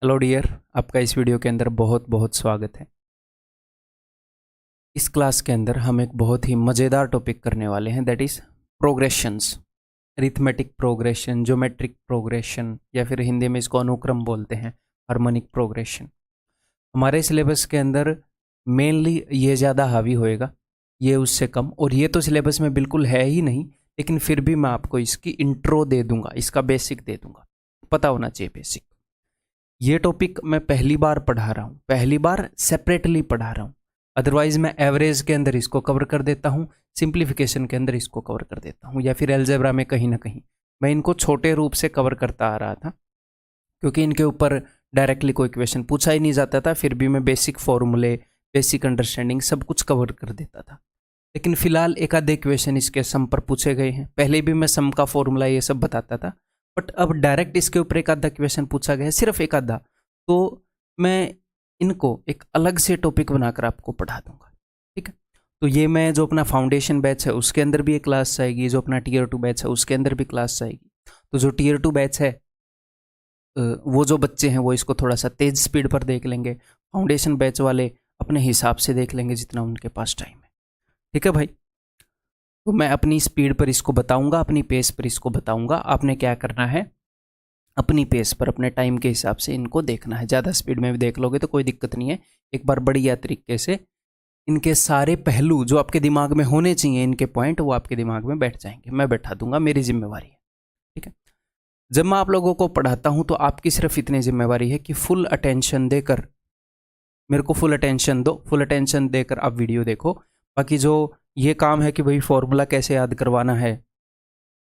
Hello dear, आपका इस video के अंदर बहुत बहुत स्वागत है। इस क्लास के अंदर हम एक बहुत ही मज़ेदार टॉपिक करने वाले हैं, that is progressions. Arithmetic progression, geometric progression, या फिर हिंदी में इसको अनुक्रम बोलते हैं, हार्मोनिक प्रोग्रेशन। हमारे सिलेबस के अंदर मेनली ये ज़्यादा हावी होएगा, ये उससे कम। और ये तो सिलेबस में बिल्कुल है ही नहीं, लेकिन फिर भी मैं आपको इसकी इंट्रो दे दूंगा, इसका बेसिक दे दूंगा, पता होना चाहिए बेसिक। ये टॉपिक मैं पहली बार पढ़ा रहा हूँ, पहली बार सेपरेटली पढ़ा रहा हूँ। अदरवाइज मैं एवरेज के अंदर इसको कवर कर देता हूँ, सिंप्लीफिकेशन के अंदर इसको कवर कर देता हूँ, या फिर अलजेब्रा में कहीं ना कहीं मैं इनको छोटे रूप से कवर करता आ रहा था, क्योंकि इनके ऊपर डायरेक्टली कोई क्वेश्चन पूछा ही नहीं जाता था। फिर भी मैं बेसिक फॉर्मूले, बेसिक अंडरस्टैंडिंग सब कुछ कवर कर देता था। लेकिन फिलहाल एक आधे क्वेश्चन इसके सम पर पूछे गए हैं। पहले भी मैं सम का फॉर्मूला ये सब बताता था, बट अब डायरेक्ट इसके ऊपर एक आधा क्वेश्चन पूछा गया है, सिर्फ एक आधा, तो मैं इनको एक अलग से टॉपिक बनाकर आपको पढ़ा दूंगा। ठीक है, तो ये मैं जो अपना फाउंडेशन बैच है उसके अंदर भी एक क्लास आएगी, जो अपना टीयर 2 बैच है उसके अंदर भी क्लास आएगी। तो जो टीयर 2 बैच है वो जो बच्चे हैं वो इसको थोड़ा सा तेज स्पीड पर देख लेंगे, फाउंडेशन बैच वाले अपने हिसाब से देख लेंगे जितना उनके पास टाइम है। ठीक है भाई, तो मैं अपनी स्पीड पर इसको बताऊंगा, अपनी पेस पर इसको बताऊंगा। आपने क्या करना है, अपनी पेस पर अपने टाइम के हिसाब से इनको देखना है। ज़्यादा स्पीड में भी देख लोगे तो कोई दिक्कत नहीं है, एक बार बढ़िया तरीके से इनके सारे पहलू जो आपके दिमाग में होने चाहिए, इनके पॉइंट, वो आपके दिमाग में बैठ जाएंगे। मैं बैठा दूंगा, मेरी जिम्मेवारी है। ठीक है, जब मैं आप लोगों को पढ़ाता हूं तो आपकी सिर्फ इतनी जिम्मेवारी है कि फुल अटेंशन देकर मेरे को फुल अटेंशन दो, फुल अटेंशन देकर आप वीडियो देखो। बाकी जो ये काम है कि भाई फॉर्मूला कैसे याद करवाना है,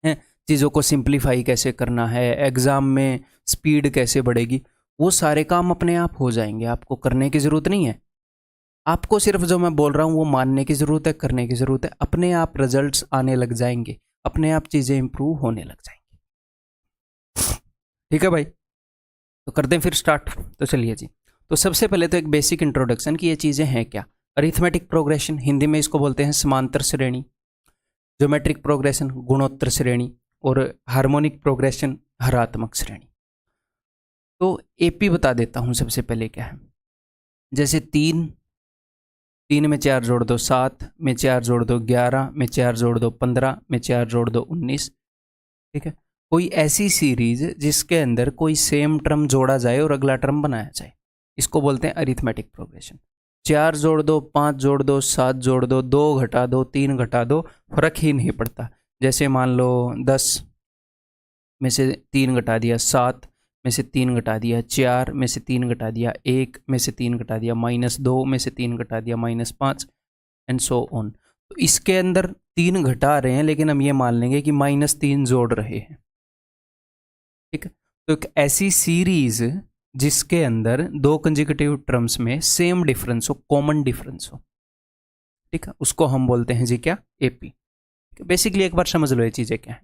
चीज़ों को सिंप्लीफाई कैसे करना है, एग्ज़ाम में स्पीड कैसे बढ़ेगी, वो सारे काम अपने आप हो जाएंगे, आपको करने की ज़रूरत नहीं है। आपको सिर्फ जो मैं बोल रहा हूँ वो मानने की ज़रूरत है, करने की ज़रूरत है। अपने आप रिजल्ट्स आने लग जाएंगे, अपने आप चीज़ें इंप्रूव होने लग जाएंगी। ठीक है भाई, तो करते हैं फिर स्टार्ट। तो चलिए जी, तो सबसे पहले तो एक बेसिक इंट्रोडक्शन कि ये चीज़ें हैं क्या। अरिथमेटिक प्रोग्रेशन, हिंदी में इसको बोलते हैं समांतर श्रेणी। ज्योमेट्रिक प्रोग्रेशन, गुणोत्तर श्रेणी। और हार्मोनिक प्रोग्रेशन, हरात्मक श्रेणी। तो एपी बता देता हूँ सबसे पहले क्या है। जैसे 3 में 4 जोड़ दो 7, में 4 जोड़ दो 11, में 4 जोड़ दो 15, में 4 जोड़ दो 19। ठीक है, कोई ऐसी सीरीज जिसके अंदर कोई सेम टर्म जोड़ा जाए और अगला टर्म बनाया जाए, इसको बोलते हैं अरिथमेटिक प्रोग्रेशन। 4 जोड़ दो, 5 जोड़ दो, 7 जोड़ दो, 2 घटा दो, 3 घटा दो, फर्क ही नहीं पड़ता। जैसे मान लो 10 में से 3 घटा दिया 7, में से 3 घटा दिया 4, में से 3 घटा दिया 1, में से 3 घटा दिया -2, में से 3 घटा दिया -5, एंड सो ऑन। तो इसके अंदर 3 घटा रहे हैं, लेकिन हम ये मान लेंगे कि -3 जोड़ रहे हैं। ठीक है, तो एक ऐसी सीरीज जिसके अंदर 2 कंसेक्यूटिव टर्म्स में सेम डिफरेंस हो, कॉमन डिफरेंस हो, ठीक है, उसको हम बोलते हैं जी क्या, एपी। बेसिकली एक बार समझ लो ये चीज़ें क्या है।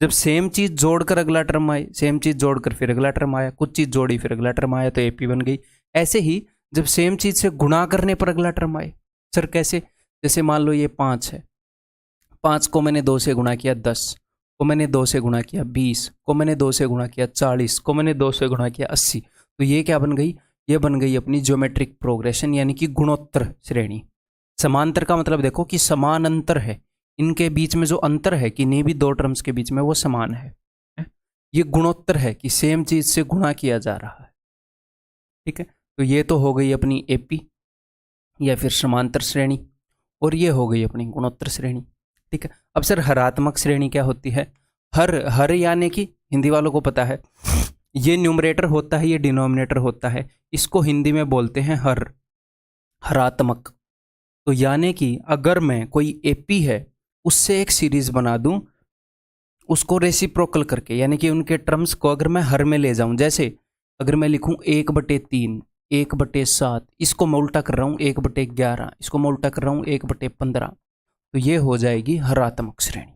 जब सेम चीज़ जोड़कर अगला टर्म आए, सेम चीज़ जोड़कर फिर अगला टर्म आया, कुछ चीज़ जोड़ी फिर अगला टर्म आया, तो एपी बन गई। ऐसे ही जब सेम चीज़ से गुणा करने पर अगला टर्म आए, सर कैसे, जैसे मान लो ये 5 है, 5 को मैंने 2 से गुणा किया 10, को मैंने 2 से गुणा किया 20, को मैंने 2 से गुणा किया 40, को मैंने 2 से गुणा किया 80। तो ये क्या बन गई, ये बन गई अपनी ज्योमेट्रिक प्रोग्रेशन, यानी कि गुणोत्तर श्रेणी। समांतर का मतलब देखो कि समान अंतर है, इनके बीच में जो अंतर है कि नहीं भी 2 टर्म्स के बीच में, वो समान है। ये गुणोत्तर है कि सेम चीज से गुणा किया जा रहा है। ठीक है, तो ये तो हो गई अपनी एपी या फिर समांतर श्रेणी, और ये हो गई अपनी गुणोत्तर श्रेणी। ठीक है, अब सर हरात्मक श्रेणी क्या होती है। हर यानी कि हिंदी वालों को पता है, ये न्यूमरेटर होता है, ये डिनोमिनेटर होता है, इसको हिंदी में बोलते हैं हरात्मक। तो यानी कि अगर मैं कोई एपी है उससे एक सीरीज बना दूं, उसको रेसिप्रोकल करके, यानी कि उनके टर्म्स को अगर मैं हर में ले जाऊं, जैसे अगर मैं लिखूं 1/3, 1/7, इसको मैं उल्टा कर रहा हूं 1/11, इसको मैं उल्टा कर रहा हूं 1/15, तो ये हो जाएगी हरात्मक श्रेणी।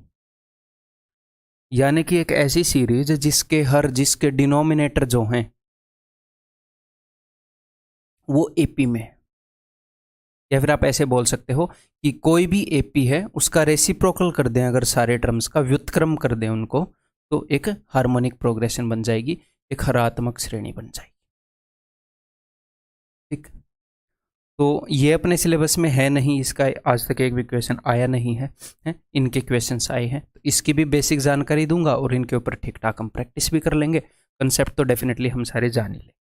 यानी कि एक ऐसी सीरीज जिसके डिनोमिनेटर जो हैं वो एपी में, या फिर आप ऐसे बोल सकते हो कि कोई भी एपी है उसका रेसिप्रोकल कर दें, अगर सारे टर्म्स का व्युत्क्रम कर दें उनको, तो एक हार्मोनिक प्रोग्रेशन बन जाएगी, एक हरात्मक श्रेणी बन जाएगी। ठीक। तो ये अपने सिलेबस में है नहीं, इसका आज तक एक भी क्वेश्चन आया नहीं है, इनके क्वेश्चंस आए हैं, तो इसकी भी बेसिक जानकारी दूंगा और इनके ऊपर ठीक ठाक हम प्रैक्टिस भी कर लेंगे। कंसेप्ट तो डेफिनेटली हम सारे जान ही लें।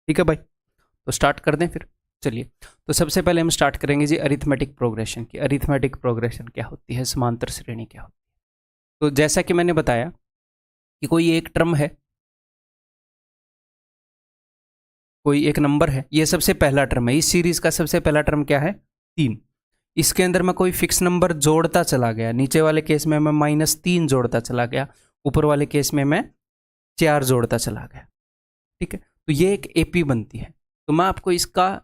ठीक है भाई, तो स्टार्ट कर दें फिर। चलिए, तो सबसे पहले हम स्टार्ट करेंगे जी अरिथमेटिक प्रोग्रेशन की। अरिथमेटिक प्रोग्रेशन क्या होती है, समांतर श्रेणी क्या होती है। तो जैसा कि मैंने बताया कि कोई एक टर्म है, कोई एक नंबर है, ये सबसे पहला टर्म है। इस सीरीज का सबसे पहला टर्म क्या है, 3। इसके अंदर मैं कोई फिक्स नंबर जोड़ता चला गया, नीचे वाले केस में मैं -3 जोड़ता चला गया, ऊपर वाले केस में मैं 4 जोड़ता चला गया। ठीक है, तो ये एक एपी बनती है। तो मैं आपको इसका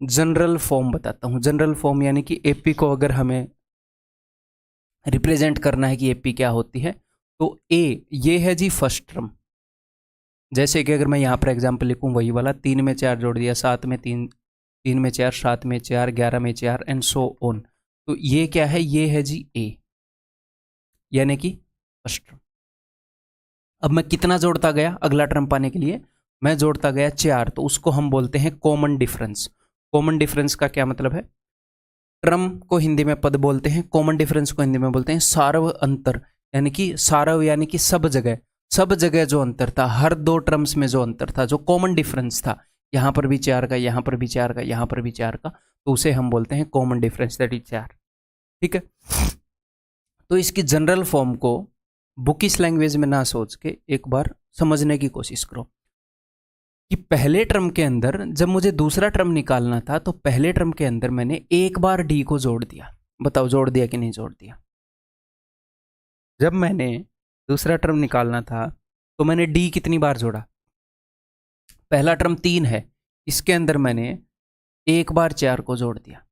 जनरल फॉर्म बताता हूँ। जनरल फॉर्म यानी कि एपी को अगर हमें रिप्रेजेंट करना है कि एपी क्या होती है, तो ये है जी फर्स्ट टर्म। जैसे कि अगर मैं यहाँ पर एग्जाम्पल लिखूँ वही वाला, 3 में 4 जोड़ दिया, 7 में 3, 3 में 4, 7 में 4, 11 में 4 एंड सो ऑन। तो ये क्या है, ये है जी ए, यानी कि फर्स्ट टर्म। अब मैं कितना जोड़ता गया अगला टर्म पाने के लिए, मैं जोड़ता गया 4, तो उसको हम बोलते हैं कॉमन डिफरेंस। कॉमन डिफरेंस का क्या मतलब है, टर्म को हिंदी में पद बोलते हैं, कॉमन डिफरेंस को हिंदी में बोलते हैं सारव अंतर। यानी कि सारव यानी कि सब जगह जो अंतर था, हर 2 टर्म्स में जो अंतर था, जो कॉमन डिफरेंस था, यहाँ पर भी 4 का, यहाँ पर भी 4 का, यहाँ पर भी 4 का, तो उसे हम बोलते हैं कॉमन डिफरेंस, दैट इज 4। ठीक है, तो इसकी जनरल फॉर्म को बुकिश लैंग्वेज में ना सोच के एक बार समझने की कोशिश करो कि पहले टर्म के अंदर जब मुझे दूसरा टर्म निकालना था, तो पहले टर्म के अंदर मैंने एक बार डी को जोड़ दिया। बताओ जोड़ दिया कि नहीं जोड़ दिया। जब मैंने दूसरा टर्म निकालना था तो मैंने डी कितनी बार जोड़ा, पहला टर्म 3 है, इसके अंदर मैंने एक बार 4 को जोड़ दिया।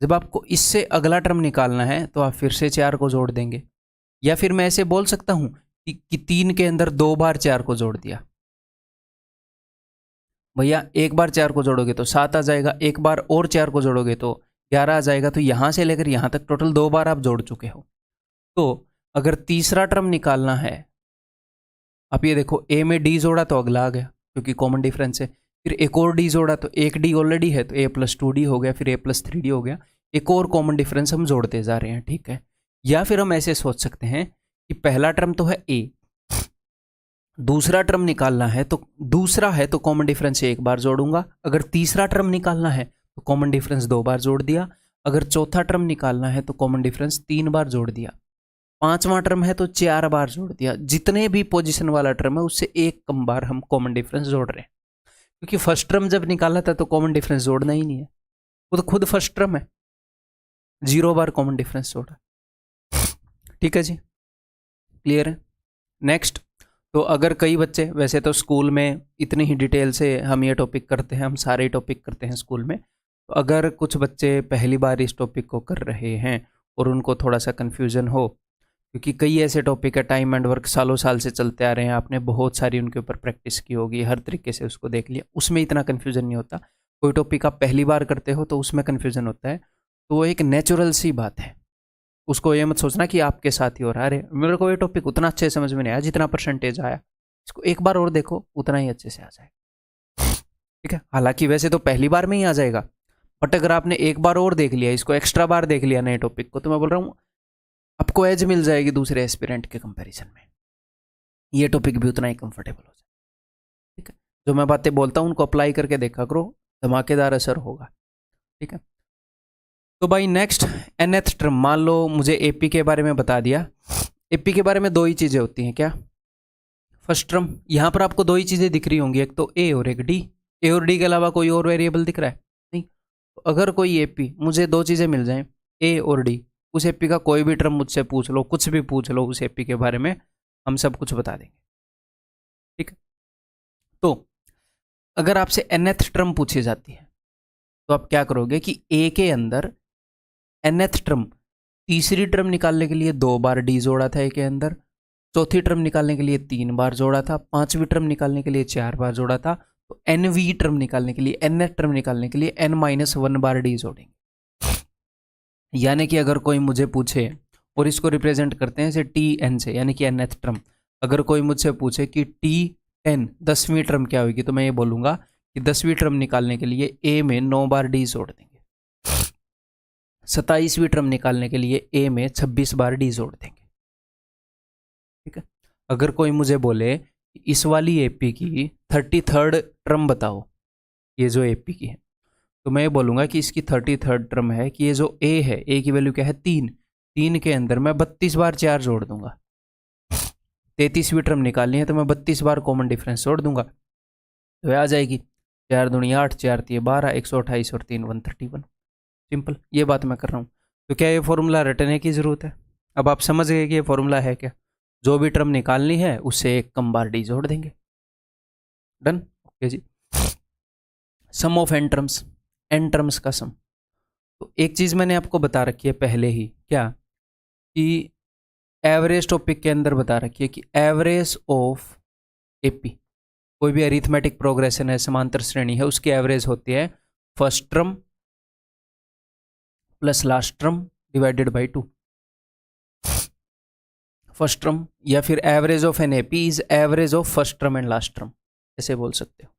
जब आपको इससे अगला टर्म निकालना है तो आप फिर से 4 को जोड़ देंगे, या फिर मैं ऐसे बोल सकता हूं कि 3 के अंदर 2 बार 4 को जोड़ दिया। भैया एक बार 4 को जोड़ोगे तो 7 आ जाएगा, एक बार और 4 को जोड़ोगे तो 11 आ जाएगा। तो यहां से लेकर यहां तक टोटल 2 बार आप जोड़ चुके हो। तो अगर तीसरा टर्म निकालना है, आप ये देखो, ए में डी जोड़ा तो अगला आ गया क्योंकि कॉमन डिफरेंस है, फिर एक और डी जोड़ा तो एक डी ऑलरेडी है तो a+2d हो गया, फिर a+3d हो गया, एक और कॉमन डिफरेंस हम जोड़ते जा रहे हैं। ठीक है, या फिर हम ऐसे सोच सकते हैं कि पहला टर्म तो है a, दूसरा टर्म निकालना है तो दूसरा है तो कॉमन डिफरेंस एक बार जोड़ूंगा, अगर तीसरा टर्म निकालना है तो कॉमन डिफरेंस 2 बार जोड़ दिया, अगर चौथा टर्म निकालना है तो कॉमन डिफरेंस 3 बार जोड़ दिया, पांचवा टर्म है तो 4 बार जोड़ दिया। जितने भी पोजीशन वाला टर्म है उससे एक कम बार हम कॉमन डिफरेंस जोड़ रहे हैं, क्योंकि फर्स्ट टर्म जब निकाला था तो कॉमन डिफरेंस जोड़ना ही नहीं है, वो तो खुद फर्स्ट टर्म है, 0 बार कॉमन डिफरेंस जोड़ा। ठीक है जी, क्लियर है। नेक्स्ट, तो अगर कई बच्चे, वैसे तो स्कूल में इतनी ही डिटेल से हम ये टॉपिक करते हैं, हम सारे टॉपिक करते हैं स्कूल में, तो अगर कुछ बच्चे पहली बार इस टॉपिक को कर रहे हैं और उनको थोड़ा सा कन्फ्यूज़न हो, क्योंकि कई ऐसे टॉपिक है, टाइम एंड वर्क सालों साल से चलते आ रहे हैं, आपने बहुत सारी उनके ऊपर प्रैक्टिस की होगी, हर तरीके से उसको देख लिया, उसमें इतना कन्फ्यूज़न नहीं होता। कोई टॉपिक आप पहली बार करते हो तो उसमें कन्फ्यूज़न होता है, तो वो एक नेचुरल सी बात है। उसको ये मत सोचना कि आपके साथ ही हो रहा है, अरे मेरे को ये टॉपिक उतना अच्छे समझ में नहीं आया जितना परसेंटेज आया, इसको एक बार और देखो उतना ही अच्छे से आ जाएगा। ठीक है, हालांकि वैसे तो पहली बार में ही आ जाएगा, बट अगर आपने एक बार और देख लिया, इसको एक्स्ट्रा बार देख लिया नए टॉपिक को, तो मैं बोल रहा हूँ आपको एज मिल जाएगी दूसरे एस्पिरेंट के कंपैरिजन में, ये टॉपिक भी उतना ही कंफर्टेबल हो जाए। ठीक है, जो मैं बातें बोलता हूँ उनको अप्लाई करके देखा करो, धमाकेदार असर होगा। ठीक है, तो भाई नेक्स्ट nth टर्म, मान लो मुझे एपी के बारे में बता दिया। एपी के बारे में 2 ही चीज़ें होती हैं, क्या, फर्स्ट टर्म, यहाँ पर आपको 2 ही चीज़ें दिख रही होंगी, एक तो ए और एक डी। ए और डी के अलावा कोई और वेरिएबल दिख रहा है नहीं। तो अगर कोई एपी, मुझे 2 चीज़ें मिल जाएं, ए और डी, उस एपी का कोई भी टर्म मुझसे पूछ लो, कुछ भी पूछ लो उस एपी के बारे में, हम सब कुछ बता देंगे। ठीक है, तो अगर आपसे nth टर्म पूछी जाती है तो आप क्या करोगे कि ए के अंदर nth टर्म, तीसरी टर्म निकालने के लिए 2 बार डी जोड़ा था ए के अंदर, चौथी टर्म निकालने के लिए 3 बार जोड़ा था, पांचवी टर्म निकालने के लिए 4 बार जोड़ा था, तो nवी टर्म निकालने के लिए, nth टर्म निकालने के लिए n-1 बार डी जोड़ेंगे। यानी कि अगर कोई मुझे पूछे, और इसको रिप्रेजेंट करते हैं जैसे tn से, यानी कि nth टर्म, अगर कोई मुझसे पूछे कि t10 10वीं टर्म क्या होगी, तो मैं ये बोलूँगा कि 10वीं टर्म निकालने के लिए ए में 9 बार डी जोड़ देंगे, 27वीं टर्म निकालने के लिए ए में 26 बार डी जोड़ देंगे। ठीक है, अगर कोई मुझे बोले इस वाली एपी की 33rd टर्म बताओ, ये जो एपी की है, तो मैं ये बोलूँगा कि इसकी 33rd टर्म है कि ये जो ए है, ए की वैल्यू क्या है 3 के अंदर मैं 32 बार 4 जोड़ दूंगा। 33वीं टर्म निकालनी है तो मैं 32 बार कॉमन डिफरेंस जोड़ दूंगा, तो आ जाएगी 4 दूनी 8, 4 3 12, 128 और 3 131। सिंपल, ये बात मैं कर रहा हूँ। तो क्या ये फॉर्मूला रटने की ज़रूरत है? अब आप समझ गए कि ये फॉर्मूला है क्या। जो भी टर्म निकालनी है उससे एक कम बार डी जोड़ देंगे। डन। ओके जी। सम ऑफ एन टर्म्स का सम। तो एक चीज़ मैंने आपको बता रखी है पहले ही, क्या कि एवरेज टॉपिक के अंदर बता रखी है कि एवरेज ऑफ एपी, कोई भी अरिथमेटिक प्रोग्रेशन है, समांतर श्रेणी है, उसकी एवरेज होती है first term plus last term divided by 2। First term या फिर average of an AP is average of first term and last term, ऐसे बोल सकते हो।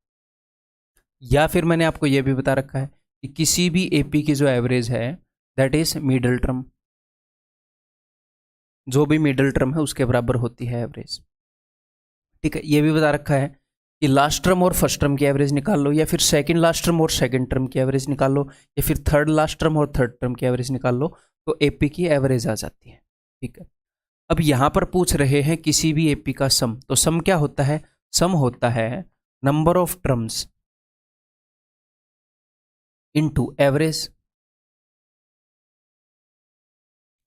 या फिर मैंने आपको यह भी बता रखा है कि किसी भी एपी की जो एवरेज है दैट इज मिडल टर्म, जो भी मिडल टर्म है उसके बराबर होती है एवरेज। ठीक है, ये भी बता रखा है कि लास्ट टर्म और फर्स्ट टर्म की एवरेज निकाल लो, या फिर सेकंड लास्ट टर्म और सेकंड टर्म की एवरेज निकाल लो, या फिर थर्ड लास्ट टर्म और थर्ड टर्म की एवरेज निकाल लो, तो एपी की एवरेज आ जाती है। ठीक है, अब यहां पर पूछ रहे हैं किसी भी एपी का सम, तो सम क्या होता है? सम होता है number of terms into average,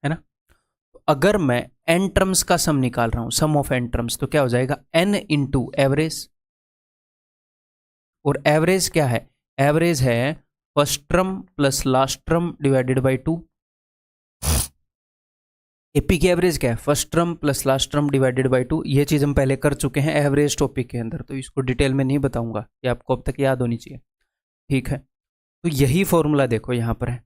है ना। तो अगर मैं एन टर्म्स का सम निकाल रहा हूं, सम ऑफ एन टर्म्स, तो क्या हो जाएगा? N into average. और एवरेज क्या है? एवरेज है first term plus last term divided by 2। AP की एवरेज क्या है? First term plus last term divided by 2। ये चीज़ हम पहले कर चुके हैं एवरेज टॉपिक के अंदर, तो इसको डिटेल में नहीं बताऊंगा, ये आपको अब तक याद होनी चाहिए। ठीक है, तो यही फॉर्मूला देखो यहाँ पर है,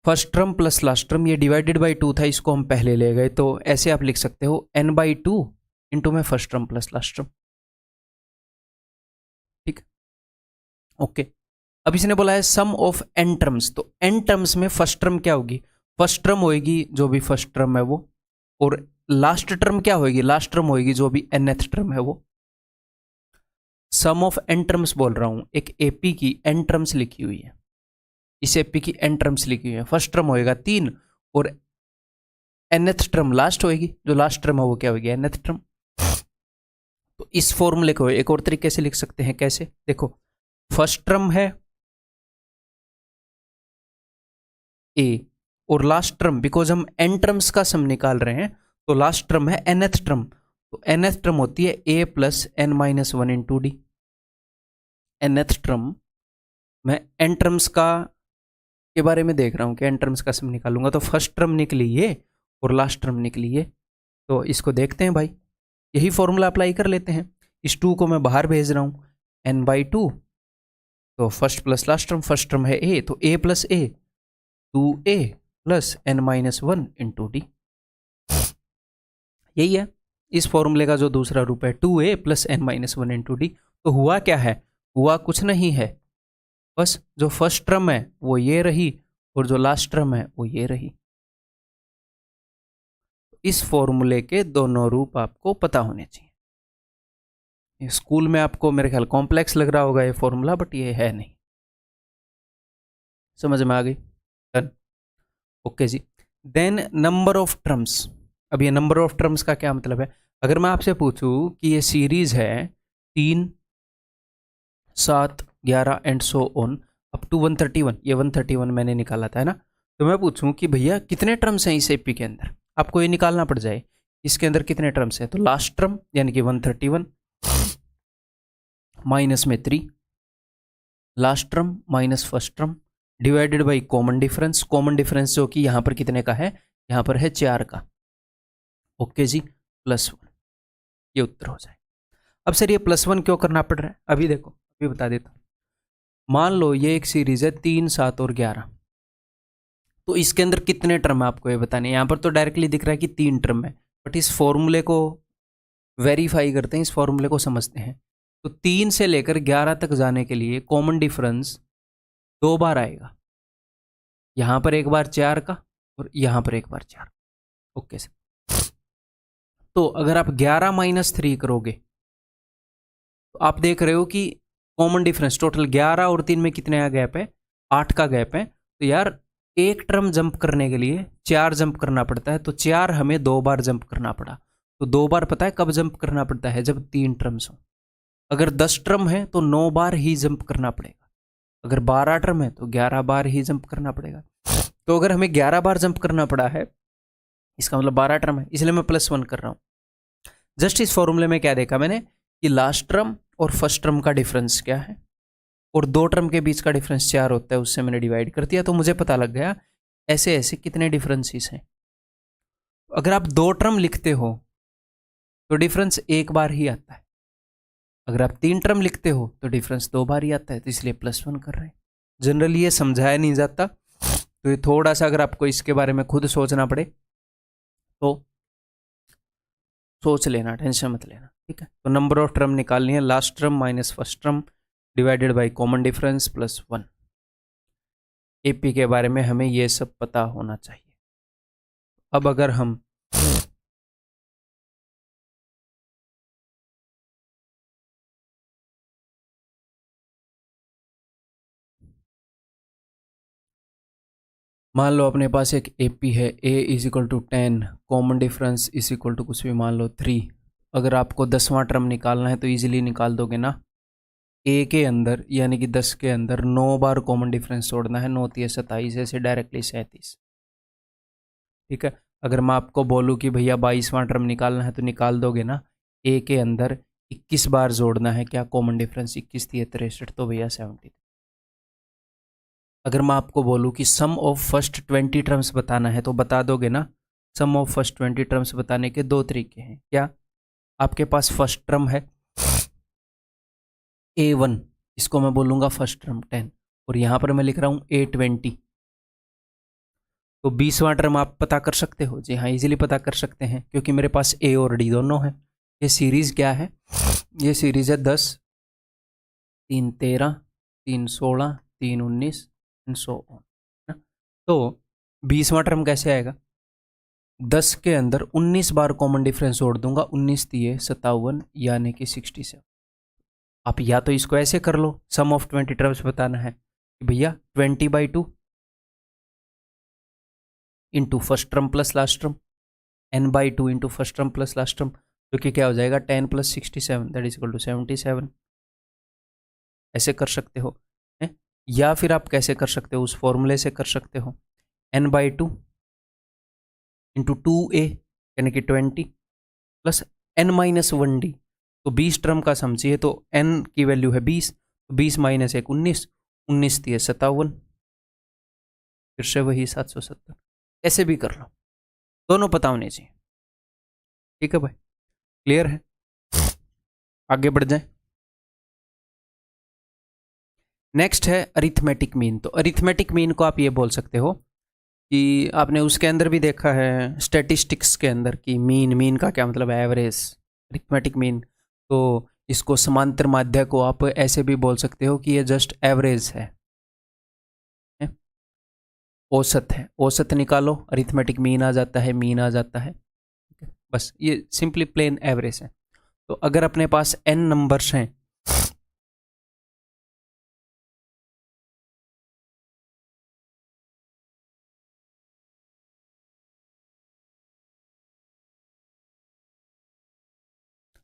first term plus last term, ये डिवाइडेड बाई 2 था, इसको हम पहले ले गए, तो ऐसे आप लिख सकते हो n/2 इंटू में first term plus last term. ठीक, ओके। अब इसने बोला है सम ऑफ एन टर्म्स, तो एन टर्म्स में फर्स्ट टर्म क्या होगी? फर्स्ट टर्म होगी जो भी फर्स्ट टर्म है वो, और लास्ट टर्म क्या होगी? लास्ट टर्म होगी जो भी nth टर्म है वो। सम ऑफ एन टर्म्स बोल रहा हूं, एक एपी की एन टर्म्स लिखी हुई है, इस एपी की एन टर्म्स लिखी हुई है। फर्स्ट टर्म होएगा 3 और nth टर्म लास्ट होएगी, जो लास्ट टर्म है वो क्या होगी? nth term. तो इस फॉर्मूले को एक और तरीके से लिख सकते हैं, कैसे? देखो, फर्स्ट टर्म है ए और लास्ट टर्म, बिकॉज हम एन टर्म्स का सम निकाल रहे हैं, तो लास्ट टर्म है nth टर्म, तो nth टर्म होती है a plus n-1 into D. nth term मैं एन टर्म्स का के बारे में देख रहा हूं कि एन टर्म्स का सम निकालूंगा, तो फर्स्ट टर्म निकली ये और लास्ट टर्म निकली ये, तो इसको देखते हैं भाई, यही फॉर्मूला अप्लाई कर लेते हैं। इस 2 को मैं बाहर भेज रहा हूं n/2, तो first plus last term, first term है a, तो a plus a 2a plus n-1 into D. यही है इस फॉर्मूले का जो दूसरा रूप है, 2a plus n-1 into D. तो हुआ क्या है? हुआ कुछ नहीं है, बस जो फर्स्ट टर्म है वो ये रही और जो लास्ट टर्म है वो ये रही। इस फॉर्मूले के दोनों रूप आपको पता होने चाहिए। स्कूल में आपको मेरे ख्याल कॉम्प्लेक्स लग रहा होगा ये फॉर्मूला, बट ये है नहीं। समझ में आ गई? डन। ओके जी। Then number of terms. अब ये नंबर ऑफ टर्म्स का क्या मतलब है? अगर मैं आपसे पूछूं कि ये सीरीज है 3, 7, 11 and so on up to 131, ये 131 मैंने निकाला था, है ना। तो मैं पूछूं कि भैया कितने टर्म्स हैं इस एपी के अंदर, आपको ये निकालना पड़ जाए इसके अंदर कितने टर्म्स हैं। तो लास्ट टर्म यानी कि 131 माइनस में 3, last term minus first term divided by common difference, common difference जो कि यहाँ पर कितने का है? यहाँ पर है 4 का। ओके जी, +1, ये उत्तर हो जाए। अब सर ये +1 क्यों करना पड़ रहा है? अभी देखो, अभी बता देता हूँ। मान लो ये एक सीरीज है 3, 7 और 11, तो इसके अंदर कितने टर्म है आपको ये बताने। यहाँ पर तो डायरेक्टली दिख रहा है कि 3 टर्म है, बट इस फॉर्मूले को वेरीफाई करते हैं, इस फॉर्मूले को समझते हैं। तो 3 से लेकर 11 तक जाने के लिए कॉमन डिफरेंस 2 बार आएगा। यहाँ पर एक बार 4 का और यहाँ पर एक बार 4। Okay sir. तो अगर आप 11 माइनस 3 करोगे तो आप देख रहे हो कि कॉमन डिफरेंस टोटल 11 और 3 में कितने का गैप है, 8 का गैप है। तो यार एक टर्म जंप करने के लिए 4 जंप करना पड़ता है, तो 4 हमें 2 बार जंप करना पड़ा। तो 2 बार पता है कब जंप करना पड़ता है, जब 3 टर्म्स हो। अगर 10 टर्म है तो 9 बार ही जंप करना पड़ेगा। अगर 12 टर्म है तो 11 बार ही जंप करना पड़ेगा। तो अगर हमें 11 बार जंप करना पड़ा है, इसका मतलब 12 टर्म है, इसलिए मैं +1 कर रहा हूं। जस्ट इस फॉर्मूले में क्या देखा मैंने कि लास्ट टर्म और फर्स्ट टर्म का डिफरेंस क्या है, और 2 टर्म के बीच का डिफरेंस 4 होता है, उससे मैंने डिवाइड कर दिया। तो मुझे पता लग गया ऐसे ऐसे कितने डिफरेंसेस हैं। अगर आप 2 टर्म लिखते हो तो डिफरेंस 1 बार ही आता है। अगर आप 3 टर्म लिखते हो तो डिफरेंस 2 बार ही आता है, तो इसलिए +1 कर रहे हैं। जनरली ये समझाया नहीं जाता, तो ये थोड़ा सा अगर आपको इसके बारे में खुद सोचना पड़े तो सोच लेना, टेंशन मत लेना, ठीक है। तो नंबर ऑफ टर्म निकालनी है, last term minus first term divided by common difference +1। AP के बारे में हमें ये सब पता होना चाहिए। अब अगर हम मान लो अपने पास एक एपी है, a = 10, कॉमन डिफरेंस = कुछ भी मान लो 3। अगर आपको 10वां टर्म निकालना है तो इजीली निकाल दोगे ना। a के अंदर यानी कि 10 के अंदर 9 बार कॉमन डिफरेंस छोड़ना है, 9 3 27, ऐसे डायरेक्टली 37, ठीक है। अगर मैं आपको बोलूँ कि भैया 22वां टर्म निकालना है तो निकाल दोगे ना। a के अंदर 21 बार जोड़ना है, क्या कॉमन डिफरेंस 21 3 63, तो भैया 70। अगर मैं आपको बोलूँ कि सम ऑफ फर्स्ट 20 टर्म्स बताना है तो बता दोगे ना। सम ऑफ फर्स्ट 20 टर्म्स बताने के 2 तरीके हैं। क्या, आपके पास फर्स्ट टर्म है A1, इसको मैं बोलूँगा फर्स्ट टर्म 10, और यहाँ पर मैं लिख रहा हूँ A20। तो 20वां टर्म आप पता कर सकते हो। जी हाँ, इजीली पता कर सकते हैं, क्योंकि मेरे पास A और D दोनों हैं। ये सीरीज़ क्या है, ये सीरीज़ है 10 3 13 3 16 3 19 100। तो 20वां टर्म कैसे आएगा, 10 के अंदर 19 बार कॉमन डिफरेंस जोड़ दूंगा, 19 3 57 यानी कि 67। आप या तो इसको ऐसे कर लो, सम ऑफ 20 टर्म्स बताना है कि भैया 20/2 into first term plus last term, n/2 into first term plus last term, जो कि क्या हो जाएगा 10 + 67 दैट इज इक्वल टू 77। ऐसे कर सकते हो है? या फिर आप कैसे कर सकते हो, उस फॉर्मूले से कर सकते हो, n/2 इंटू 2a यानी कि 20 प्लस n-1d। तो 20 टर्म का समझिए तो n की वैल्यू है 20, तो 20 - 1 19, 19 3 57, फिर से वही 770। ऐसे भी कर लो, दोनों पता होने चाहिए, ठीक है भाई, क्लियर है। आगे बढ़ जाए। नेक्स्ट है अरिथमेटिक मीन। तो अरिथमेटिक मीन को आप ये बोल सकते हो कि आपने उसके अंदर भी देखा है स्टैटिस्टिक्स के अंदर कि मीन का क्या मतलब है, एवरेज। अरिथमेटिक मीन, तो इसको समांतर माध्य को आप ऐसे भी बोल सकते हो कि ये जस्ट एवरेज है, औसत है। औसत निकालो, अरिथमेटिक मीन आ जाता है, मीन आ जाता है, बस ये सिंपली प्लेन एवरेज है। तो अगर अपने पास n नंबर्स हैं,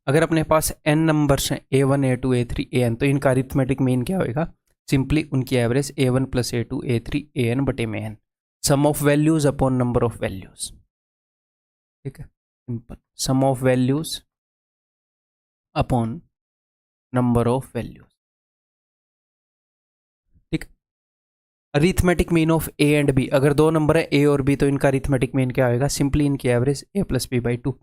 अगर अपने पास n नंबर्स हैं a1 a2 a3 an, तो इनका अरिथमेटिक मीन क्या होएगा, सिंपली उनकी average a1 + a2 a3 an बटे में n, sum of values upon number of values, ठीक है, simple, sum of values upon number of values, ठीक। Arithmetic mean of a and b, अगर 2 नंबर है a और b तो इनका अरिथमेटिक मीन क्या होएगा, सिंपली इनकी average a + b/2।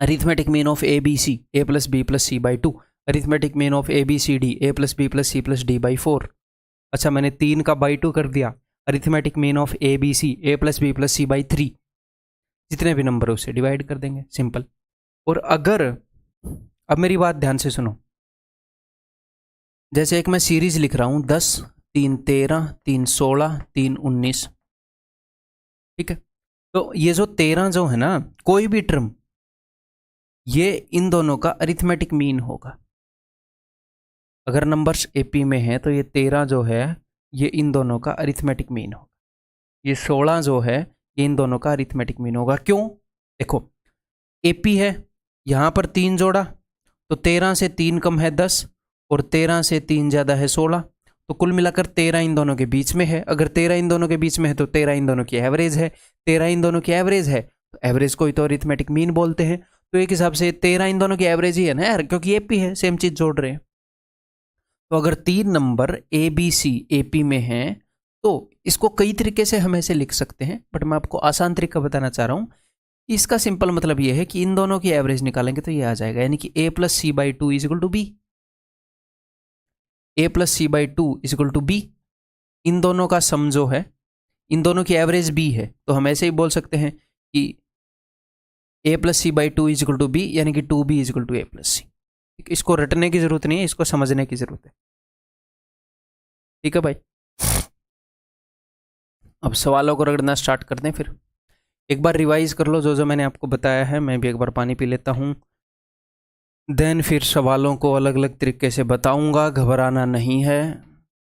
Arithmetic mean of a b c a + b + c/2। Arithmetic mean of a b c d a + b + c + d/4। अच्छा, मैंने 3 का /2 कर दिया। Arithmetic mean of a b c a + b + c/3। जितने भी number है उससे divide कर देंगे, सिंपल। और अगर, अब मेरी बात ध्यान से सुनो, जैसे एक मैं सीरीज लिख रहा हूँ 10, 3 13, 3 16, 3 19। ठीक है, तो ये जो 13 जो है ना, कोई भी टर्म, ये इन दोनों का अरिथमेटिक मीन होगा। अगर नंबर्स एपी में है तो ये 13 जो है ये इन दोनों का अरिथमेटिक मीन होगा। ये 16 जो है ये इन दोनों का अरिथमेटिक मीन होगा। क्यों? देखो, एपी है, यहाँ पर 3 जोड़ा, तो 13 से 3 कम है 10, और 13 से 3 ज़्यादा है 16, तो कुल मिलाकर 13 इन दोनों के बीच में है। अगर 13 इन दोनों के बीच में है तो 13 इन दोनों की एवरेज है। 13 इन दोनों की एवरेज है तो एवरेज को ही तो अरिथमेटिक मीन बोलते हैं। तो एक हिसाब से 13 इन दोनों की एवरेज ही है ना यार, क्योंकि एपी है, सेम चीज जोड़ रहे हैं। तो अगर 3 number a b c AP में हैं तो इसको कई तरीके से हम ऐसे लिख सकते हैं, बट मैं आपको आसान तरीका बताना चाह रहा हूँ। इसका सिंपल मतलब ये है कि इन दोनों की एवरेज निकालेंगे तो ये आ जाएगा, यानी कि a plus c by two is equal to b. A plus c by two is equal to b. इन दोनों का सम जो है, इन दोनों की एवरेज b है, तो हम ऐसे ही बोल सकते हैं कि a plus c by two is equal to b, यानी कि 2b is equal to a plus c. इसको रटने की जरूरत नहीं है, इसको समझने की जरूरत है। ठीक है भाई, अब सवालों को रगड़ना स्टार्ट करते हैं। फिर एक बार रिवाइज कर लो जो जो मैंने आपको बताया है। मैं भी एक बार पानी पी लेता हूँ, देन फिर सवालों को अलग अलग तरीके से बताऊंगा। घबराना नहीं है।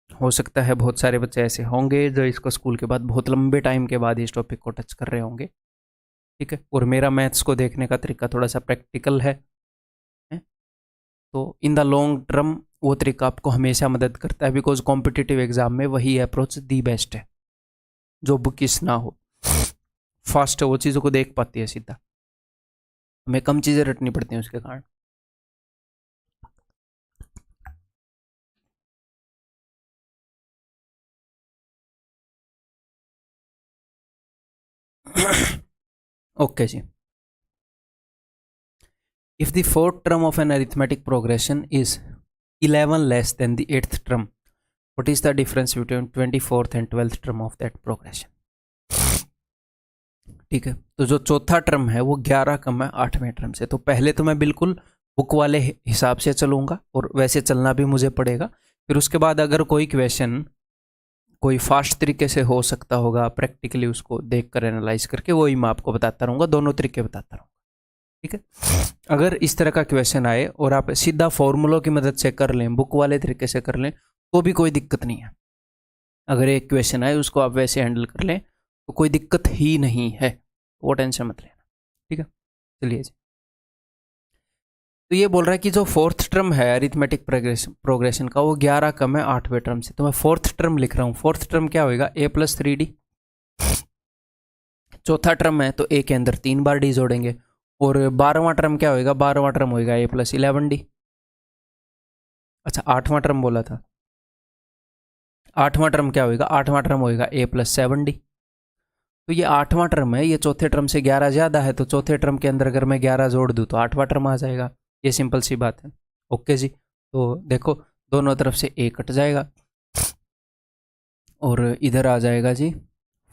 हो सकता है बहुत सारे बच्चे ऐसे होंगे जो इसको स्कूल के बाद बहुत लंबे टाइम के बाद इस टॉपिक को टच कर रहे होंगे। ठीक है, और मेरा मैथ्स को देखने का तरीका थोड़ा सा प्रैक्टिकल है, तो इन द लॉन्ग टर्म वो तरीका आपको हमेशा मदद करता है, बिकॉज कॉम्पिटिटिव एग्जाम में वही अप्रोच दी बेस्ट है, जो बुकिश ना हो, फास्ट है, वो चीज़ों को देख पाती है सीधा, हमें कम चीज़ें रटनी पड़ती हैं उसके कारण। ओके जी, if the fourth term of an arithmetic progression is 11 less than the 8th term, what is the difference between 24th and 12th term of that progression? ठीक है, तो जो चौथा टर्म है वो 11 कम है 8वें टर्म से। तो पहले तो मैं बिल्कुल बुक वाले हिसाब से चलूंगा, और वैसे चलना भी मुझे पड़ेगा। फिर उसके बाद अगर कोई क्वेश्चन कोई फास्ट तरीके से हो सकता होगा, प्रैक्टिकली उसको देख कर एनालाइज करके वही मैं आपको बताता रहूँगा, दोनों तरीके बताता रहूँगा। ठीक है, अगर इस तरह का क्वेश्चन आए और आप सीधा फॉर्मूलों की मदद से कर लें, बुक वाले तरीके से कर लें, तो भी कोई दिक्कत नहीं है। अगर एक क्वेश्चन आए उसको आप वैसे हैंडल कर लें तो कोई दिक्कत ही नहीं है, वो टेंशन मत लेना। ठीक है, चलिए जी। तो ये बोल रहा है कि जो फोर्थ टर्म है अरिथमेटिक प्रोग्रेशन का, वो 11 कम है 8वें टर्म से। तो मैं फोर्थ टर्म लिख रहा हूँ। फोर्थ टर्म क्या होगा? a plus 3d। चौथा टर्म है तो a के अंदर 3 बार d जोड़ेंगे। और 12वां टर्म क्या होगा? 12वां टर्म होगा a प्लस 11d। अच्छा, 8वां टर्म बोला था। 8वां टर्म क्या होगा? 8वां टर्म होगा a प्लस 7d। तो ये 8वां टर्म है, ये चौथे टर्म से 11 ज़्यादा है, तो चौथे टर्म के अंदर अगर मैं 11 जोड़ दूँ तो 8वां टर्म आ जाएगा। ये सिंपल सी बात है। ओके जी, तो देखो दोनों तरफ से a कट जाएगा और इधर आ जाएगा जी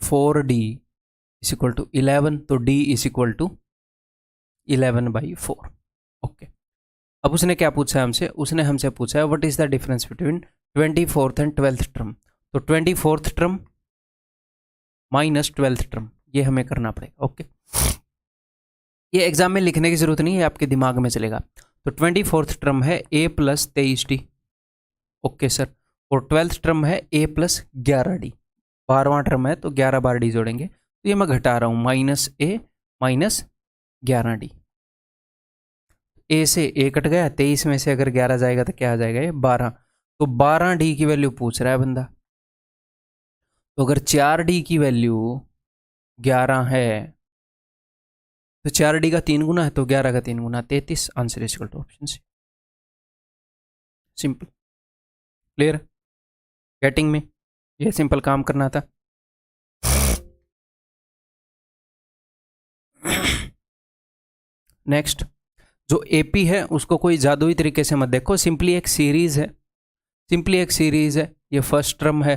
4d इज इक्वल टू 11, तो d is equal to 11/4। Okay, अब उसने क्या पूछा है हमसे? उसने हमसे पूछा है what is the difference between 24th and 12th term. तो 24th term minus 12th term, ये हमें करना पड़ेगा। ओके, ये एग्जाम में लिखने की जरूरत नहीं है, आपके दिमाग में चलेगा। तो 24th टर्म है a plus 23d। Okay sir, और 12th टर्म है a प्लस 11d। 12वां टर्म है तो 11 बार d जोड़ेंगे, तो ये मैं घटा रहा हूँ, minus a minus 11d। a से a कट गया, 23 में से अगर 11 जाएगा तो क्या आ जाएगा? ये 12। तो 12d की वैल्यू पूछ रहा है बंदा। तो अगर 4d की वैल्यू 11 है तो 4d का 3 गुना है, तो 11 का 3 गुना 33। Answer is equal to option c. Simple, clear, getting में? ये सिंपल काम करना था। नेक्स्ट, जो एपी है उसको कोई जादुई तरीके से मत देखो, सिंपली एक सीरीज है, सिंपली एक सीरीज है। ये फर्स्ट टर्म है,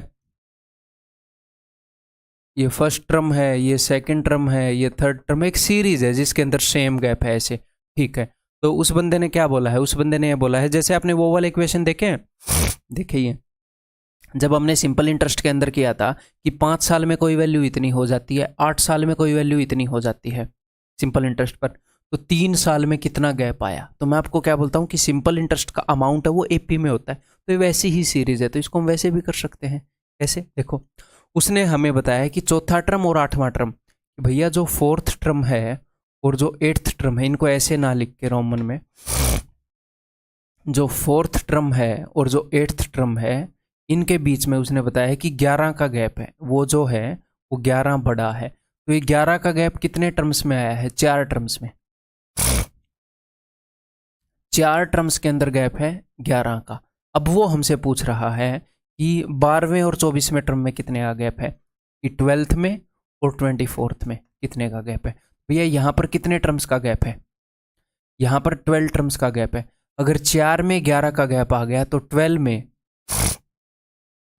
ये फर्स्ट टर्म है, ये सेकंड टर्म है, ये थर्ड टर्म है, एक सीरीज है जिसके अंदर सेम गैप है ऐसे। ठीक है, तो उस बंदे ने क्या बोला है, उस बंदे ने ये बोला है, जैसे आपने वो वाले इक्वेशन देखे हैं, देखिए जब हमने सिंपल इंटरेस्ट के अंदर किया था कि 5 साल में कोई वैल्यू इतनी हो जाती है, 8 साल में कोई वैल्यू इतनी हो जाती है सिंपल इंटरेस्ट पर, तो 3 साल में कितना गैप आया। तो मैं आपको क्या बोलता हूँ कि सिंपल इंटरेस्ट का अमाउंट है वो एपी में होता है, तो ये वैसी ही सीरीज है, तो इसको हम वैसे भी कर सकते हैं। कैसे, देखो उसने हमें बताया कि चौथा टर्म और 8वां टर्म, भैया जो 4th टर्म है और जो 8th टर्म है, इनको ऐसे ना लिख के रोमन में, जो 4th टर्म है और जो 8th टर्म है, इनके बीच में उसने बताया कि 11 का गैप है, वो जो है वो 11 बड़ा है। तो ये 11 का गैप कितने टर्म्स में आया है, 4 टर्म्स में, 4 टर्म्स के अंदर गैप है 11 का। अब वो हमसे पूछ रहा है कि 12वें और 24वें टर्म में कितने का गैप है, कि 12th में और 24th में कितने का गैप है। भैया यहाँ पर कितने टर्म्स का गैप है, यहाँ पर 12 टर्म्स का गैप है। अगर 4 में 11 का गैप आ गया तो 12 में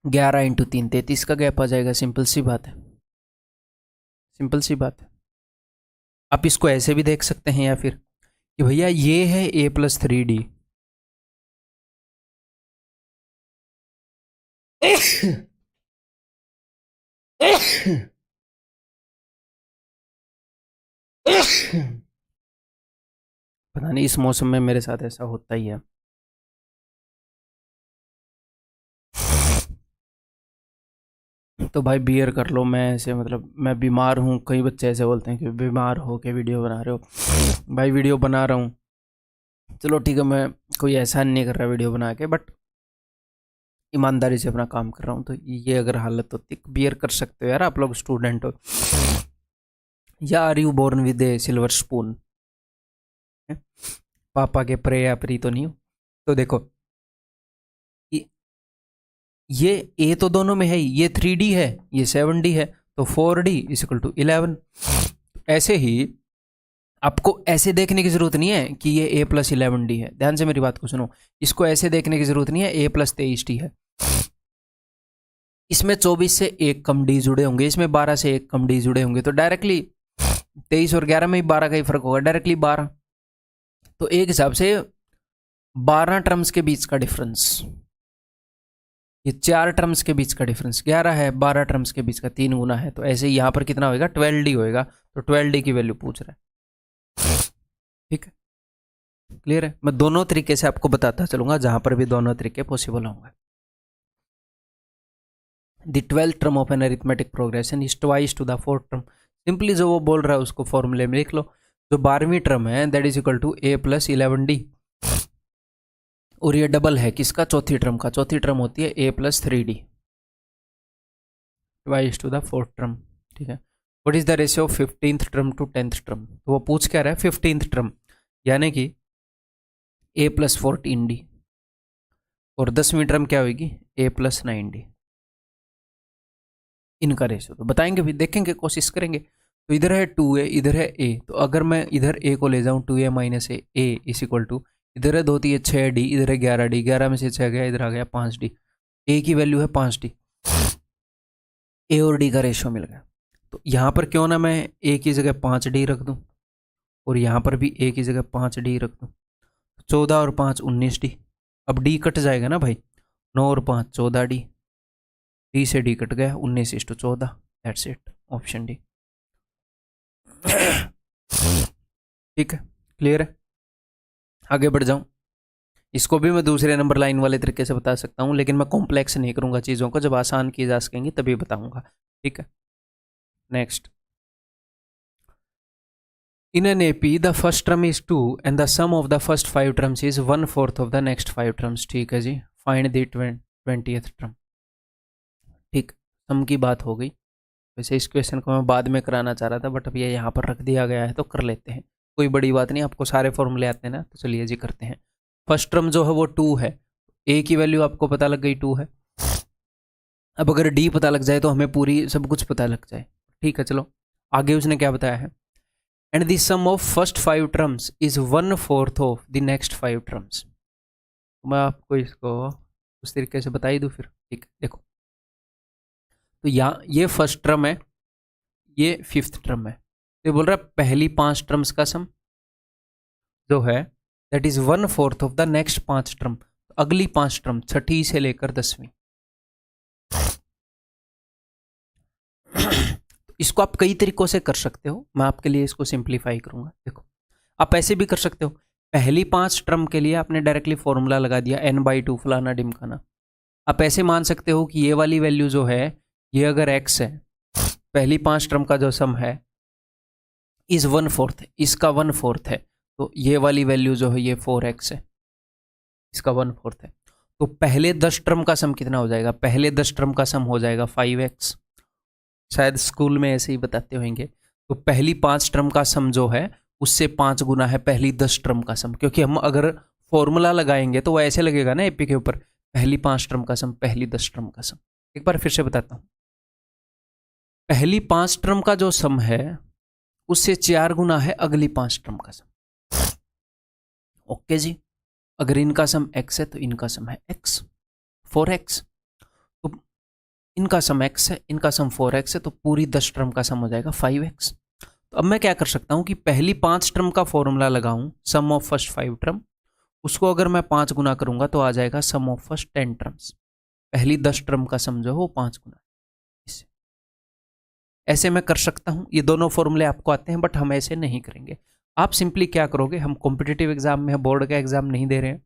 11 इंटू 3 33 का गैप आ जाएगा। सिंपल सी बात है, सिंपल सी बात है। आप इसको ऐसे भी देख सकते हैं, या फिर कि भैया ये है a+3d, पता नहीं इस मौसम में मेरे साथ ऐसा होता ही है। तो भाई बियर कर लो, मैं ऐसे मतलब मैं बीमार हूँ, कई बच्चे ऐसे बोलते हैं कि बीमार हो के वीडियो बना रहे हो। भाई वीडियो बना रहा हूँ, चलो ठीक है, मैं कोई एहसान नहीं कर रहा वीडियो बना के, बट ईमानदारी से अपना काम कर रहा हूँ। तो ये अगर हालत होती, बियर कर सकते हो यार, आप लोग स्टूडेंट हो, या are you born with a silver spoon, पापा के प्रे या प्री तो नहीं हो। तो देखो ये ए तो दोनों में है ही, ये 3D है, ये 7D है, तो 4D इज इक्वल टू 11। ऐसे ही आपको ऐसे देखने की जरूरत नहीं है कि ये a+11d है, ध्यान से मेरी बात को सुनो, इसको ऐसे देखने की जरूरत नहीं है a+23d है। इसमें 24 से एक कम डी जुड़े होंगे, इसमें 12 से एक कम डी जुड़े होंगे, तो डायरेक्टली 23 और 11 में ही 12 का ही फर्क होगा, डायरेक्टली 12। तो एक हिसाब से 12 टर्म्स के बीच का डिफरेंस, ये 4 टर्म्स के बीच का डिफरेंस 11 है, 12 टर्म्स के बीच का 3 गुना है, तो ऐसे ही यहाँ पर कितना होएगा, 12D होएगा। तो 12D की वैल्यू पूछ रहा है, ठीक है, क्लियर है। मैं दोनों तरीके से आपको बताता चलूंगा, जहां पर भी दोनों तरीके पॉसिबल होंगे। The 12th term of an arithmetic progression is twice to the 4th term. Simply जो वो बोल रहा है उसको फॉर्मूले में लिख लो। जो 12वीं टर्म है that is equal to a+11d, और ये डबल है किसका, चौथी टर्म का। चौथी टर्म होती है a+3d twice to the 4th term, ठीक है। What is the ratio of 15th term to 10th term, तो वो पूछ क्या रहा है 15th टर्म, यानी कि a+14d, और 10वीं टर्म क्या होगी a+9d, इनका रेशियो तो बताएंगे भी, देखेंगे, कोशिश करेंगे। तो इधर है 2a, इधर है a, तो अगर मैं इधर a को ले जाऊं 2a - a is equal to, इधर है 2 3 6d, इधर है 11d, 11 में से 6 गया, इधर आ गया 5d, a की वैल्यू है 5d, a और d का रेशियो मिल गया। तो यहाँ पर क्यों ना मैं a की जगह 5d रख दूँ, और यहाँ पर भी a की जगह 5d रख दूँ, 14 और 5 19d। अब d कट जाएगा ना भाई, 9 और 5 14d, d से d कट गया, 19:14, दैट्स इट, ऑप्शन डी। ठीक है, क्लियर है। आगे बढ़ जाऊं, इसको भी मैं दूसरे नंबर लाइन वाले तरीके से बता सकता हूं, लेकिन मैं कॉम्प्लेक्स नहीं करूंगा चीज़ों को, जब आसान की जा सकेंगी तभी बताऊंगा, ठीक है। Next, in an AP the first term is 2 and the sum of the first 5 terms is 1/4 of the next 5 terms, ठीक है जी। फाइंड द 20th टर्म, ठीक, सम की बात हो गई। वैसे इस क्वेश्चन को मैं बाद में कराना चाह रहा था, बट अब ये यहाँ पर रख दिया गया है तो कर लेते हैं, कोई बड़ी बात नहीं, आपको सारे फॉर्मूले आते हैं ना, तो चलिए जी करते हैं। फर्स्ट टर्म जो है वो 2 है, ए की वैल्यू आपको पता लग गई 2 है। अब अगर डी पता लग जाए तो हमें पूरी सब कुछ पता लग जाए, ठीक है। चलो आगे उसने क्या बताया है, and the sum of first 5 terms is 1/4 of the next 5 terms. मैं आपको इसको उस तरीके से बता ही दूँ फिर, ठीक है। देखो तो यहाँ ये फर्स्ट टर्म है, ये 5th टर्म है, तो ये बोल रहा है पहली 5 टर्म्स का सम जो है that is 1/4 of the next 5 term, अगली 5 टर्म, छठी से लेकर 10वीं। इसको आप कई तरीकों से कर सकते हो, मैं आपके लिए इसको सिंप्लीफाई करूंगा। देखो, आप ऐसे भी कर सकते हो, पहली 5 टर्म के लिए आपने डायरेक्टली फॉर्मूला लगा दिया n/2 फलाना डिमकाना। आप ऐसे मान सकते हो कि ये वाली वैल्यू जो है, ये अगर x है, पहली 5 टर्म का जो सम है इज 1/4, इसका 1/4 है, तो ये वाली वैल्यू जो है ये 4x है, इसका 1/4 है। तो पहले 10 टर्म का सम कितना हो जाएगा? पहले 10 टर्म का सम हो जाएगा 5x, शायद स्कूल में ऐसे ही बताते होंगे। तो पहली 5 टर्म का सम जो है उससे 5 गुना है पहली 10 टर्म का सम, क्योंकि हम अगर फॉर्मूला लगाएंगे तो वो ऐसे लगेगा ना एपी के ऊपर, पहली 5 टर्म का सम पहली 10 टर्म का सम। एक बार फिर से बताता हूं, पहली 5 टर्म का जो सम है उससे 4 गुना है अगली 5 टर्म का सम। ओके जी, अगर इनका सम x है तो इनका सम है x, 4x। तो इनका सम x है, इनका सम 4x है, तो पूरी 10 टर्म का सम हो जाएगा 5x। तो अब मैं क्या कर सकता हूं कि पहली 5 टर्म का फॉर्मूला लगाऊं, सम ऑफ फर्स्ट 5 टर्म, उसको अगर मैं 5 गुना करूंगा तो आ जाएगा सम ऑफ फर्स्ट 10 टर्म्स। पहली 10 टर्म का सम जो है वो 5 गुना। इससे ऐसे मैं कर सकता हूं, ये दोनों फॉर्मूले आपको आते हैं, बट हम ऐसे नहीं करेंगे। आप सिंपली क्या करोगे, हम कॉम्पिटिटिव एग्जाम में, बोर्ड का एग्जाम नहीं दे रहे हैं,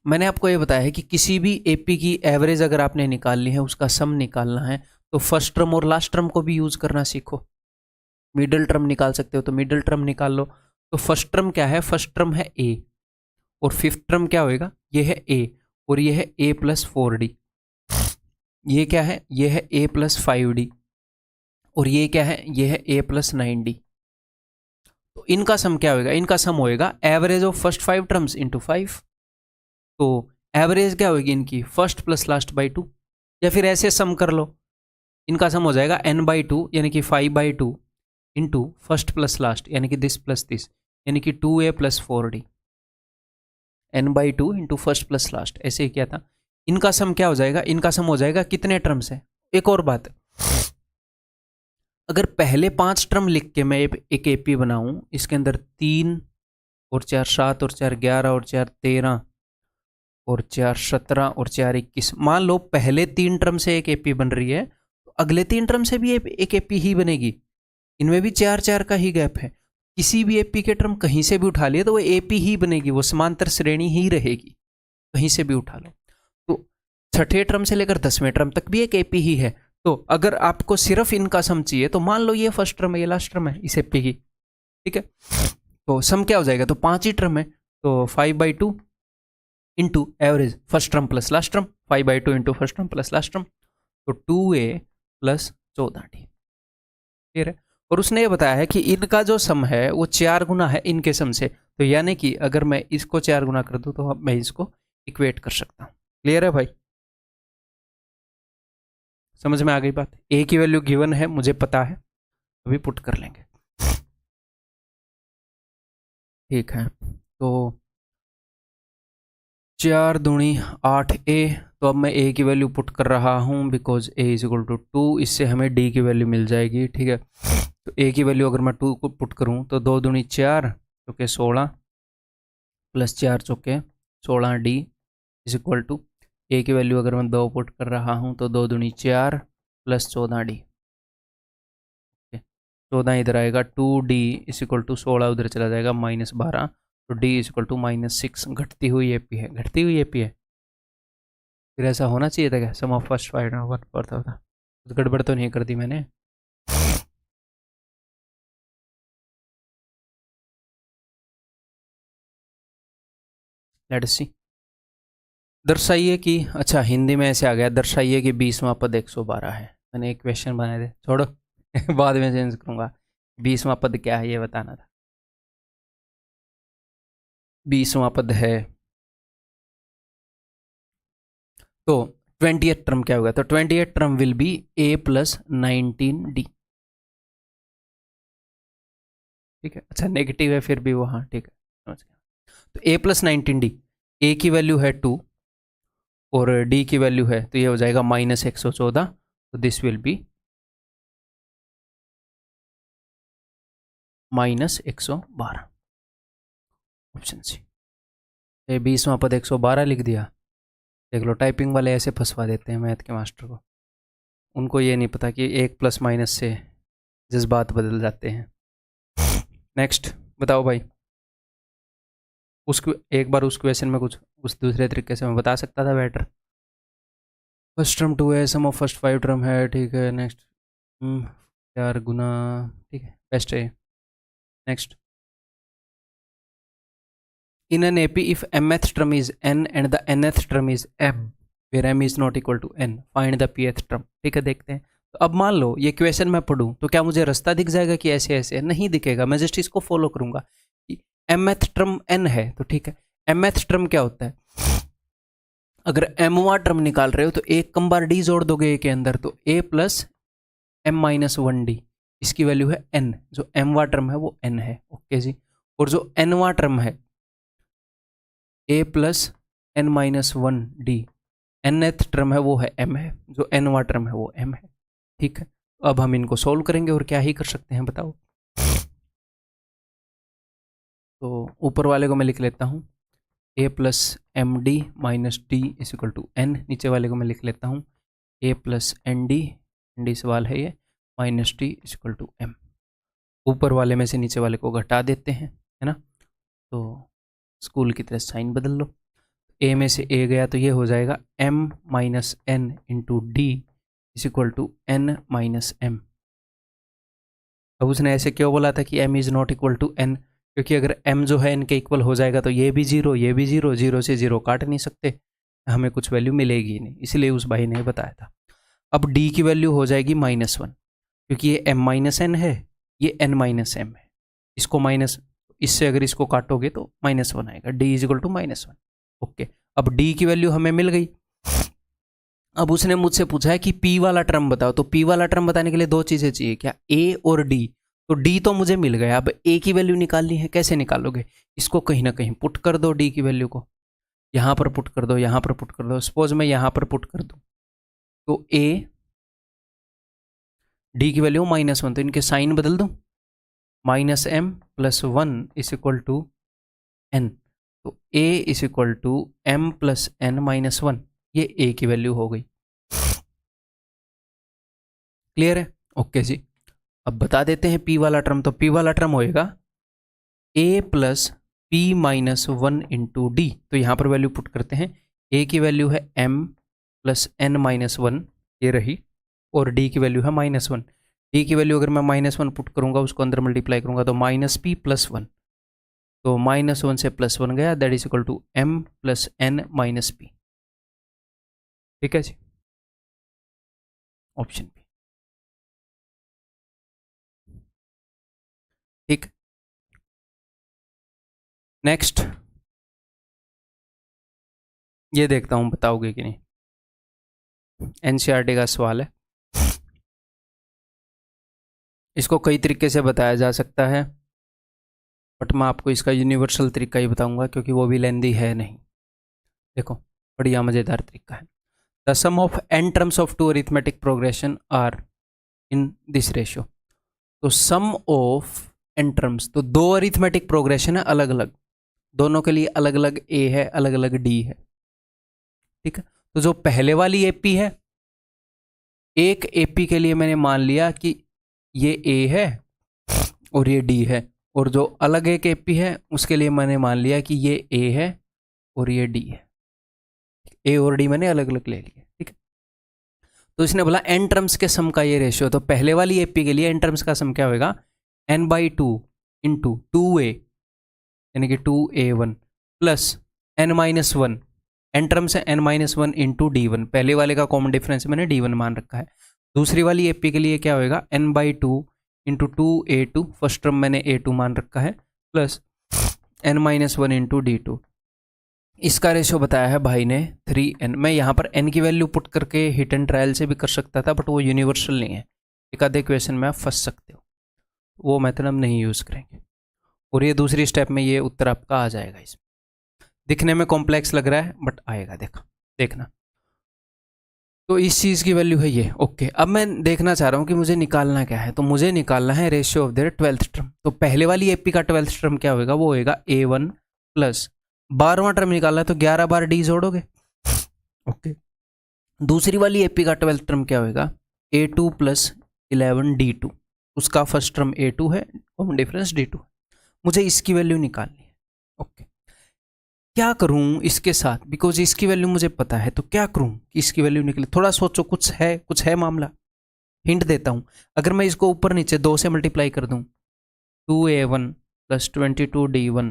मैंने आपको ये बताया है कि किसी भी एपी की एवरेज अगर आपने निकालनी है, उसका सम निकालना है, तो फर्स्ट टर्म और लास्ट टर्म को भी यूज करना सीखो। मिडिल टर्म निकाल सकते हो तो मिडिल टर्म निकाल लो। तो फर्स्ट टर्म क्या है? फर्स्ट टर्म है a, और फिफ्थ टर्म क्या होएगा? ये है a, और ये है a प्लस 4d। ये क्या है? ये है a प्लस 5d, और ये क्या है? ये है a प्लस 9d। तो इनका सम क्या होएगा? इनका सम होएगा average of first 5 terms into 5। तो एवरेज क्या होगी इनकी? फर्स्ट प्लस लास्ट बाई 2, या फिर ऐसे सम कर लो, इनका सम हो जाएगा n/2 यानी कि 5/2 इंटू फर्स्ट प्लस लास्ट यानी कि दिस प्लस दिस, यानी कि 2a plus 4d। n/2 into first plus last, ऐसे ही किया था। इनका सम क्या हो जाएगा? इनका सम हो जाएगा कितने टर्म से? एक और बात, अगर पहले 5 टर्म लिख के मैं एक एपी बनाऊं, इसके अंदर 3 और 4 7 और 4 11 और 4 13 और 4 17 और 4 21, मान लो पहले 3 टर्म से एक एपी बन रही है, तो अगले 3 टर्म से भी एक एपी ही बनेगी। इनमें भी 4 4 का ही गैप है। किसी भी एपी के टर्म कहीं से भी उठा लिए तो वो एपी ही बनेगी, वो समांतर श्रेणी ही रहेगी, कहीं से भी उठा लो। तो छठे टर्म से लेकर 10वें टर्म तक भी एक एपी ही है। तो अगर आपको सिर्फ इनका सम चाहिए तो मान लो ये फर्स्ट टर्म है, ये लास्ट टर्म है इस एपी की, ठीक है। तो सम क्या हो जाएगा? तो 5 ही टर्म है, तो 5/2 into average first term plus last term, 5/2 into first term plus last term, तो 2a प्लस 14d। क्लियर है? और उसने ये बताया है कि इनका जो सम है वो 4 गुना है इनके सम से, तो यानी कि अगर मैं इसको 4 गुना कर दूं तो मैं इसको इक्वेट कर सकता हूं। क्लियर है भाई? समझ में आ गई बात? ए की वैल्यू गिवन है, मुझे पता है, अभी पुट कर लेंगे। ठीक है, तो 4 दूनी 8a, तो अब मैं a की वैल्यू पुट कर रहा हूँ because a is equal to 2, इससे हमें d की वैल्यू मिल जाएगी। ठीक है, तो a की वैल्यू अगर मैं 2 को पुट करूँ तो 2 दूनी 4 चौके 16 प्लस 4 चौके 16d is equal to, a की वैल्यू अगर मैं 2 पुट कर रहा हूँ तो 2 दूनी 4 प्लस 14d, 14 इधर आएगा, 2d इज इक्वल टू 16 उधर चला जाएगा -12, तो d इज इक्वल टू -6। घटती हुई एपी है, घटती हुई एपी है। फिर ऐसा होना चाहिए था क्या? सम ऑफ फर्स्ट 5 वन पड़ता था, गड़बड़ तो नहीं कर दी मैंने? लेट्स सी, दर्शाइए कि, अच्छा हिंदी में ऐसे आ गया, दर्शाइए कि 20वां पद 112 है। मैंने एक क्वेश्चन बनाए थे, छोड़ो बाद में चेंज करूंगा। 20वां पद क्या है ये बताना था। 20वां पद है, तो 20th टर्म क्या होगा? तो 20th term will be a plus 19d। ठीक है, अच्छा नेगेटिव है फिर भी वो, हाँ ठीक है समझ गया। तो a प्लस 19d, a की वैल्यू है 2 और d की वैल्यू है, तो ये हो जाएगा -114, तो this will be -112। Option c. ये 20वां पद 112 लिख दिया। देख लो, टाइपिंग वाले ऐसे फंसवा देते हैं मैथ के मास्टर को। उनको ये नहीं पता कि एक प्लस माइनस से जज्बात बदल जाते हैं। नेक्स्ट बताओ भाई, उसको एक बार उस क्वेश्चन में कुछ उस दूसरे तरीके से मैं बता सकता था बेटर। फर्स्ट टर्म 2 है, सम ऑफ फर्स्ट 5 टर्म है, ठीक है। नेक्स्ट 4 गुना, ठीक है, बेस्ट है। Next, in an AP if mth term is n and the nth term is m where m is not equal to n find the pth term। ठीक है, देखते हैं। तो अब मान लो ये क्वेश्चन मैं पढ़ूं तो क्या मुझे रास्ता दिख जाएगा कि ऐसे ऐसे? नहीं दिखेगा, मैं जस्ट इसको फॉलो करूंगा कि mth टर्म n है तो ठीक है। mth टर्म क्या होता है? अगर mवां टर्म निकाल रहे हो तो एक कम बार d जोड़ दोगे a के अंदर, तो a plus m minus 1d, इसकी वैल्यू है n। जो mवां टर्म है वो n है, ओके जी। और जो nवां टर्म है a plus n minus 1d, nth term है वो है m है, जो nवां टर्म है वो m है, ठीक है। तो अब हम इनको सोल्व करेंगे और क्या ही कर सकते हैं बताओ। तो ऊपर वाले को मैं लिख लेता हूँ a plus m d minus d is equal to n। नीचे वाले को मैं लिख लेता हूँ a प्लस एन डी सवाल है ये, minus d is equal to m। ऊपर वाले में से नीचे वाले को घटा देते हैं, है ना। तो स्कूल की तरह साइन बदल लो। a में से a गया तो ये हो जाएगा m minus n into d is equal to n minus m। अब उसने ऐसे क्यों बोला था कि m is not equal to n? क्योंकि अगर m जो है n के इक्वल हो जाएगा तो ये भी जीरो, ये भी जीरो, जीरो से जीरो काट नहीं सकते, हमें कुछ वैल्यू मिलेगी ही नहीं, इसलिए उस भाई ने बताया था। अब d की वैल्यू हो जाएगी -1, क्योंकि ये m माइनस एन है, ये n माइनस एम है। इसको माइनस, इससे अगर इसको काटोगे तो -1 आएगा, d is equal to -1, okay. अब d की वैल्यू हमें मिल गई। अब उसने मुझसे पूछा है कि p वाला टर्म बताओ, तो p वाला टर्म बताने के लिए दो चीज़ें चाहिए, क्या? a और d। तो d तो मुझे मिल गया, अब a की वैल्यू निकालनी है। कैसे निकालोगे? इसको कहीं ना कहीं पुट कर दो, d की वैल्यू को यहाँ पर पुट कर दो, यहाँ पर पुट कर दो। सपोज मैं यहाँ पर पुट कर दूँ तो a, d की वैल्यू -1, तो इनके साइन बदल दूँ, -m plus 1 is equal to n। तो a is equal to m plus n minus 1, ये a की वैल्यू हो गई। क्लियर है? ओके जी। अब बता देते हैं p वाला टर्म। तो p वाला टर्म होएगा a plus p minus 1 into D. तो यहाँ पर वैल्यू पुट करते हैं, a की वैल्यू है m प्लस n माइनस 1, ये रही, और d की वैल्यू है -1। d की वैल्यू अगर मैं -1 पुट करूँगा, उसको अंदर मल्टीप्लाई करूँगा तो -p प्लस 1, तो -1 से +1 गया, that is equal to m plus n minus p। ठीक है जी, ऑप्शन बी। ठीक, नेक्स्ट ये देखता हूं बताओगे कि नहीं। एनसीईआरटी का सवाल है, इसको कई तरीके से बताया जा सकता है, बट मैं आपको इसका यूनिवर्सल तरीका ही बताऊंगा क्योंकि वो भी लेंदी है नहीं। देखो, बढ़िया मज़ेदार तरीका है। The sum of n terms of two arithmetic progression are in this ratio. तो सम ऑफ n टर्म्स, तो दो अरिथमेटिक प्रोग्रेशन है अलग अलग, दोनों के लिए अलग अलग a है, अलग अलग d है। ठीक है, तो जो पहले वाली AP है, एक AP के लिए मैंने मान लिया कि ये A है और ये D है, और जो अलग एक AP है उसके लिए मैंने मान लिया कि ये A है और ये D है। A और D मैंने अलग अलग ले लिए। ठीक है, तो इसने बोला n टर्म्स के सम का ये रेशियो। तो पहले वाली AP के लिए n टर्म्स का सम क्या होगा? n/2 इंटू 2a, यानी कि 2a1 plus n-1, n terms है n-1 इंटू d1। पहले वाले का कॉमन डिफरेंस मैंने d1 मान रखा है। दूसरी वाली AP के लिए क्या होगा? n/2 into 2a2, first term मैंने a2 मान रखा है, प्लस n-1 इंटू d2। इसका रेशो बताया है भाई ने 3n। मैं यहाँ पर n की वैल्यू पुट करके हिट एंड ट्रायल से भी कर सकता था, बट वो यूनिवर्सल नहीं है, एक आधे क्वेश्चन में आप फंस सकते हो, वो मेथड हम नहीं यूज़ करेंगे। और ये दूसरी स्टेप में ये उत्तर आपका आ जाएगा। इसमें दिखने में कॉम्प्लेक्स लग रहा है बट आएगा, देखना। तो इस चीज़ की वैल्यू है ये, ओके। अब मैं देखना चाह रहा हूँ कि मुझे निकालना क्या है, तो मुझे निकालना है ratio of their 12th term. तो पहले वाली AP का 12th टर्म क्या होगा? वो होएगा A1 प्लस 12वां टर्म निकालना है तो 11 बार डी जोड़ोगे। ओके, दूसरी वाली एपी का 12th टर्म क्या होगा, A2 प्लस 11D2, उसका फर्स्ट टर्म A2 है, कॉमन डिफरेंस D2। मुझे इसकी वैल्यू निकालनी है। ओके, क्या करूं इसके साथ, बिकॉज इसकी वैल्यू मुझे पता है, तो क्या करूं कि इसकी वैल्यू निकले। थोड़ा सोचो, कुछ है मामला। हिंट देता हूं, अगर मैं इसको ऊपर नीचे 2 से मल्टीप्लाई कर दूं, 2A1 plus 22D1,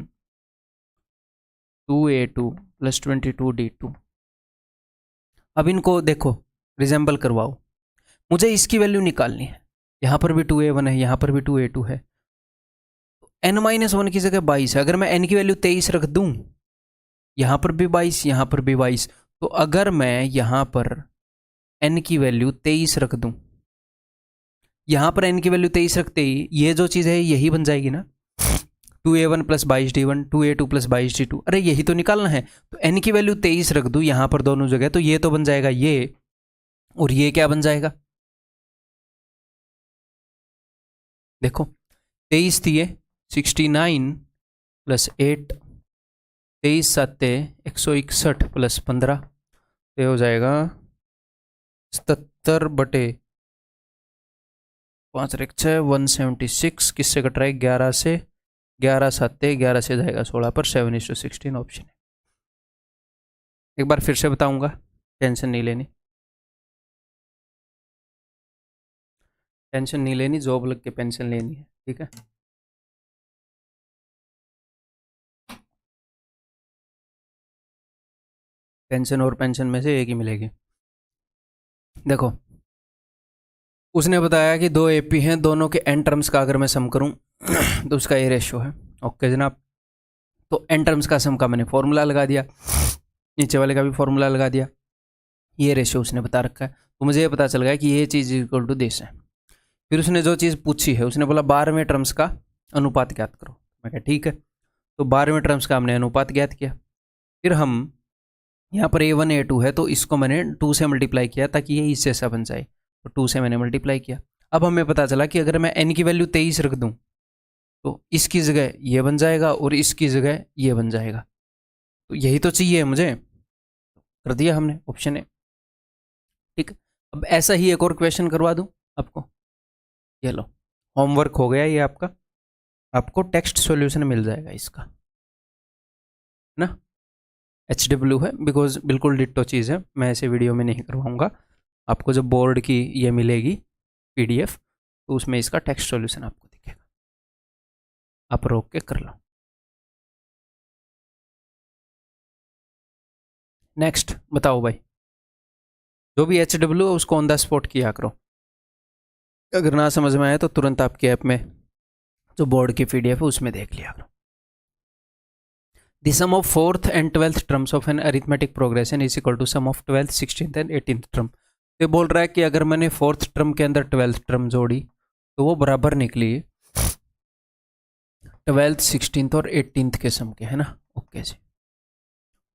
2A2 plus 22D2। अब इनको देखो, रिजेंबल करवाओ, मुझे इसकी वैल्यू निकालनी है। यहां पर भी 2A1 है, यहां पर भी 2A2 है, n-1 की जगह 22 है। अगर मैं n की वैल्यू 23 रख दूं, यहां पर भी 22, यहां पर भी 22, तो अगर मैं यहां पर n की वैल्यू 23 रख दूं, यहां पर n की वैल्यू 23 रखते ही ये जो चीज़ है यही बन जाएगी ना, 2A1 plus 22D1, 2A2 plus 22D2। अरे यही तो निकालना है, तो n की वैल्यू 23 रख दूं यहां पर दोनों जगह, तो ये तो बन जाएगा ये, और ये क्या बन जाएगा, देखो 23 थी ये 69 प्लस 8, 23 7 161 प्लस 15, ये हो जाएगा 77/5 176। किससे कट रहा है, 11 से, 11 7 11 से जाएगा 16 पर, 7:16 ऑप्शन है। एक बार फिर से बताऊंगा, टेंशन नहीं लेनी, टेंशन नहीं लेनी, जॉब लग के पेंशन लेनी है, ठीक है। पेंशन और पेंशन में से एक ही मिलेगी। देखो, उसने बताया कि 2 एपी हैं, दोनों के एन टर्म्स का अगर मैं सम करूं तो उसका ये रेशियो है। ओके जनाब, तो एन टर्म्स का सम का मैंने फॉर्मूला लगा दिया, नीचे वाले का भी फॉर्मूला लगा दिया, ये रेशियो उसने बता रखा है, तो मुझे ये पता चल गया कि ये चीज़ इक्वल टू दिस है। फिर उसने जो चीज़ पूछी है, उसने बोला 12वें टर्म्स का अनुपात ज्ञात करो। मैं कहा ठीक है, तो 12वें टर्म्स का हमने अनुपात ज्ञात किया। फिर हम यहाँ पर A1 A2 है, तो इसको मैंने 2 से मल्टीप्लाई किया ताकि ये इससे ऐसा बन जाए, तो 2 से मैंने मल्टीप्लाई किया। अब हमें पता चला कि अगर मैं n की वैल्यू 23 रख दूँ तो इसकी जगह ये बन जाएगा और इसकी जगह ये बन जाएगा, तो यही तो चाहिए मुझे, कर दिया हमने, ऑप्शन है। ठीक, अब ऐसा ही एक और क्वेश्चन करवा दूं आपको, ये लो होमवर्क हो गया ये आपका, आपको टेक्स्ट सॉल्यूशन मिल जाएगा इसका ना, HW है, बिकॉज बिल्कुल डिट्टो चीज़ है, मैं ऐसे वीडियो में नहीं करवाऊंगा आपको। जब बोर्ड की ये मिलेगी PDF, तो उसमें इसका टेक्स्ट सॉल्यूशन आपको दिखेगा, आप रोक के कर लो। नेक्स्ट बताओ भाई, जो भी HW है उसको ऑन द स्पॉट किया करो, अगर ना समझ में आए तो तुरंत आपके ऐप में जो बोर्ड की PDF है उसमें देख लिया करो। The sum of 4th and 12th terms of an arithmetic progression is equal to sum of 12th, 16th and 18th term। ये बोल रहा है कि अगर मैंने 4th टर्म के अंदर 12th टर्म जोड़ी तो वो बराबर निकली 12th, 16th और 18th के सम के, है ना। ओके जी,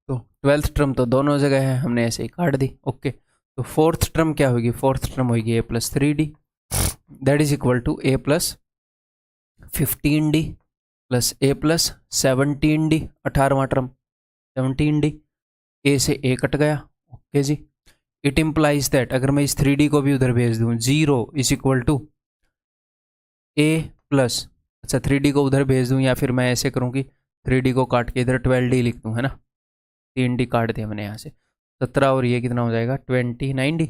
तो 12th टर्म तो दोनों जगह है, हमने ऐसे ही काट दी। ओके, तो 4th टर्म क्या होगी, 4th टर्म होगी a plus 3d, that is equal to a plus 15d plus a plus 17d, 18वां टर्म 17d, a से a कट गया। ओके जी, इट इम्प्लाइज दैट अगर मैं इस 3d को भी उधर भेज दूं, 0 is equal to a plus, अच्छा 3d को उधर भेज दूं, या फिर मैं ऐसे करूं कि 3d को काट के इधर 12d लिख दूं, है ना, 3d काट दिया मैंने यहाँ से, 17 और ये कितना हो जाएगा 29d,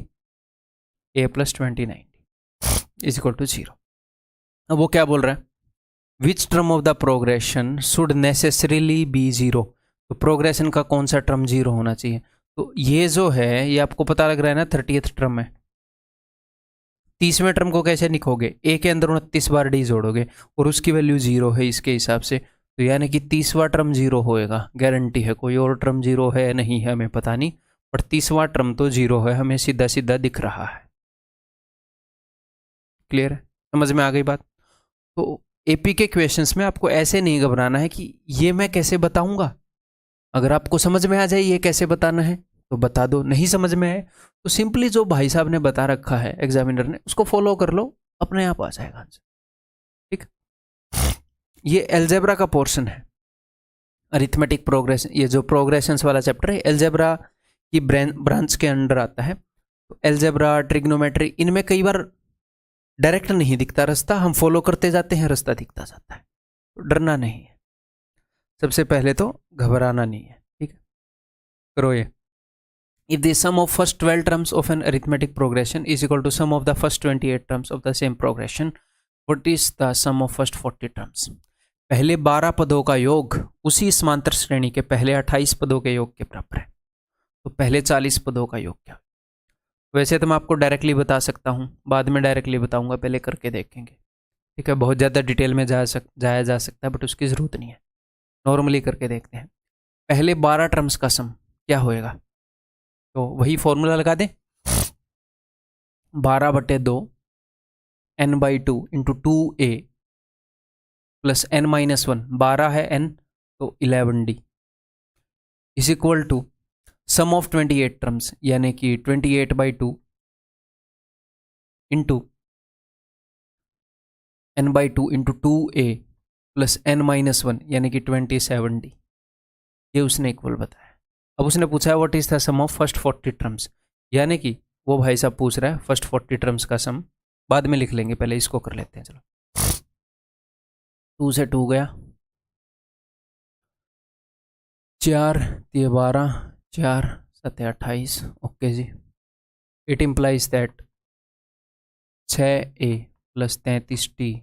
a plus 29d is equal to 0। अब वो क्या बोल रहा है, which term of the progression should necessarily be 0, तो प्रोग्रेशन का कौन सा टर्म 0 होना चाहिए। तो ये जो है ये आपको पता लग रहा है ना, 30th टर्म है, 30वें टर्म को कैसे लिखोगे, a के अंदर 29 बार d जोड़ोगे और उसकी वैल्यू 0 है इसके हिसाब से, तो यानी कि 30वां टर्म 0 होएगा, गारंटी है। कोई और टर्म 0 है नहीं है हमें पता नहीं, पर 30वां टर्म तो 0 है, हमें सीधा सीधा दिख रहा है। क्लियर है, समझ में आ गई बात। तो एपी के क्वेश्चंस में आपको ऐसे नहीं घबराना है कि ये मैं कैसे बताऊंगा, अगर आपको समझ में आ जाए ये कैसे बताना है तो बता दो, नहीं समझ में आए तो सिंपली जो भाई साहब ने बता रखा है एग्जामिनर ने उसको फॉलो कर लो, अपने आप आ जाएगा आंसर। ठीक, ये एल्जेब्रा का पोर्शन है। अरिथमेटिक प्रोग्रेशन, ये जो प्रोग्रेशंस वाला चैप्टर है एलजेब्रा की ब्रांच के अंडर आता है। तो एलजेब्रा, ट्रिग्नोमेट्री, इनमें कई बार डायरेक्ट नहीं दिखता रास्ता, हम फॉलो करते जाते हैं, रास्ता दिखता जाता है। तो डरना नहीं है, सबसे पहले तो घबराना नहीं है, ठीक है। करो ये। If the sum of first 12 terms of an arithmetic progression is equal to sum of the first 28 terms of the same progression, what is the sum of first 40 terms? पहले 12 पदों का योग उसी समांतर श्रेणी के पहले 28 पदों के योग के बराबर है। तो पहले 40 पदों का योग क्या? वैसे तो मैं आपको डायरेक्टली बता सकता हूँ, बाद में डायरेक्टली बताऊंगा, पहले करके देखेंगे, ठीक है। बहुत ज़्यादा डिटेल में जाया जा सकता है, बट उसकी ज़रूरत नहीं है, नॉर्मली करके देखते हैं। पहले 12 टर्म्स का सम क्या होएगा? तो वही फॉर्मूला लगा दें, 12/2 n/2 into 2a plus n-1, 12 है n तो 11d is equal to sum of 28 terms यानी कि 28/2 into n/2 into 2a plus n-1 यानी कि 27d। ये उसने इक्वल बताया। अब उसने पूछा है what is the sum of first 40 terms, यानी कि वो भाई साहब पूछ रहा है फर्स्ट 40 टर्म्स का सम, बाद में लिख लेंगे, पहले इसको कर लेते हैं। चलो 2 से 2 गया, 4 3 12, 4 7 28, ओके जी। It implies that 6a plus 33d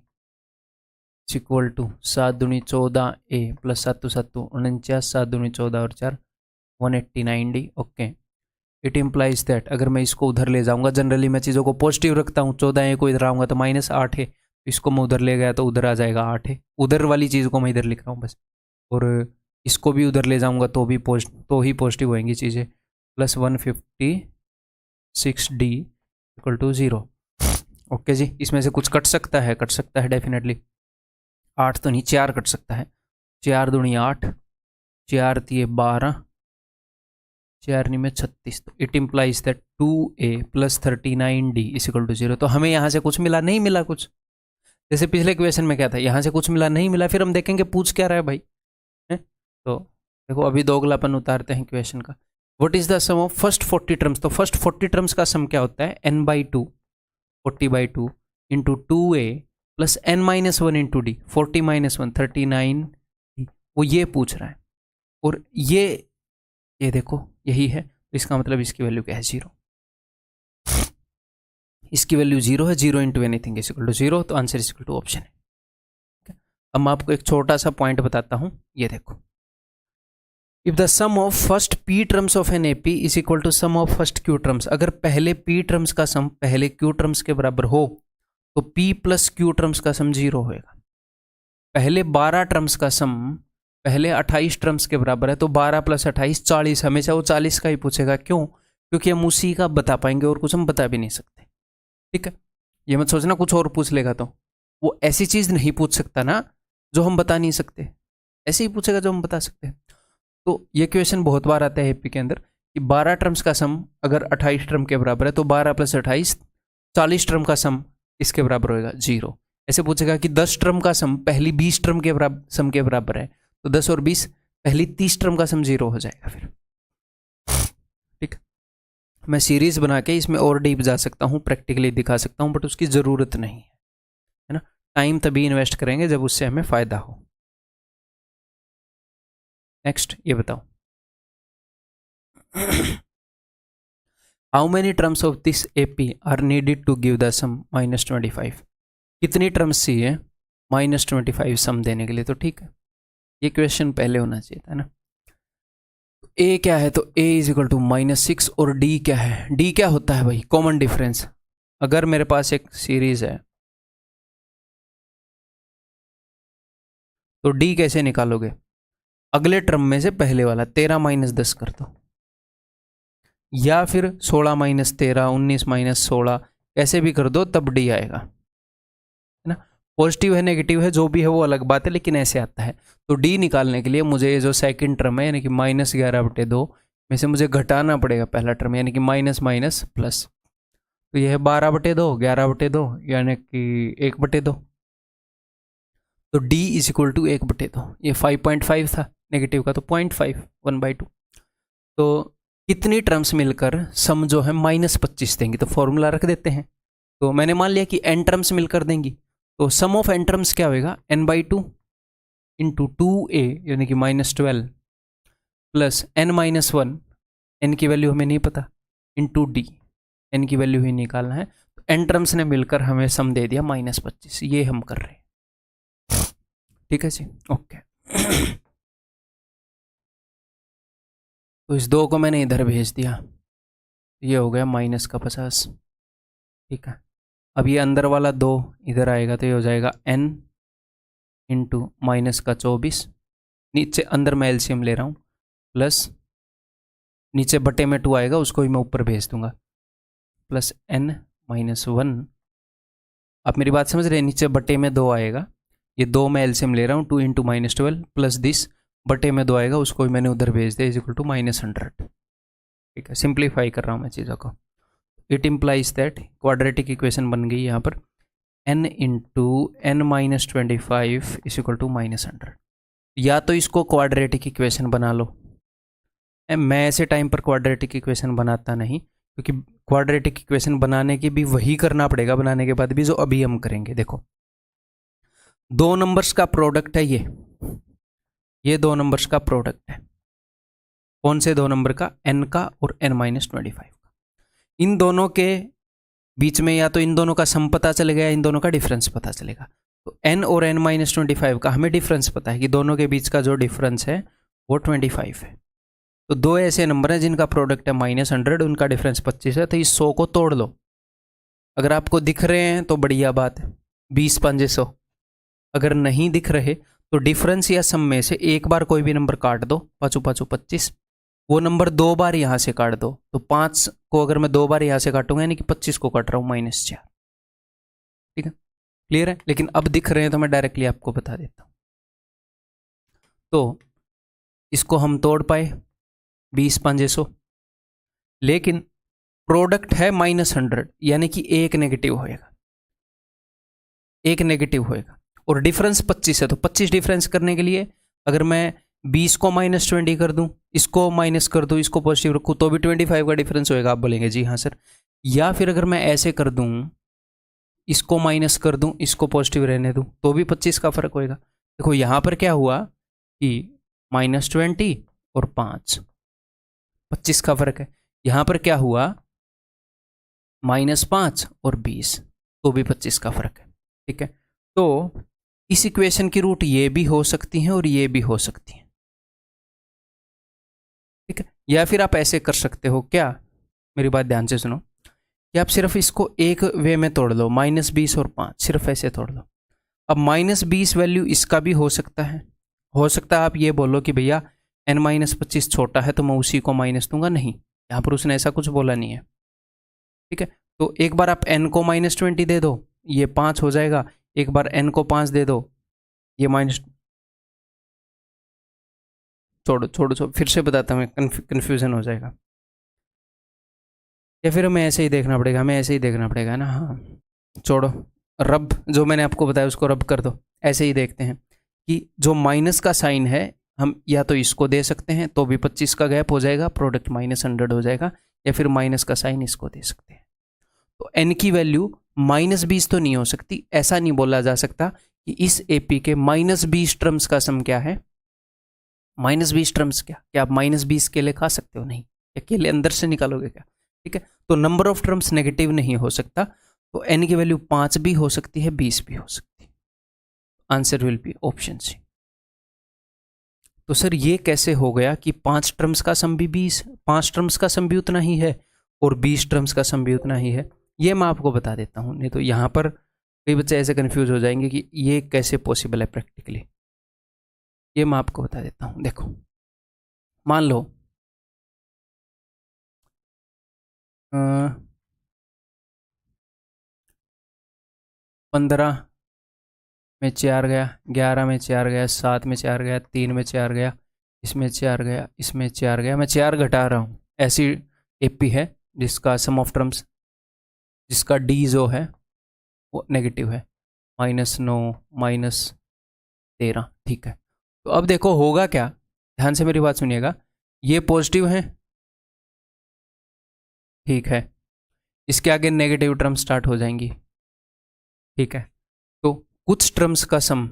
equal to 7 दूनी 14a प्लस 7 7 49, 7 दूनी 14 और 4 189d, okay. It implies that अगर मैं इसको उधर ले जाऊंगा, जनरली मैं चीज़ों को पॉजिटिव रखता हूँ, 14a को इधर आऊँगा तो -8 है, इसको मैं उधर ले गया तो उधर आ जाएगा 8 है, उधर वाली चीज़ को मैं इधर लिख रहा हूँ बस। और इसको भी उधर ले जाऊँगा तो ही पॉजिटिव होएंगी चीज़ें, plus 156d equal to 0, okay जी। इसमें से कुछ कट सकता है डेफिनेटली, 8 तो नहीं 4 कट सकता है, 4 दूनी 8, 4 3 12, 4 नहीं में 36, तो it implies that 2a plus 39d is equal to 0। तो हमें यहाँ से कुछ मिला नहीं मिला कुछ, जैसे पिछले क्वेश्चन में क्या था, यहाँ से कुछ मिला नहीं मिला, फिर हम देखेंगे पूछ क्या रहा है भाई है? तो देखो अभी दोगलापन उतारते हैं क्वेश्चन का। What is the sum of first 40 terms, तो फर्स्ट 40 टर्म्स का सम क्या होता है, n/2 40/2 into 2a plus n-1 into D, 40 - 1 39, वो ये पूछ रहा है। और ये देखो यही है, तो इसका मतलब इसकी वैल्यू क्या है, 0। इसकी वैल्यू 0 है, 0 into anything is equal to 0, तो answer is equal to option है। अब मैं आपको एक छोटा सा पॉइंट बताता हूं, ये देखो, if the sum of first p terms of an AP is equal to sum of first q terms, अगर पहले p टर्म्स का सम पहले q टर्म्स के बराबर हो तो p प्लस q टर्म्स का सम 0 होएगा। पहले 12 टर्म्स का सम पहले 28 टर्म्स के बराबर है, तो 12 प्लस 28 40, हमेशा वो 40 का ही पूछेगा। क्यों? क्योंकि हम उसी का बता पाएंगे और कुछ हम बता भी नहीं सकते, ठीक है। ये मत सोचना कुछ और पूछ लेगा तो, वो ऐसी चीज नहीं पूछ सकता ना जो हम बता नहीं सकते, ऐसे ही पूछेगा जो हम बता सकते हैं। तो ये क्वेश्चन बहुत बार आता है एपी के अंदर कि 12 टर्म्स का सम अगर 28 टर्म के बराबर है तो 12 प्लस 28 40 टर्म का सम इसके बराबर होएगा 0। ऐसे पूछेगा कि 10 टर्म का सम पहली 20 टर्म के सम के बराबर है, तो 10 और 20 पहली 30 टर्म का सम 0 हो जाएगा फिर, ठीक। मैं सीरीज बना के इसमें और डीप जा सकता हूँ, प्रैक्टिकली दिखा सकता हूँ, बट उसकी ज़रूरत नहीं है ना। टाइम तभी इन्वेस्ट करेंगे जब उससे हमें फ़ायदा हो। नेक्स्ट ये बताओ, how many terms of this AP are needed to give the sum -25, कितनी टर्म्स चाहिए -25 सम देने के लिए? तो ठीक है, ये क्वेश्चन पहले होना चाहिए था ना। A क्या है, तो A इज इक्वल टू -6, और D क्या है, D क्या होता है भाई, कॉमन डिफरेंस। अगर मेरे पास एक सीरीज है तो D कैसे निकालोगे, अगले टर्म में से पहले वाला 13 - 10 कर दो, या फिर 16 - 13 19 - 16 कैसे भी कर दो, तब D आएगा, है ना। पॉजिटिव है नेगेटिव है जो भी है वो अलग बात है, लेकिन ऐसे आता है। तो D निकालने के लिए मुझे ये जो सेकंड टर्म है यानी कि -11/2 में से मुझे घटाना पड़ेगा पहला टर्म, यानी कि माइनस माइनस प्लस, तो यह है 12/2 11/2 यानी कि 1/2, तो D इज इक्वल टू 1/2, ये 5.5 था, नेगेटिव का तो 0.5 1/2। तो कितनी टर्म्स मिलकर सम जो है -25 देंगी, तो फॉर्मूला रख देते हैं। तो मैंने मान लिया कि n टर्म्स मिलकर देंगी, तो सम ऑफ n टर्म्स क्या होगा, n/2 इंटू 2a यानी कि -12 प्लस n-1, n की वैल्यू हमें नहीं पता, इंटू d, n की वैल्यू ही निकालना है। तो n टर्म्स ने मिलकर हमें सम दे दिया -25, ये हम कर रहे हैं। ठीक है जी, ओके। तो इस 2 को मैंने इधर भेज दिया, ये हो गया -50। ठीक है, अब ये अंदर वाला 2 इधर आएगा तो ये हो जाएगा n इंटू -24, नीचे अंदर मैं एलसीएम ले रहा हूँ, प्लस नीचे बटे में 2 आएगा, उसको भी मैं ऊपर भेज दूंगा, प्लस n-1। आप मेरी बात समझ रहे हैं, नीचे बटे में 2 आएगा, ये 2 मैं एलसीएम ले रहा हूँ, 2 इंटू -12 प्लस दिस बटे में 2 आएगा, उसको भी मैंने उधर भेज दिया, इज इक्वल टू -100। ठीक है, सिंप्लीफाई कर रहा हूँ मैं चीज़ों को। It implies that quadratic equation बन गई यहाँ पर n into n-25 is equal to -100। या तो इसको क्वाड्रेटिक इक्वेशन बना लो, मैं ऐसे टाइम पर क्वाड्रेटिक इक्वेशन बनाता नहीं, क्योंकि क्वाड्रेटिक इक्वेशन बनाने के भी वही करना पड़ेगा बनाने के बाद भी जो अभी हम करेंगे। देखो, 2 नंबर्स का प्रोडक्ट है ये 2 नंबर्स का प्रोडक्ट है। कौन से 2 नंबर का, n का और n-25 का। इन दोनों के बीच में या तो इन दोनों का सम पता चलेगा या इन दोनों का डिफरेंस पता चलेगा। तो n और n-25 का हमें डिफरेंस पता है कि दोनों के बीच का जो डिफरेंस है वो 25 है। तो 2 ऐसे नंबर हैं जिनका प्रोडक्ट है -100, उनका डिफरेंस 25 है, तो इस 100 को तोड़ लो। अगर आपको दिख रहे हैं तो बढ़िया बात है, 20-5 100। अगर नहीं दिख रहे तो डिफरेंस या सम में से एक बार कोई भी नंबर काट दो, 5-5 25, वो नंबर 2 बार यहाँ से काट दो, तो 5 को अगर मैं 2 बार यहाँ से काटूंगा यानी कि 25 को काट रहा हूँ -4। ठीक है, क्लियर है। लेकिन अब दिख रहे हैं तो मैं डायरेक्टली आपको बता देता हूँ। तो इसको हम तोड़ पाए 20-5 100, लेकिन प्रोडक्ट है -100 यानी कि एक नेगेटिव होएगा, एक नेगेटिव होएगा, और डिफरेंस 25 है, तो 25 डिफरेंस करने के लिए अगर मैं 20 को -20 कर दूं, इसको माइनस कर दूं, इसको पॉजिटिव रखूं, तो भी 25 का डिफरेंस होएगा। आप बोलेंगे जी हाँ सर। या फिर अगर मैं ऐसे कर दूं, इसको माइनस कर दूं, इसको पॉजिटिव रहने दूं, तो भी 25 का फर्क होएगा। देखो यहाँ पर क्या हुआ कि -20 और 5, 25 का फर्क है। यहाँ पर क्या हुआ, -5 और 20, तो भी 25 का फर्क है। ठीक है, तो इस इक्वेशन की रूट ये भी हो सकती हैं और ये भी हो सकती हैं। ठीक है, या फिर आप ऐसे कर सकते हो, क्या, मेरी बात ध्यान से सुनो, कि आप सिर्फ इसको एक वे में तोड़ लो, -20 और 5, सिर्फ ऐसे तोड़ लो। अब -20 वैल्यू इसका भी हो सकता है, आप ये बोलो कि भैया n-25 छोटा है तो मैं उसी को माइनस दूंगा, नहीं, यहाँ पर उसने ऐसा कुछ बोला नहीं है। ठीक है, तो एक बार आप n को -20 दे दो, ये 5 हो जाएगा, एक बार n को 5 दे दो, ये माइनस, छोड़ो फिर से बताता हूँ, कन्फ्यूजन हो जाएगा। या फिर हमें ऐसे ही देखना पड़ेगा, ना, हाँ छोड़ो, रब जो मैंने आपको बताया उसको रब कर दो। ऐसे ही देखते हैं कि जो माइनस का साइन है, हम या तो इसको दे सकते हैं तो भी 25 का गैप हो जाएगा, प्रोडक्ट -100 हो जाएगा, या फिर माइनस का साइन इसको दे सकते हैं। तो n की वैल्यू -20 तो नहीं हो सकती, ऐसा नहीं बोला जा सकता कि इस AP के -20 टर्म्स का सम क्या है। -20 टर्म्स क्या आप -20 केले खा सकते हो? नहीं, या केले अंदर से निकालोगे क्या? ठीक है, तो नंबर ऑफ टर्म्स नेगेटिव नहीं हो सकता, तो n की वैल्यू 5 भी हो सकती है, 20 भी हो सकती है। Answer will be option c. तो सर ये कैसे हो गया कि 5 टर्म्स का सम भी 20, 5 टर्म्स का सम भी उतना ही है और 20 टर्म्स का सम भी उतना ही है? ये मैं आपको बता देता हूँ, नहीं तो यहाँ पर कई बच्चे ऐसे कंफ्यूज हो जाएंगे कि ये कैसे पॉसिबल है प्रैक्टिकली। ये मैं आपको बता देता हूँ। देखो, मान लो 15 में 4 गया, 11 में 4 गया, 7 में 4 गया, 3 में 4 गया, इसमें 4 गया, इसमें 4 गया, मैं 4 घटा रहा हूँ। ऐसी AP है जिसका सम ऑफ टर्म्स, जिसका D जो है वो नेगेटिव है, -9 -13। ठीक है, तो अब देखो होगा क्या ध्यान से मेरी बात सुनिएगा, ये पॉजिटिव है, ठीक है, इसके आगे नेगेटिव टर्म स्टार्ट हो जाएंगी, ठीक है। तो कुछ टर्म्स का सम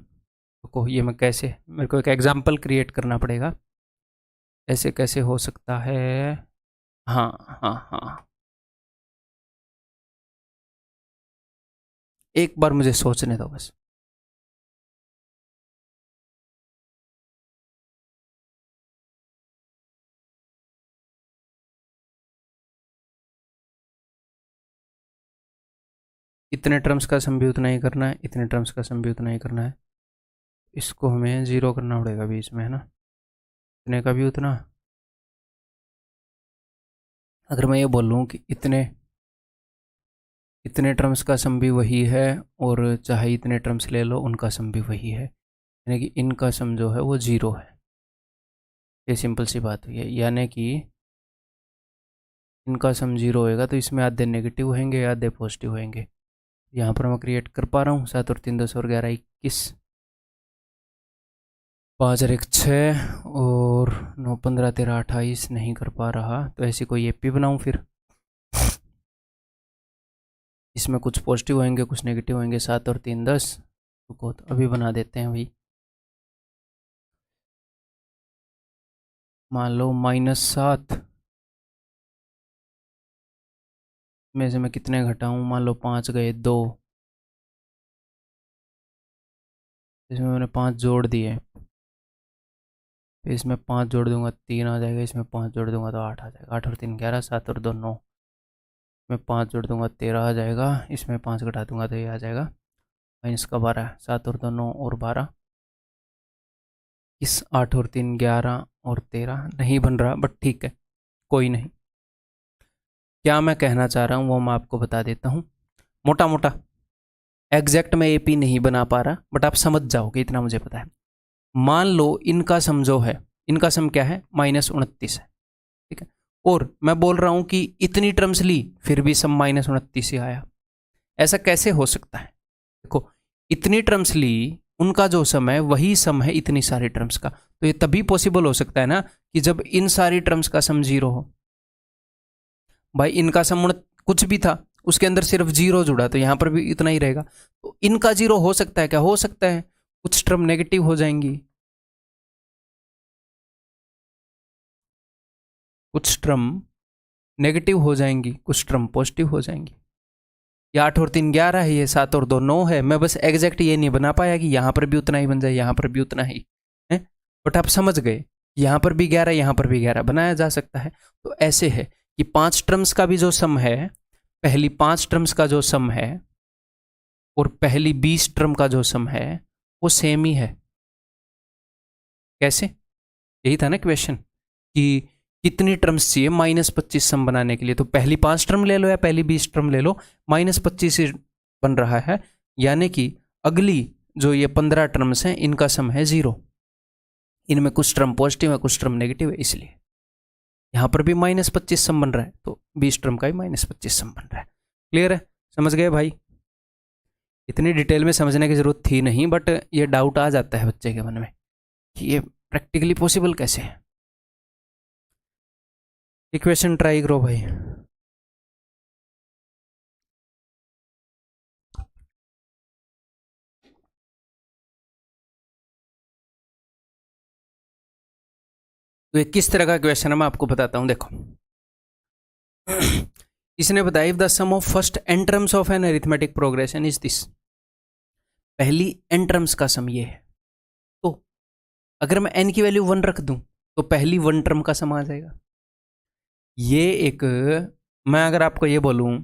को, ये मैं कैसे, मेरे को एक एग्जांपल क्रिएट करना पड़ेगा, ऐसे कैसे हो सकता है। हाँ हाँ हाँ, एक बार मुझे सोचने दो बस। इतने टर्म्स का सम भी उतना ही करना है, इतने टर्म्स का सम भी उतना ही करना है, इसको हमें जीरो करना पड़ेगा बीच में, है ना, इतने का भी उतना। अगर मैं ये बोल लूँ कि इतने इतने टर्म्स का सम भी वही है, और चाहे इतने टर्म्स ले लो उनका सम भी वही है, यानी कि इनका सम जो है वो जीरो है, ये सिंपल सी बात हुई है। यानी कि इनका सम जीरो होएगा तो इसमें आधे नेगेटिव होंगे, आधे पॉजिटिव होंगे। यहाँ पर मैं क्रिएट कर पा रहा हूँ 7 और 3 10 और 11 21, 5 और 1 6, और 9 15 13 28 नहीं कर पा रहा, तो ऐसी कोई एपी बनाऊँ फिर, इसमें कुछ पॉजिटिव होंगे कुछ नेगेटिव होंगे, 7 और 3 10 को तो अभी बना देते हैं भाई। मान लो -7 में से मैं कितने घटाऊँ, मान लो 5 गए 2, इसमें मैंने 5 जोड़ दिए, फिर इसमें 5 जोड़ दूंगा 3 आ जाएगा, इसमें 5 जोड़ दूंगा तो 8 आ जाएगा, 8 और 3 11, 7 और 2 9, इसमें 5 जोड़ दूंगा 13 आ जाएगा, इसमें 5 घटा दूंगा तो ये आ जाएगा माइनस का 12, 7 और 2 9 और 12, इस 8 और 3 11 और 13 नहीं बन रहा, बट ठीक है कोई नहीं। क्या मैं कहना चाह रहा हूँ वो मैं आपको बता देता हूँ, मोटा मोटा एग्जैक्ट मैं एपी नहीं बना पा रहा, बट आप समझ जाओगे इतना मुझे पता है। मान लो इनका सम जो है, इनका सम क्या है, -29 है, ठीक है, और मैं बोल रहा हूं कि इतनी टर्म्स ली फिर भी सम -29 ही आया, ऐसा कैसे हो सकता है। देखो, इतनी टर्म्स ली, उनका जो सम है वही सम है इतनी सारी टर्म्स का, तो ये तभी पॉसिबल हो सकता है ना कि जब इन सारी टर्म्स का सम जीरो हो। भाई इनका सम कुछ भी था, उसके अंदर सिर्फ जीरो जुड़ा, तो यहां पर भी इतना ही रहेगा, तो इनका जीरो हो सकता है क्या, हो सकता है, कुछ टर्म नेगेटिव हो जाएंगी, कुछ टर्म नेगेटिव हो जाएंगी, कुछ टर्म पॉजिटिव हो जाएंगी। ये 8 और 3 11 है, ये 7 और 2 9 है, मैं बस एग्जैक्ट ये नहीं बना पाया कि यहाँ पर भी उतना ही बन जाए, यहाँ पर भी उतना ही है, बट आप समझ गए, यहाँ पर भी 11 यहाँ पर भी 11 बनाया जा सकता है। तो ऐसे है कि 5 टर्म्स का भी जो सम है, पहली 5 टर्म्स का जो सम है और पहली 20 टर्म का जो सम है वो सेम ही है। कैसे, यही था ना क्वेश्चन कि कितनी टर्म्स चाहिए -25 सम बनाने के लिए, तो पहली 5 टर्म ले लो या पहली 20 टर्म ले लो, -25 बन रहा है, यानी कि अगली जो ये 15 टर्म्स हैं इनका सम है 0, इनमें कुछ टर्म पॉजिटिव है कुछ टर्म नेगेटिव है, इसलिए यहाँ पर भी -25 सम बन रहा है, तो 20 टर्म का भी -25 सम बन रहा है। क्लियर है, समझ गए भाई, इतनी डिटेल में समझने की जरूरत थी नहीं, बट ये डाउट आ जाता है बच्चे के मन में कि ये प्रैक्टिकली पॉसिबल कैसे है। इक्वेशन ट्राई करो भाई। तो ये किस तरह का क्वेश्चन है मैं आपको बताता हूं, देखो इसने बताया if the sum of first n terms of an arithmetic progression is this, पहली n टर्म्स का सम ये है, तो अगर मैं n की वैल्यू 1 रख दूं तो पहली 1 टर्म का सम आ जाएगा। ये एक, मैं अगर आपको ये बोलूं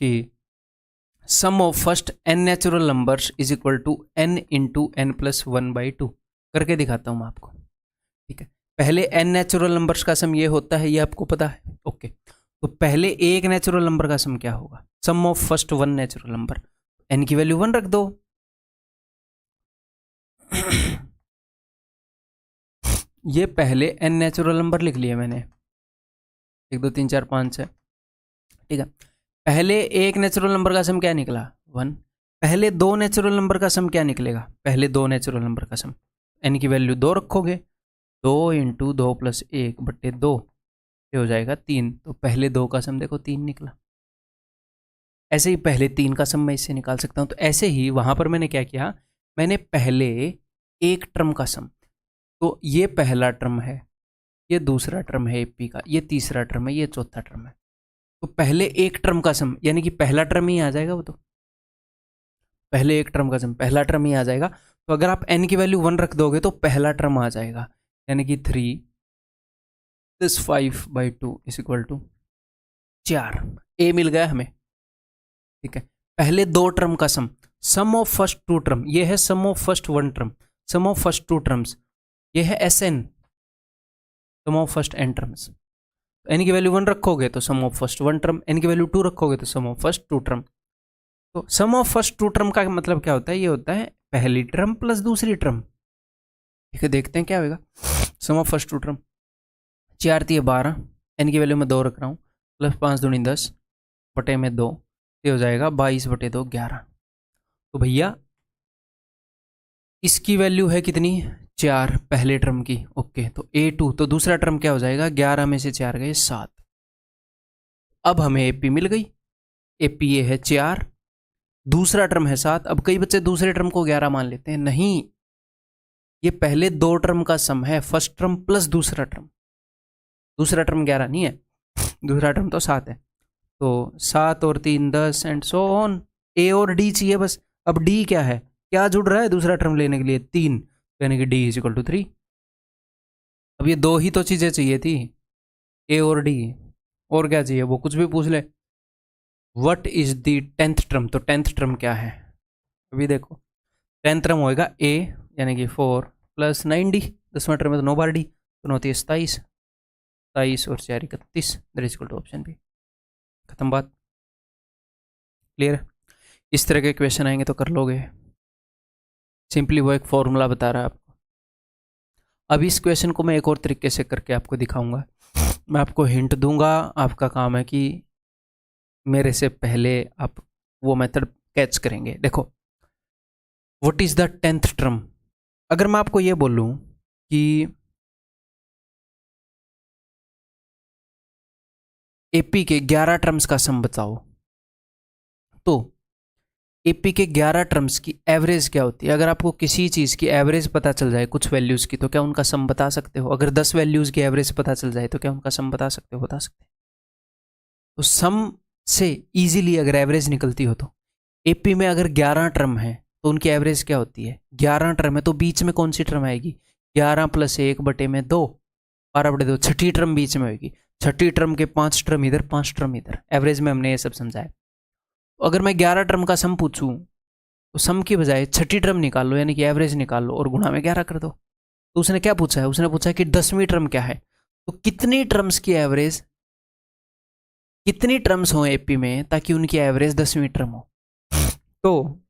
कि sum of first n natural numbers is equal to n into n plus 1/2 करके दिखाता हूं मैं आपको, ठीक है। पहले n नेचुरल नंबर्स का सम ये होता है, ये आपको पता है, ओके। तो पहले एक नेचुरल नंबर का सम क्या होगा, sum of first 1 natural number, n की वैल्यू 1 रख दो ये पहले n नेचुरल नंबर लिख लिए मैंने, 1 2 3 4 5 6, ठीक है। पहले एक नेचुरल नंबर का सम क्या निकला 1, पहले 2 नेचुरल नंबर का सम क्या निकलेगा, पहले 2 नेचुरल नंबर का सम, n की वैल्यू 2 रखोगे 2 इंटू 2+1/2 ये हो जाएगा 3। तो पहले 2 का सम देखो 3 निकला। ऐसे ही पहले 3 का सम मैं इससे निकाल सकता हूँ। तो ऐसे ही वहाँ पर मैंने क्या किया, मैंने पहले एक टर्म का सम, तो ये पहला टर्म है, ये दूसरा टर्म है एपी का, ये तीसरा टर्म है, ये चौथा टर्म है। तो पहले एक टर्म का सम यानी कि पहला टर्म ही आ जाएगा, वो तो पहले एक टर्म का सम पहला टर्म ही आ जाएगा। तो अगर आप n की वैल्यू 1 रख दोगे तो पहला टर्म आ जाएगा, यानी कि 3 + 5/2 = 4। ए मिल गया हमें, ठीक है। पहले दो टर्म का sum of first two term, ये है sum of first one term, sum of first two terms, ये है SN, sum of first n terms. n की वैल्यू 1 रखोगे तो sum of first one term, n की वैल्यू 2 रखोगे तो sum of first two term. तो sum of first two term का मतलब क्या होता है, ये होता है पहली टर्म प्लस दूसरी टर्म, ठीक है। देखते हैं क्या होगा sum of first two term. 4 × 12, n की वैल्यू मैं 2 रख रहा हूँ, प्लस 5 दूनी 10 बटे में 2, ये हो जाएगा 22/2 11। तो भैया इसकी वैल्यू है कितनी, 4 पहले टर्म की, ओके। तो A2, तो दूसरा टर्म क्या हो जाएगा, 11 में से 4 गए 7। अब हमें AP मिल गई, AP ये है 4, दूसरा टर्म है 7। अब कई बच्चे दूसरे टर्म को 11 मान लेते हैं, नहीं, ये पहले दो टर्म का सम है, फर्स्ट टर्म प्लस दूसरा टर्म। दूसरा टर्म 11 नहीं है, दूसरा टर्म तो 7 है। तो 7 और 3 10 एंड सो ऑन। A और D चाहिए बस। अब D क्या है, क्या जुड़ रहा है दूसरा टर्म लेने के लिए, 3, यानी कि D = 3। अब ये दो ही तो चीज़ें चाहिए थी, A और D, और क्या चाहिए, वो कुछ भी पूछ ले। What is the 10th term, तो 10th टर्म क्या है, अभी देखो 10th टर्म होएगा A, यानी कि 4 + 9D, 10वां टर्म है तो 9 बार D, तो 9 × 27, 27 और 4 = 31, that is equal to option B. खत्म बात, क्लियर। इस तरह के क्वेश्चन आएंगे तो कर लोगे, सिंपली वो एक फॉर्मूला बता रहा है आपको। अब इस क्वेश्चन को मैं एक और तरीके से करके आपको दिखाऊंगा। मैं आपको हिंट दूंगा, आपका काम है कि मेरे से पहले आप वो मेथड कैच करेंगे। देखो, what is the 10th term, अगर मैं आपको ये बोलूं कि एपी के 11 टर्म्स का सम बताओ, तो एपी के 11 टर्म्स की एवरेज क्या होती है। अगर आपको किसी चीज़ की एवरेज पता चल जाए कुछ वैल्यूज़ की, तो क्या उनका सम बता सकते हो। अगर 10 वैल्यूज़ की एवरेज पता चल जाए तो क्या उनका सम बता सकते हो, बता सकते हैं। तो सम से इजीली अगर एवरेज निकलती हो, तो एपी में अगर 11 टर्म है तो उनकी एवरेज क्या होती है, 11 टर्म है तो बीच में कौन सी टर्म आएगी, 11 + 1/2, 12/2, छठी टर्म बीच में होगी। छठी टर्म के 5 टर्म इधर, 5 टर्म इधर, एवरेज में हमने ये सब समझाया। अगर मैं 11 टर्म का सम पूछूं तो सम की बजाय छठी टर्म निकाल लो, यानी कि एवरेज निकाल लो और गुणा में 11 कर दो। तो उसने क्या पूछा है, उसने पूछा है कि 10वीं टर्म क्या है। तो कितनी टर्म्स की एवरेज, कितनी टर्म्स हो एपी में ताकि उनकी एवरेज 10वीं टर्म हो। तो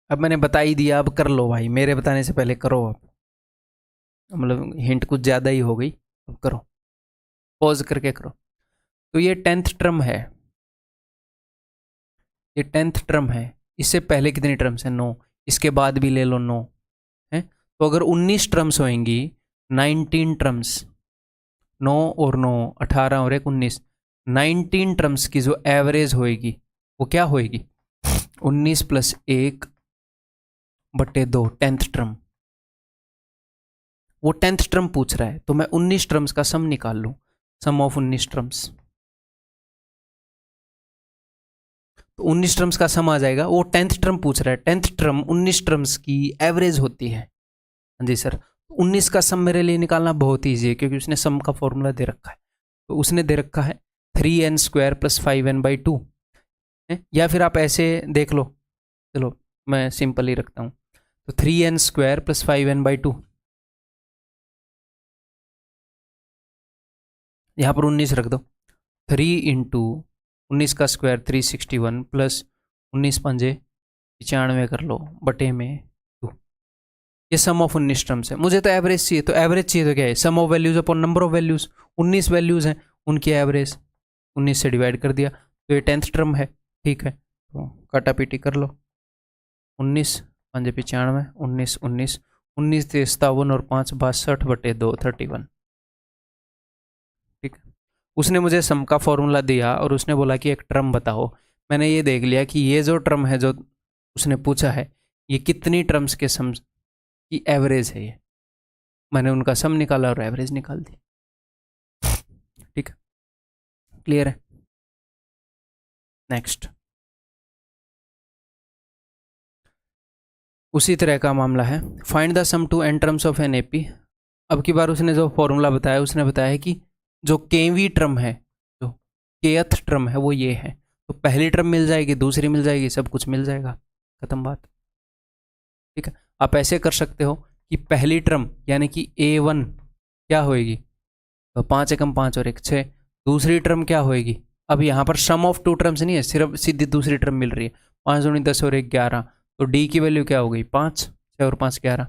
अब मैंने बता ही दिया, अब कर लो भाई, मेरे बताने से पहले करो। अब मतलब हिंट कुछ ज़्यादा ही हो गई, अब करो, पॉज करके करो। तो ये 10th टर्म है, ये 10th टर्म है। इससे पहले कितनी टर्म्स हैं, 9, इसके बाद भी ले लो 9 है। तो अगर 19 टर्म्स होंगी, 19 टर्म्स, 9 और 9 18 और 1 19, 19 टर्म्स की जो एवरेज होएगी वो क्या होएगी, 19 + 1/2, 10th टर्म। वो 10th टर्म पूछ रहा है, तो मैं 19 टर्म्स का सम निकाल लूं, सम ऑफ 19 टर्म्स। तो 19 टर्म्स का सम आ जाएगा। वो 10th टर्म पूछ रहा है, 10th टर्म 19 टर्म्स की एवरेज होती है। हाँ जी सर, 19 का सम मेरे लिए निकालना बहुत ईजी है, क्योंकि उसने सम का फॉर्मूला दे रखा है। तो उसने दे रखा है 3n² + 5n/2 है, या फिर आप ऐसे देख लो, चलो मैं सिंपल ही रखता हूँ। तो 3n² + 5n/2, यहाँ पर 19 रख दो। 3 × 19 का स्क्वायर 361 प्लस 19 पंजे 95 कर लो बटे में 2। ये सम ऑफ 19 टर्म्स है। मुझे तो एवरेज चाहिए, तो एवरेज चाहिए तो क्या है, sum of values upon number of values. 19 values हैं, उनकी एवरेज 19 से डिवाइड कर दिया, तो ये 10th टर्म है, ठीक है। तो काटा पीटी कर लो, 19 पंजे 95, 19 19 19 × 57 और 5 62/2 31। ठीक है, उसने मुझे सम का फॉर्मूला दिया और उसने बोला कि एक टर्म बताओ। मैंने ये देख लिया कि ये जो टर्म है जो उसने पूछा है ये कितनी टर्म्स के सम की एवरेज है। ये मैंने उनका सम निकाला और एवरेज निकाल दी। ठीक है, क्लियर है। नेक्स्ट, उसी तरह का मामला है, find the sum to n terms of an AP. अब की बार उसने जो फॉर्मूला बताया उसने बताया कि जो केवी टर्म है, जो केथ टर्म है वो ये है, तो पहली टर्म मिल जाएगी, दूसरी मिल जाएगी, सब कुछ मिल जाएगा, खत्म बात। ठीक है, आप ऐसे कर सकते हो कि पहली टर्म यानी कि A1 क्या होएगी, तो 5 एकम 5 और 1 6। दूसरी टर्म क्या होएगी, अब यहाँ पर सम ऑफ टू टर्म्स नहीं है, सिर्फ सीधी दूसरी टर्म मिल रही है, 5 दूनी 10 और 1 11, तो डी की वैल्यू क्या हो गई 5, 6 और 5 11,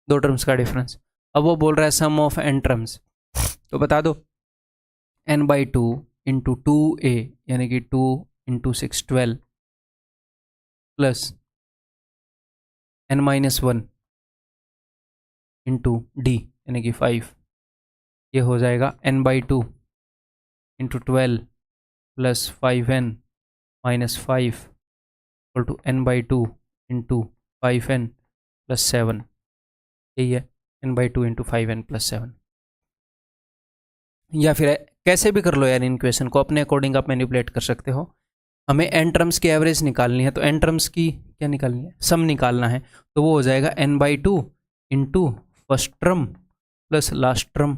दो टर्म्स का डिफरेंस। अब वो बोल रहा है सम ऑफ एन टर्म्स, तो बता दो n/2 इंटू 2a यानी कि 2 into 6 12 plus n-1 into D यानी कि 5, ये हो जाएगा n/2 into 12 plus 5n minus 5 equal to n/2 into 5n plus 7। यही है n/2 इंटू 5n प्लस 7। या फिर कैसे भी कर लो यार, इन क्वेश्चन को अपने अकॉर्डिंग आप मैनिपुलेट कर सकते हो। हमें एन टर्म्स की एवरेज निकालनी है, तो एन टर्म्स की क्या निकालनी है, सम निकालना है, तो वो हो जाएगा n/2 into first term plus last term.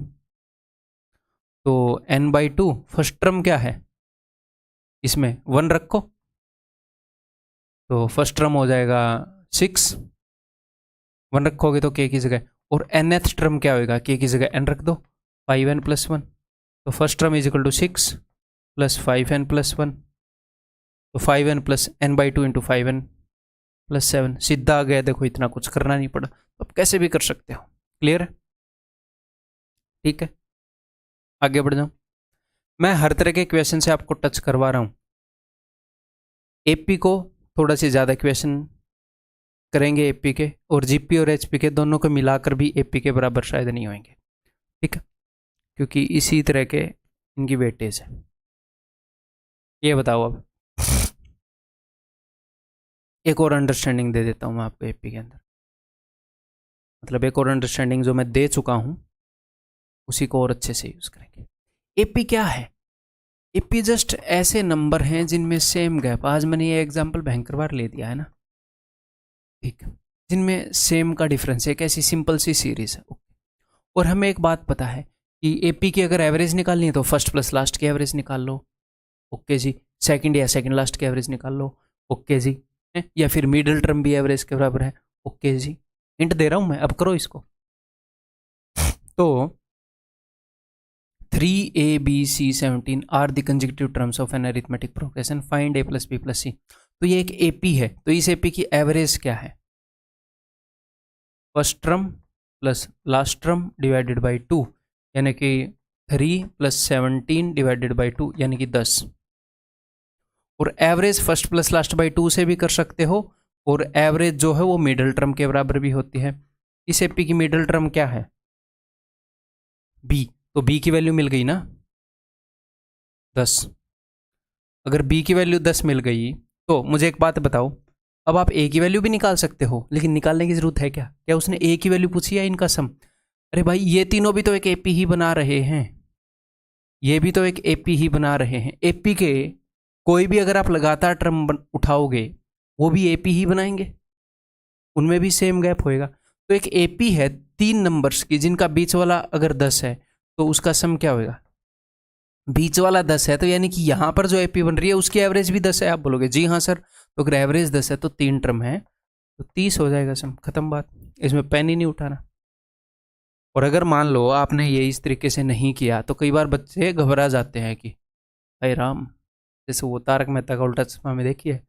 तो n/2 फर्स्ट टर्म क्या है, इसमें 1 रखो, तो फर्स्ट टर्म हो जाएगा 6, 1 रखोगे तो k की जगह, और nth टर्म क्या होगा, k की जगह n रख दो, 5n प्लस 1, तो first term is equal to 6 plus 5n plus 1, तो 5n plus n/2 into 5n plus 7 सीधा आ गया। देखो इतना कुछ करना नहीं पड़ा, तो आप कैसे भी कर सकते हो। क्लियर है, ठीक है, आगे बढ़ जाऊं। मैं हर तरह के क्वेश्चन से आपको टच करवा रहा हूं। एपी को थोड़ा सी ज़्यादा क्वेश्चन करेंगे एपी के, और जीपी और एचपी के दोनों को मिलाकर भी एपी के बराबर शायद नहीं होंगे। ठीक है, क्योंकि इसी तरह के इनकी वेटेज है। ये बताओ, अब एक और अंडरस्टैंडिंग दे देता हूँ मैं आपको एपी के अंदर, मतलब एक और अंडरस्टैंडिंग जो मैं दे चुका हूँ उसी को और अच्छे से यूज़ करेंगे। एपी क्या है, एपी जस्ट ऐसे नंबर हैं जिनमें सेम गैप, आज मैंने ये एग्जांपल भयंकर बार ले दिया है ना, ठीक, जिनमें सेम का डिफरेंस है, एक ऐसी सिंपल सी सीरीज है। और हमें एक बात पता है कि एपी की अगर एवरेज निकालनी है तो फर्स्ट प्लस लास्ट की एवरेज निकाल लो, ओके जी, सेकंड या सेकंड लास्ट की एवरेज निकाल लो, ओके जी, या फिर मिडिल टर्म भी एवरेज के बराबर है, ओके जी। हिंट दे रहा हूं मैं, अब करो इसको। तो 3a, b, c, 17 are the consecutive terms of an arithmetic progression, find a plus b plus c। तो ये एक एपी है, तो इस एपी की एवरेज क्या है, first term plus last term divided by 2 यानी कि 3 प्लस 17 डिवाइडेड बाई 2 यानी कि 10। और average first plus last by 2 से भी कर सकते हो, और एवरेज जो है वो मिडिल टर्म के बराबर भी होती है। इस एपी की मिडिल टर्म क्या है, b, तो b की वैल्यू मिल गई ना 10। अगर b की वैल्यू 10 मिल गई तो मुझे एक बात बताओ, अब आप a की वैल्यू भी निकाल सकते हो, लेकिन निकालने की जरूरत है क्या, क्या उसने a की वैल्यू पूछी है इनका सम? अरे भाई ये तीनों भी तो एक एपी ही बना रहे हैं, ये भी तो एक एपी ही बना रहे हैं। एपी के कोई भी अगर आप लगातार टर्म उठाओगे वो भी एपी ही बनाएंगे, उनमें भी सेम गैप होएगा। तो एक एपी है 3 नंबर्स की जिनका बीच वाला अगर 10 है तो उसका सम क्या होगा, बीच वाला 10 है, तो यानी कि यहाँ पर जो एपी बन रही है उसकी एवरेज भी 10 है। आप बोलोगे जी हाँ सर, तो अगर एवरेज 10 है तो 3 टर्म है तो 30 हो जाएगा सम, खत्म बात, इसमें पेन ही नहीं उठाना। और अगर मान लो आपने ये इस तरीके से नहीं किया तो कई बार बच्चे घबरा जाते हैं कि अरे राम, जैसे वो तारक मेहता का उल्टा चश्मा में देखिए,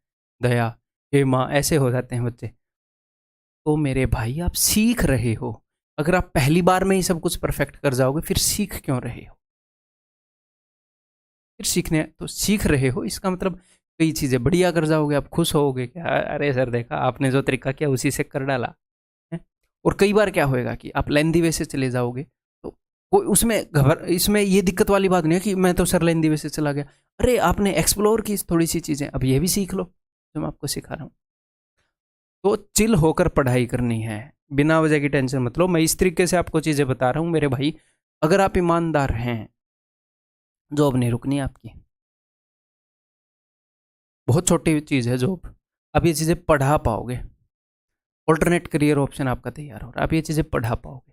दया हे माँ, ऐसे हो जाते हैं बच्चे। तो मेरे भाई आप सीख रहे हो, अगर आप पहली बार में ही सब कुछ परफेक्ट कर जाओगे फिर सीख क्यों रहे हो, फिर सीखने तो सीख रहे हो इसका मतलब कई चीज़ें बढ़िया कर जाओगे, आप खुश होगे क्या, अरे सर देखा आपने जो तरीका किया उसी से कर डाला है। और कई बार क्या होएगा कि आप लेंदी वे से चले जाओगे तो कोई इसमें ये दिक्कत वाली बात नहीं है कि मैं तो सर लेंदी वे से चला गया। अरे आपने एक्सप्लोर की थोड़ी सी चीज़ें, अब ये भी सीख लो जो मैं आपको सिखा रहा हूँ। तो चिल होकर पढ़ाई करनी है, बिना वजह की टेंशन मत लो। मैं इस तरीके से आपको चीज़ें बता रहा हूँ मेरे भाई, अगर आप ईमानदार हैं जॉब नहीं रुकनी आपकी। बहुत छोटी चीज़ है जॉब, आप ये चीज़ें पढ़ा पाओगे, ऑल्टरनेट करियर ऑप्शन आपका तैयार हो रहा है, आप ये चीज़ें पढ़ा पाओगे,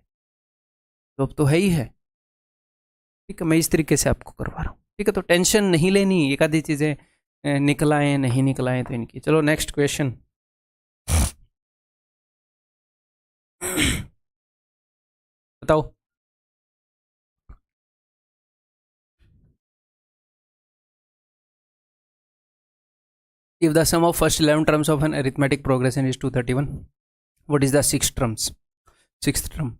जॉब तो है ही है। ठीक है, मैं इस तरीके से आपको करवा रहा हूँ। ठीक है, तो टेंशन नहीं लेनी, एक आधी चीज़ें निकल आए नहीं निकल आए तो इनकी। चलो नेक्स्ट क्वेश्चन। बताओ। If the sum of first 11 terms of an arithmetic progression is 231, what is the sixth term?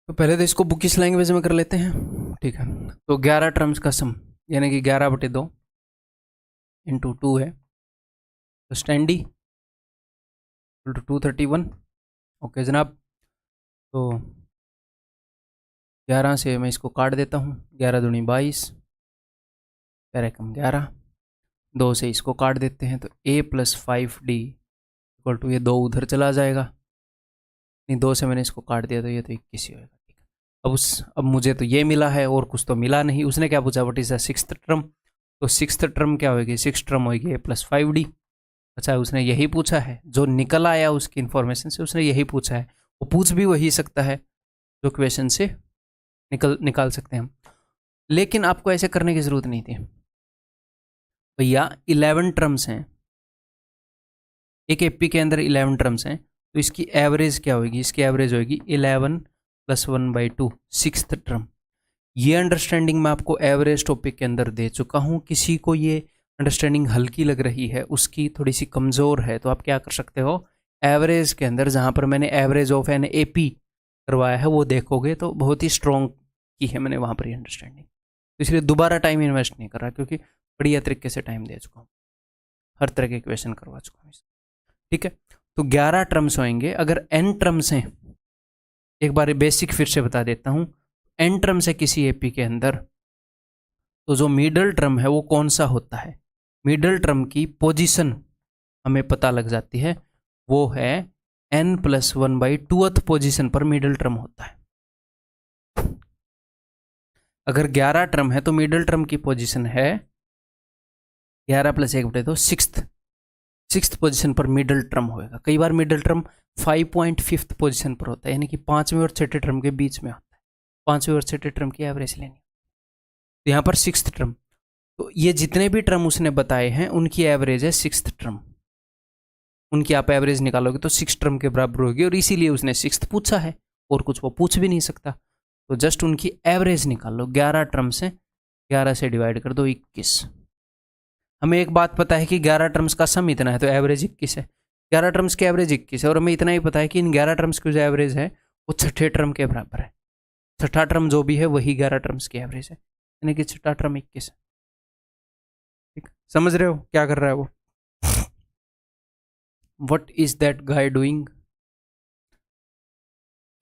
तो पहले तो इसको बुकिश लैंग्वेज में कर लेते हैं। ठीक है, तो 11 टर्म्स का सम यानी कि 11/2 इंटू 2 है, तो स्टैंडी 231। ओके जनाब, तो 11 से मैं इसको काट देता हूँ, 11 दूनी 22, 11 कम 11, 2 से इसको काट देते हैं तो a + 5d इक्वल टू, ये 2 उधर चला जाएगा, नहीं 2 से मैंने इसको काट दिया तो ये तो 21 ही होगा। ठीक है, अब मुझे तो ये मिला है और कुछ तो मिला नहीं। उसने क्या पूछा, what is the sixth term? तो सिक्स्थ टर्म क्या होगी, सिक्स्थ टर्म होगी a + 5d। अच्छा, उसने यही पूछा है, जो निकल आया उसकी इन्फॉर्मेशन से उसने यही पूछा है। वो पूछ भी वही सकता है जो क्वेश्चन से निकाल सकते हैं हम, लेकिन आपको ऐसे करने की ज़रूरत नहीं थी भैया। 11 टर्म्स हैं, एक एपी के अंदर 11 टर्म्स हैं, तो इसकी एवरेज क्या होगी, इसकी एवरेज होगी 11 + 1/2, सिक्स्थ टर्म। ये अंडरस्टैंडिंग मैं आपको एवरेज टॉपिक के अंदर दे चुका हूँ। किसी को ये अंडरस्टैंडिंग हल्की लग रही है, उसकी थोड़ी सी कमज़ोर है, तो आप क्या कर सकते हो, एवरेज के अंदर जहाँ पर मैंने एवरेज ऑफ एन एपी करवाया है वो देखोगे तो बहुत ही स्ट्रॉन्ग की है मैंने वहाँ पर ये अंडरस्टैंडिंग। तो इसलिए दोबारा टाइम इन्वेस्ट नहीं कर रहा, क्योंकि बढ़िया तरीके से टाइम दे चुका हूँ, हर तरह के क्वेश्चन करवा चुका हूँ। ठीक है, तो 11 टर्म्स होंगे। अगर n टर्म्स हैं, एक बार बेसिक फिर से बता देता हूँ, n टर्म्स है किसी एपी के अंदर, तो जो मिडल टर्म है वो कौन सा होता है, मिडल टर्म की पोजीशन हमें पता लग जाती है, वो है n + 1/2 पोजीशन पर मिडल टर्म होता है। अगर 11 टर्म है तो मिडल टर्म की पोजीशन है 11 + 1/2, सिक्स्थ पोजीशन पर मिडल टर्म होएगा। कई बार मिडल टर्म 5.5 पोजीशन पर होता है, यानी कि 5वें और 6ठे टर्म के बीच में होता है। 5वें और 6ठे टर्म की एवरेज लेनी, तो यहाँ पर सिक्स्थ टर्म, तो ये जितने भी टर्म उसने बताए हैं उनकी एवरेज है सिक्स्थ टर्म। उनकी आप एवरेज निकालोगे तो 6 टर्म के बराबर होगी, और इसीलिए उसने सिक्स्थ पूछा है, और कुछ वो पूछ भी नहीं सकता। तो जस्ट उनकी एवरेज निकाल लो, 11 टर्म से 11 से डिवाइड कर दो 21। हमें एक बात पता है कि 11 टर्म्स का सम इतना है, तो एवरेज 21 है। 11 टर्म्स की एवरेज 21 है, और हमें इतना ही पता है कि इन 11 टर्म्स की जो एवरेज है वो 6ठे टर्म के बराबर है। 6ठा टर्म जो भी है वही 11 टर्म्स की एवरेज है, यानी कि 6ठा टर्म 21 है। ठीक, समझ रहे हो क्या कर रहा है वो? What is that guy doing?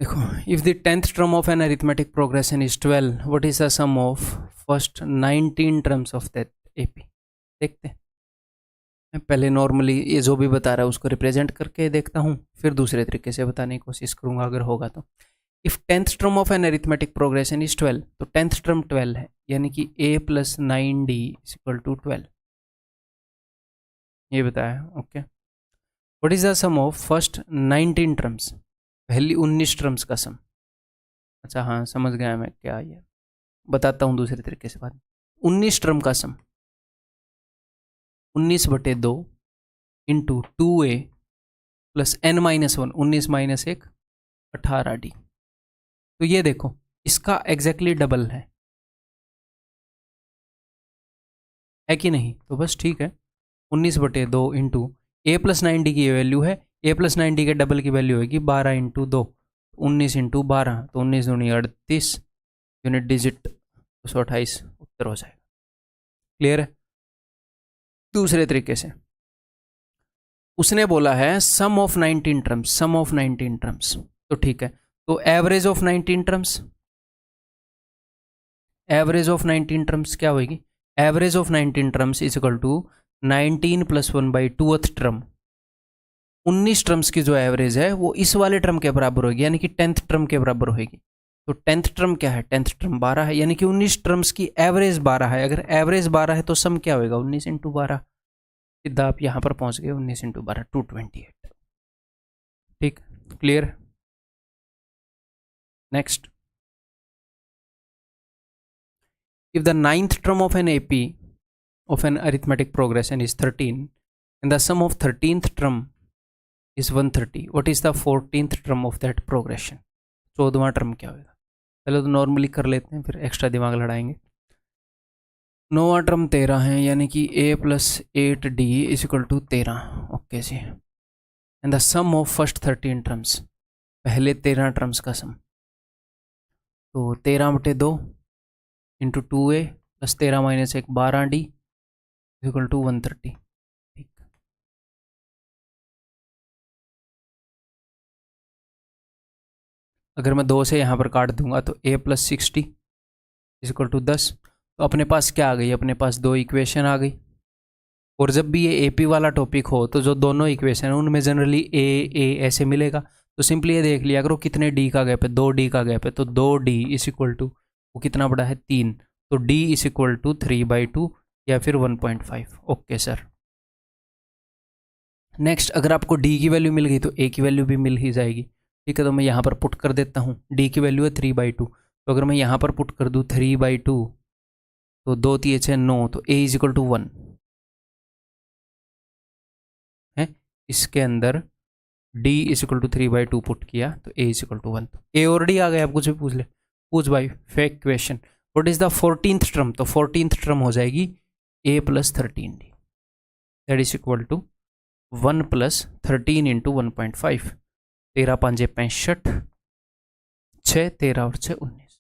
देखो, if the 10th term of an arithmetic progression is 12, what is the sum of first 19 terms of that AP? देखते हैं। मैं पहले नॉर्मली ये जो भी बता रहा है उसको रिप्रेजेंट करके देखता हूँ, फिर दूसरे तरीके से बताने की कोशिश करूँगा अगर होगा तो। If 10th term of an arithmetic progression is 12, तो 10th टर्म 12 है, यानी कि a + 9d = 12, ये बताया। Okay, what is the sum of first 19 terms? पहली 19 टर्म्स का सम। अच्छा हाँ, समझ गया मैं क्या, ये बताता हूँ दूसरे तरीके से बात। 19 टर्म का सम 19/2 इंटू 2a + n - 1, 19 - 1 18d। तो ये देखो, इसका एग्जैक्टली डबल है कि नहीं? तो बस ठीक है, 19/2 इंटू a + 9d की वैल्यू है, a + 9d के डबल की वैल्यू होगी 12 × 2, 19 × 12, तो 19 दूनी 38, यूनिट डिजिट 228, उत्तर हो जाएगा। क्लियर है? दूसरे तरीके से उसने बोला है sum of 19 terms, sum of 19 terms, तो ठीक है, तो average of 19 terms, average of 19 terms क्या होगी? Average of 19 terms is equal to 19 plus 1/2th term. 19 terms की जो एवरेज है वो इस वाले टर्म के बराबर होगी, यानी कि 10th टर्म के बराबर होगी। तो 10th टर्म क्या है? 10th टर्म 12 है, यानी कि 19 टर्म्स की एवरेज 12 है। अगर एवरेज 12 है तो सम क्या होगा? 19 इंटू 12। सीधा आप यहाँ पर पहुँच गए, 19 इंटू 12 228। ठीक, clear? Next, if the ninth term of an AP of an arithmetic progression is 13 and the sum of 13th term is 130, what is the 14th term of that progression? 14वां term क्या होगा? पहले तो normally कर लेते हैं, फिर extra दिमाग लड़ाएंगे। 9वां टर्म 13 है, यानी कि a plus 8d is equal to 13। Okay जी। And the sum of first 13 terms, पहले 13 टर्म्स का सम, तो 13/2 into 2a plus 13 minus 1 12d equal to 130। ठीक, अगर मैं 2 से यहाँ पर काट दूंगा तो a प्लस 60 इक्वल टू 10। तो अपने पास क्या आ गई? अपने पास दो इक्वेशन आ गई। और जब भी ये AP वाला टॉपिक हो तो जो दोनों इक्वेशन है उनमें जनरली a ऐसे मिलेगा। तो सिंपली ये देख लिया करो कितने d का गैप है? 2d का गैप है, तो 2d इज इक्वल टू वो कितना बड़ा है? 3। तो d इज इक्वल टू 3/2 या फिर 1.5। Okay sir. नेक्स्ट, अगर आपको d की वैल्यू मिल गई तो a की वैल्यू भी मिल ही जाएगी। ठीक है, तो मैं यहाँ पर पुट कर देता हूँ। d की वैल्यू है 3/2, तो अगर मैं यहाँ पर पुट कर दूँ 3/2 तो 2 3 6 9, तो a इज इक्वल टू 1 है। इसके अंदर d is equal to 3/2 put किया तो a इज इक्वल टू 1। तो a और d आ गया, आप कुछ भी पूछ ले, पूछ भाई, fake question. What is the 14th term? तो 14th टर्म हो जाएगी a plus 13d, that is equal to 1 plus 13 into 1.5। 13 5 65, 6 13 और 6 19,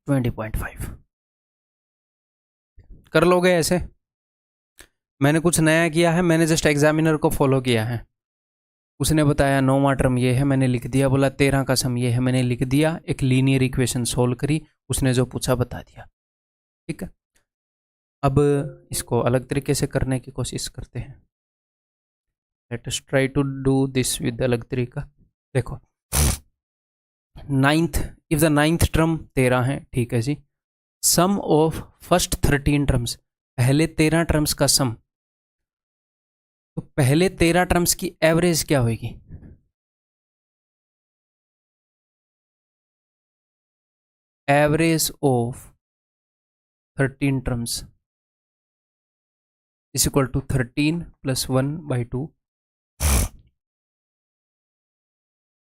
20.5। कर लोगे ऐसे? मैंने कुछ नया किया है, मैंने जस्ट एग्जामिनर को फॉलो किया है। उसने बताया 9वां टर्म ये है, मैंने लिख दिया। बोला 13 का सम ये है, मैंने लिख दिया। एक लीनियर इक्वेशन सोल्व करी, उसने जो पूछा बता दिया। ठीक है, अब इसको अलग तरीके से करने की कोशिश करते हैं। Let us try to do this with अलग तरीका। देखो, ninth, if the ninth term 13 है, ठीक है जी। सम ऑफ फर्स्ट 13 टर्म्स, पहले 13 टर्म्स का सम, तो पहले 13 टर्म्स की एवरेज क्या होगी? Average of 13 terms is equal to 13 plus 1/2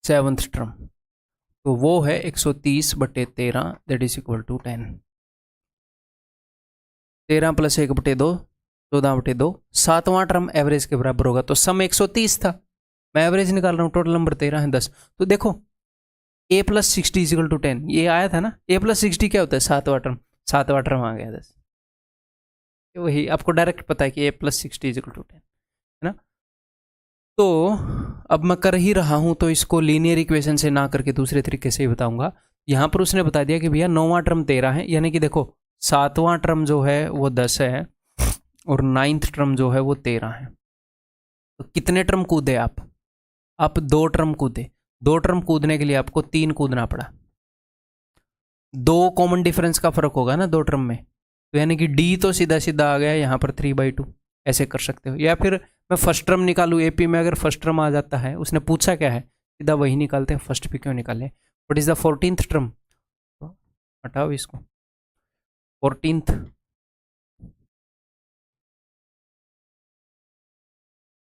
7th term, तो वो है 130/13, that is equal to 10। 13 plus 1/2 14/2, 7वां टर्म एवरेज के बराबर होगा। तो सम 130 था, मैं एवरेज निकाल रहा हूँ, टोटल नंबर 13 है 10। तो देखो a प्लस 60 इक्वल टू 10, ये आया था ना। a प्लस 60 क्या होता है? 7वां टर्म, 7वां टर्म आ गया 10। वही आपको डायरेक्ट पता है कि a प्लस 60 इक्वल टू 10 है ना। तो अब मैं कर ही रहा हूँ, तो इसको लीनियर इक्वेशन से ना करके दूसरे तरीके से ही बताऊंगा। यहाँ पर उसने बता दिया कि भैया 9वां टर्म 13 है, यानी कि देखो 7वां टर्म जो है वो 10 है और 9th टर्म जो है वो 13 है। तो कितने टर्म कूदे आप 2 टर्म कूदे। 2 टर्म कूदने के लिए आपको 3 कूदना पड़ा। 2 कॉमन डिफरेंस का फर्क होगा ना 2 टर्म में, तो यानी कि d तो सीधा सीधा आ गया यहाँ पर 3/2। ऐसे कर सकते हो, या फिर मैं फर्स्ट टर्म निकालूँ। AP में अगर फर्स्ट टर्म आ जाता है, उसने पूछा क्या है, सीधा वही निकालते हैं, फर्स्ट पे क्यों निकाले। What is the 14th term? हटाओ इसको, 14th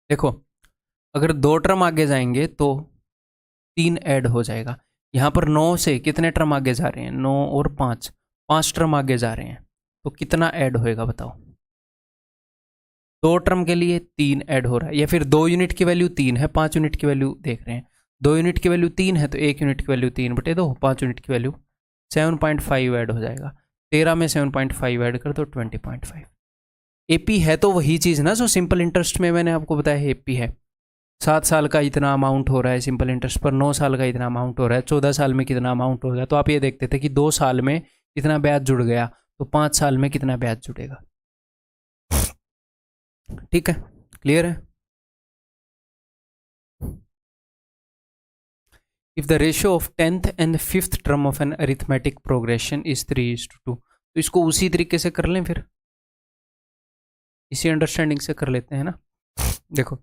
देखो, अगर 2 टर्म आगे जाएंगे तो 3 ऐड हो जाएगा। यहाँ पर 9 से कितने टर्म आगे जा रहे हैं? 9 और 5 टर्म आगे जा रहे हैं, तो कितना ऐड होएगा बताओ? 2 टर्म के लिए 3 ऐड हो रहा है, या फिर 2 यूनिट की वैल्यू 3 है, 5 यूनिट की वैल्यू देख रहे हैं। 2 यूनिट की वैल्यू 3 है, तो 1 यूनिट की वैल्यू 3/2, 5 यूनिट की वैल्यू 7.5 ऐड हो जाएगा। 13 में 7.5 ऐड कर दो 20.5। AP है तो वही चीज़ ना जो सिंपल इंटरेस्ट में मैंने आपको बताया AP है। 7 साल का इतना अमाउंट हो रहा है सिंपल इंटरेस्ट पर, 9 साल का इतना अमाउंट हो रहा है, 14 साल में कितना अमाउंट हो गया। तो आप ये देखते थे कि 2 साल में कितना ब्याज जुड़ गया, तो 5 साल में कितना ब्याज जुड़ेगा। ठीक है, क्लियर है। If the ratio of 10th and 5th term of an arithmetic progression is 3:2, तो इसको उसी तरीके से कर लें, फिर इसी अंडरस्टैंडिंग से कर लेते हैं ना। देखो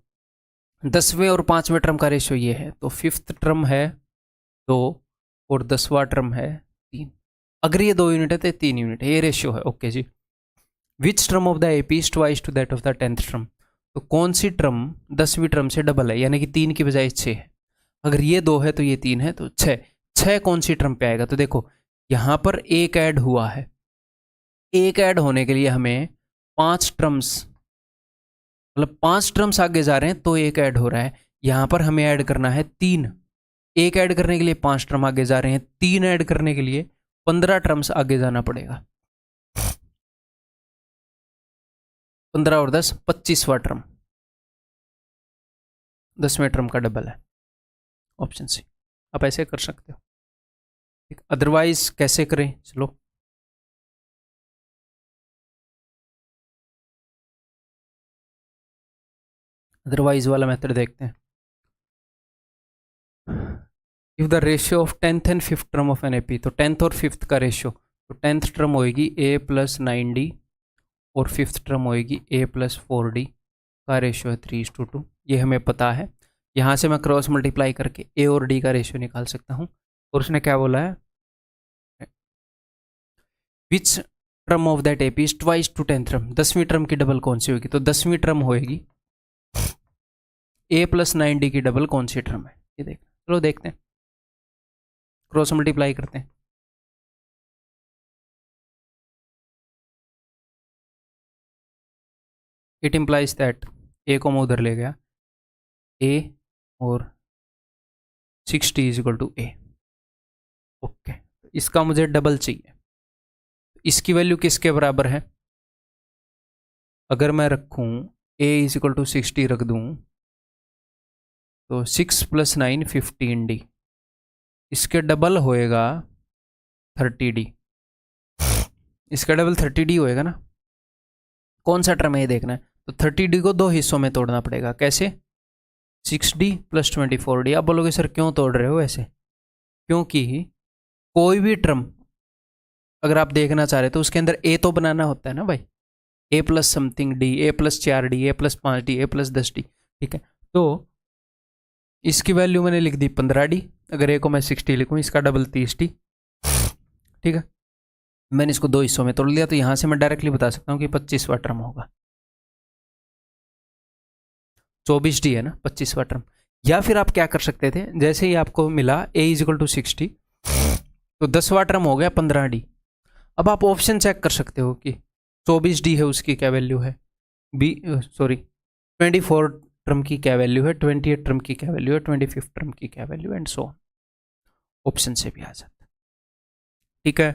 10वें और 5वें टर्म का रेशियो ये है, तो 5th टर्म है 2 और 10वां टर्म है 3। अगर ये 2 यूनिट है तो 3 यूनिट है, ये रेशियो है। ओके जी। Which term of the AP is twice to that of the 10th term, तो कौन सी टर्म 10वीं टर्म से डबल है, यानी कि 3 की बजाय 6 है। अगर ये 2 है तो ये 3 है, तो 6 कौन सी टर्म पे आएगा। तो देखो यहाँ पर एक ऐड हुआ है, एक ऐड होने के लिए हमें 5 टर्म्स, मतलब 5 टर्म्स आगे जा रहे हैं तो एक ऐड हो रहा है। यहाँ पर हमें ऐड करना है 3, एक ऐड करने के लिए 5 टर्म आगे जा रहे हैं, 3 ऐड करने के लिए 15 टर्म्स आगे जाना पड़ेगा। 15 और 10 25वां टर्म, 10वें टर्म का डबल है। ऑप्शन सी, आप ऐसे कर सकते हो। अदरवाइज कैसे करें, चलो अदरवाइज वाला मेथड देखते हैं। If the ratio of 10th and 5th term of an AP, तो 10th और 5th का रेशियो, तो 10th टर्म होएगी a + 9d और 5th टर्म होएगी a + 4d का रेशियो है 3:2। ये हमें पता है। यहाँ से मैं क्रॉस मल्टीप्लाई करके a और d का रेशियो निकाल सकता हूँ। और उसने क्या बोला है, which term of that AP is twice to 10th term, 10वीं टर्म की डबल कौन सी होगी, तो 10वीं टर्म होएगी a + 9d की डबल कौन सी टर्म है, ये देख, चलो देखते हैं, क्रॉस मल्टीप्लाई करते हैं। इट इम्प्लाइज दैट, ए को मैं उधर ले गया, a और 60 = a। ओके, इसका मुझे डबल चाहिए। इसकी वैल्यू किसके बराबर है, अगर मैं रखूं a = 60 रख दूं, तो 6 + 9 15d, इसके डबल होएगा 30d, इसका डबल 30d होएगा ना। कौन सा टर्म है ये देखना है, तो 30d को 2 हिस्सों में तोड़ना पड़ेगा। कैसे, 6d + 24d। आप बोलोगे सर क्यों तोड़ रहे हो ऐसे, क्योंकि कोई भी टर्म अगर आप देखना चाह रहे तो उसके अंदर a तो बनाना होता है ना भाई, a + something d, a + 4d, a + 5d, a + 10d। ठीक है, तो इसकी वैल्यू मैंने लिख दी 15d, अगर a को मैं 60 लिखूं, इसका डबल 30d। ठीक है, मैंने इसको 2 हिस्सों में तोड़ लिया, तो यहां से मैं डायरेक्टली बता सकता हूं कि 25वां टर्म होगा। 24d है ना 25वां टर्म। या फिर आप क्या कर सकते थे, जैसे ही आपको मिला a = 60, तो 10वां टर्म हो गया 15d। अब आप ऑप्शन चेक कर सकते हो कि 24d है उसकी क्या वैल्यू है, 24 टर्म की क्या वैल्यू है, 28 टर्म की क्या वैल्यू है, 25 टर्म की क्या value, and so on. Option से भी आ जाता है। ठीक है,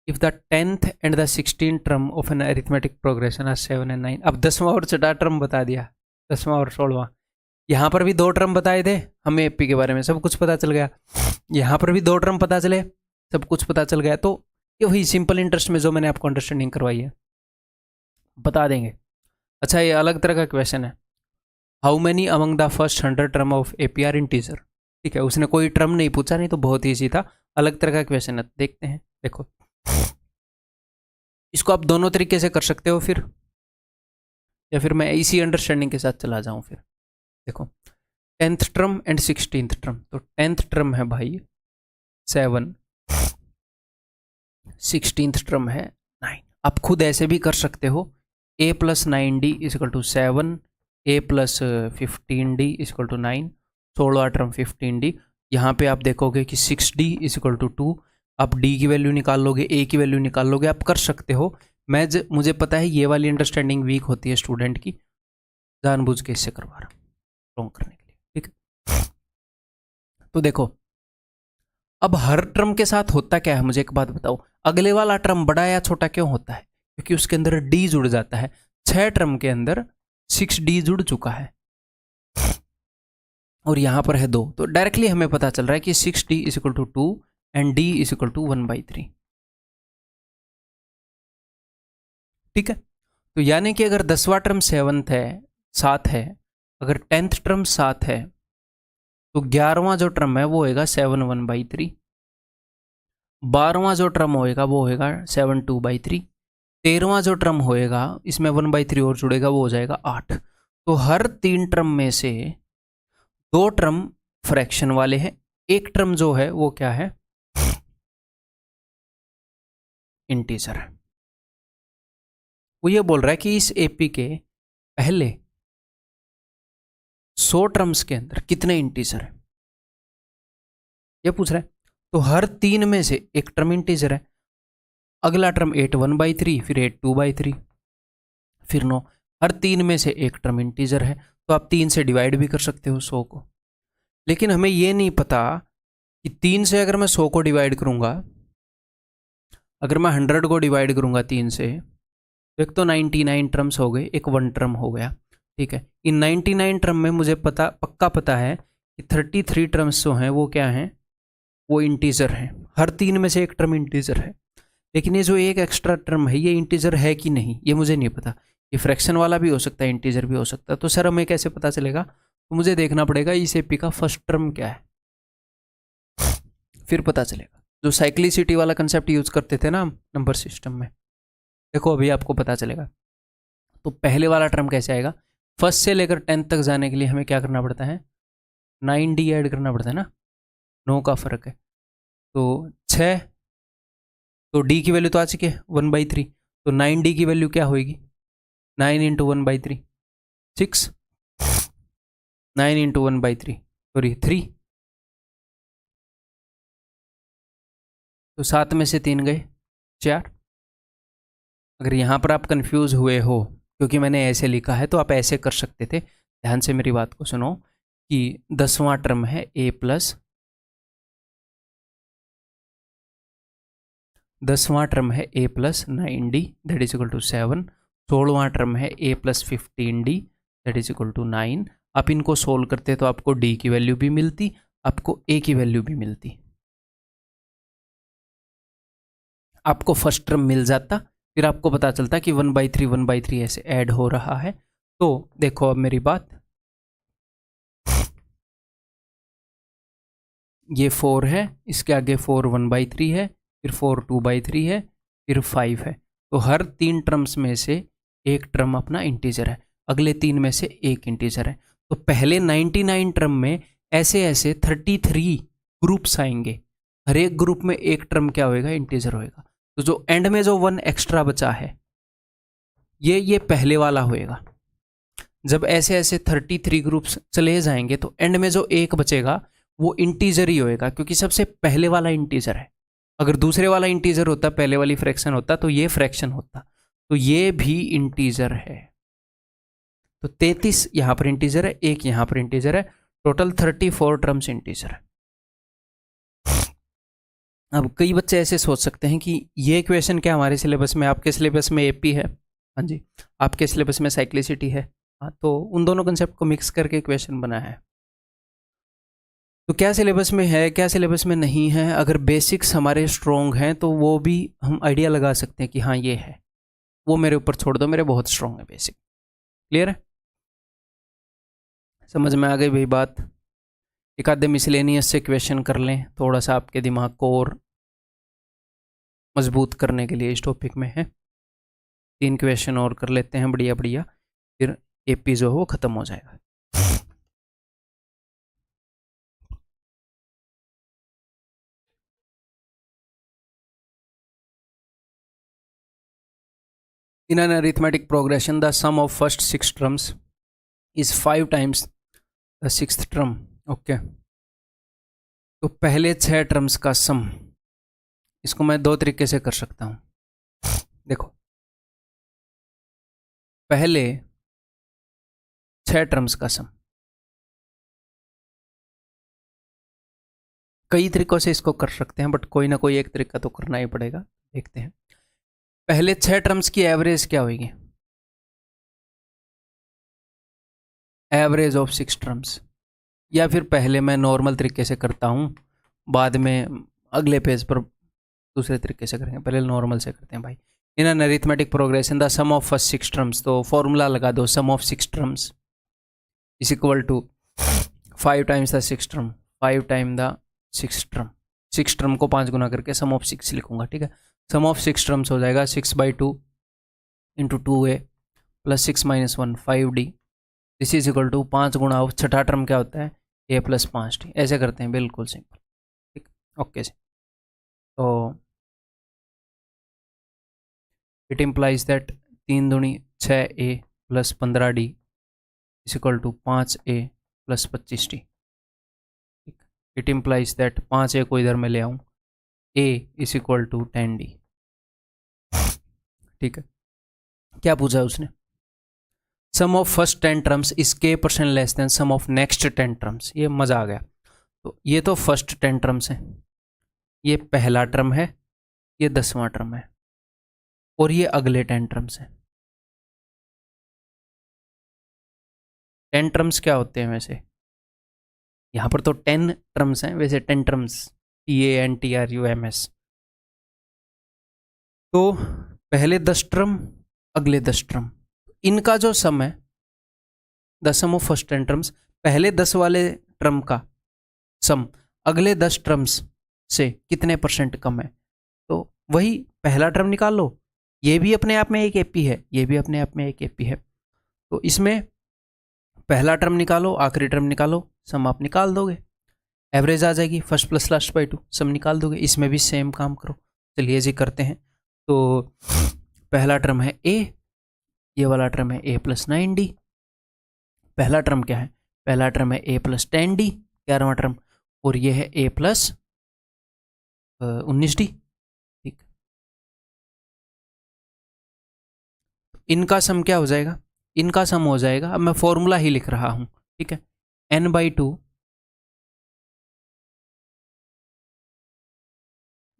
if the 10th and the 16th term of an arithmetic progression are 7 and 9। अब 10वां और 6वां टर्म बता दिया, 10वां और 16वां। यहाँ पर भी 2 टर्म बताए थे हमें एपी के बारे में, सब कुछ पता चल गया। यहाँ पर भी 2 टर्म पता चले, सब कुछ पता चल गया। तो ये वही सिंपल इंटरेस्ट में जो मैंने आपको अंडरस्टैंडिंग करवाई है बता देंगे। अच्छा, ये अलग तरह का क्वेश्चन है, how many among the first 100 term of APR integer. ठीक है, उसने कोई टर्म नहीं पूछा, नहीं तो बहुत ईजी था, अलग तरह का क्वेश्चन है। देखते हैं, देखो इसको आप दोनों तरीके से कर सकते हो फिर, या फिर मैं इसी अंडरस्टैंडिंग के साथ चला जाऊं फिर। देखो 10th term and 16th term, तो 10th टर्म है भाई 7, 16th टर्म है 9। आप खुद ऐसे भी कर सकते हो, a + 9d = 7, a + 15d = 9, 16वां term 15d। यहाँ पे आप देखोगे कि 6d = 2, आप d की वैल्यू निकाल लोगे, a की वैल्यू निकाल लोगे, आप कर सकते हो। मुझे पता है ये वाली अंडरस्टैंडिंग वीक होती है स्टूडेंट की, जानबूझ के इससे करवा रहा हूँ रॉन्ग करने के लिए। ठीक है, तो देखो अब हर टर्म के साथ होता क्या है, मुझे एक बात बताओ, अगले वाला टर्म बड़ा या छोटा क्यों होता है, क्योंकि उसके अंदर d जुड़ जाता है। 6 टर्म के अंदर 6d जुड़ चुका है और यहां पर है 2, तो डायरेक्टली हमें पता चल रहा है कि 6d is equal to 2 and d is equal to 1/3। ठीक है, तो यानी कि अगर 10वां टर्म 7 है, अगर 10th टर्म 7 है, तो 11वां जो टर्म है वो होएगा 7 1/3, 12वां जो टर्म होएगा वो होएगा 7 2/3, 13वां जो टर्म होएगा इसमें 1/3 और जुड़ेगा वो हो जाएगा 8। तो हर 3 टर्म में से 2 टर्म फ्रैक्शन वाले हैं, एक टर्म जो है वो क्या है, इंटीजर है। वो ये बोल रहा है कि इस एपी के पहले 100 टर्म्स के अंदर कितने इंटीजर है, ये पूछ रहा है। तो हर 3 में से एक टर्म इंटीजर है, अगला टर्म 8 1/3, फिर 8 2/3, फिर 9, हर 3 में से एक टर्म इंटीजर है। तो आप 3 से डिवाइड भी कर सकते हो 100 को, लेकिन हमें ये नहीं पता कि 3 से अगर मैं 100 को डिवाइड करूंगा, अगर मैं 100 को डिवाइड करूंगा 3 से, तो एक तो 99 टर्म्स हो गए, एक 1 टर्म हो गया। ठीक है, इन 99 टर्म में मुझे पक्का पता है कि 33 टर्म्स जो हैं वो क्या हैं, वो इंटीजर हैं। हर 3 में से एक टर्म इंटीजर है, लेकिन ये जो एक एक्स्ट्रा टर्म है ये इंटीजर है कि नहीं ये मुझे नहीं पता। ये फ्रैक्शन वाला भी हो सकता है, इंटीजर भी हो सकता है। तो सर हमें कैसे पता चलेगा, तो मुझे देखना पड़ेगा इस एपी का फर्स्ट टर्म क्या है, फिर पता चलेगा। जो साइक्लिसिटी वाला कंसेप्ट यूज करते थे ना नंबर सिस्टम में, देखो अभी आपको पता चलेगा। तो पहले वाला टर्म कैसे आएगा, फर्स्ट से लेकर 10 तक जाने के लिए हमें क्या करना पड़ता है, 9d ऐड करना पड़ता है ना, 9 का फर्क है। तो 6, तो d की वैल्यू तो आ चुकी है 1/3, तो 9d की वैल्यू क्या होगी, 9 इंटू 1/3 6, 9 इंटू 1/3 सॉरी 3, तो 7 में से 3 गए 4। अगर यहाँ पर आप कंफ्यूज हुए हो क्योंकि मैंने ऐसे लिखा है, तो आप ऐसे कर सकते थे। ध्यान से मेरी बात को सुनो कि 10वां टर्म है a प्लस, 10वां टर्म है a plus 9d that is equal to 7, 16वां टर्म है a plus 15d that is equal to 9। आप इनको सोल्व करते तो आपको d की वैल्यू भी मिलती, आपको a की वैल्यू भी मिलती, आपको फर्स्ट टर्म मिल जाता, फिर आपको पता चलता कि 1/3 ऐसे ऐड हो रहा है। तो देखो अब मेरी बात, ये 4 है, इसके आगे 4 1/3 है, फिर 4 2/3 है, फिर 5 है। तो हर 3 टर्म्स में से एक टर्म अपना इंटीजर है, अगले 3 में से एक इंटीजर है। तो पहले 99 टर्म में ऐसे ऐसे 33 ग्रुप्स आएंगे, हर एक ग्रुप में एक टर्म क्या होएगा, इंटीजर होएगा। तो जो एंड में जो 1 एक्स्ट्रा बचा है ये पहले वाला होएगा। जब ऐसे ऐसे 33 ग्रुप्स चले जाएंगे तो एंड में जो एक बचेगा वो इंटीजर ही होएगा, क्योंकि सबसे पहले वाला इंटीजर है। अगर दूसरे वाला इंटीजर होता, पहले वाली फ्रैक्शन होता, तो ये फ्रैक्शन होता, तो ये भी इंटीजर है। तो 33 यहां पर इंटीजर है, एक यहां पर इंटीजर है, टोटल 34 टर्म्स इंटीजर है। अब कई बच्चे ऐसे सोच सकते हैं कि ये क्वेश्चन क्या हमारे सिलेबस में, आपके सिलेबस में एपी है, हाँ जी, आपके सिलेबस में साइक्लिसिटी है, हाँ, तो उन दोनों कंसेप्ट को मिक्स करके क्वेश्चन बना है। तो क्या सिलेबस में है, क्या सिलेबस में नहीं है, अगर बेसिक्स हमारे स्ट्रॉन्ग हैं तो वो भी हम आइडिया लगा सकते हैं कि हाँ ये है, वो मेरे ऊपर छोड़ दो, मेरे बहुत स्ट्रॉन्ग है बेसिक। क्लियर है, समझ में आ गई भाई बात। एक आधे मिसलेनियस से क्वेश्चन कर लें, थोड़ा सा आपके दिमाग को और मजबूत करने के लिए इस टॉपिक में है। 3 क्वेश्चन और कर लेते हैं बढ़िया बढ़िया, फिर एपी जो है वो ख़त्म हो जाएगा। In an arithmetic progression, the sum of first 6 terms is 5 times the 6th term. Okay, तो पहले 6 टर्म्स का सम, इसको मैं 2 तरीके से कर सकता हूं। देखो, पहले 6 टर्म्स का सम, कई तरीकों से इसको कर सकते हैं, बट कोई ना कोई एक तरीका तो करना ही पड़ेगा। देखते हैं, पहले 6 टर्म्स की एवरेज क्या होगी, एवरेज ऑफ 6 टर्म्स, या फिर पहले मैं नॉर्मल तरीके से करता हूँ, बाद में अगले पेज पर दूसरे तरीके से करेंगे, पहले नॉर्मल से करते हैं भाई। In an arithmetic progression the sum of first 6 terms, तो फॉर्मूला लगा दो, sum of 6 terms is equal to 5 times the 6 term, 5 time the 6 term, 6 term को 5 गुना करके सम ऑफ 6 लिखूंगा, ठीक है। सम ऑफ 6 टर्म्स हो जाएगा 6/2 into 2a plus 6 minus 1 5d, this is equal to 5 गुना छठा टर्म क्या होता है a प्लस 5d, ऐसे करते हैं, बिल्कुल सिंपल, ठीक, ओके जी। तो इट इम्प्लाइज दैट 3 दूनी 6a plus 15d is equal to 5a plus 25d, ठीक। इट इम्प्लाइज दैट 5a को इधर मैं ले आऊँ, a is equal to 10d, ठीक है। क्या पूछा उसने, sum of first 10 terms is k% less than sum of next 10 terms, ये मजा आ गया। तो ये तो फर्स्ट 10 टर्म्स है, ये पहला टर्म है, ये 10वां टर्म है, और ये अगले 10 टर्म्स हैं। 10 टर्म्स क्या होते हैं वैसे, यहाँ पर तो 10 टर्म्स हैं, वैसे 10 टर्म्स TANTRUMS, तो पहले 10 टर्म अगले 10 टर्म, इनका जो सम है, the sum of first 10 terms, पहले 10 वाले टर्म का सम अगले 10 टर्म्स से कितने % कम है, तो वही पहला टर्म निकाल लो, ये भी अपने आप में एक एपी है, ये भी अपने आप में एक एपी है, तो इसमें पहला टर्म निकालो आखिरी टर्म निकालो, सम आप निकाल दोगे, एवरेज आ जाएगी, फर्स्ट प्लस लास्ट बाई 2, सम निकाल दोगे। इसमें भी सेम काम करो, चलिए जी करते हैं। तो पहला टर्म है a, ये वाला टर्म है a प्लस 9d, पहला टर्म क्या है, पहला टर्म है a प्लस 10d 11वां टर्म, और ये है a प्लस 19d, ठीक। इनका सम क्या हो जाएगा, इनका सम हो जाएगा, अब मैं फॉर्मूला ही लिख रहा हूं, ठीक है, n/2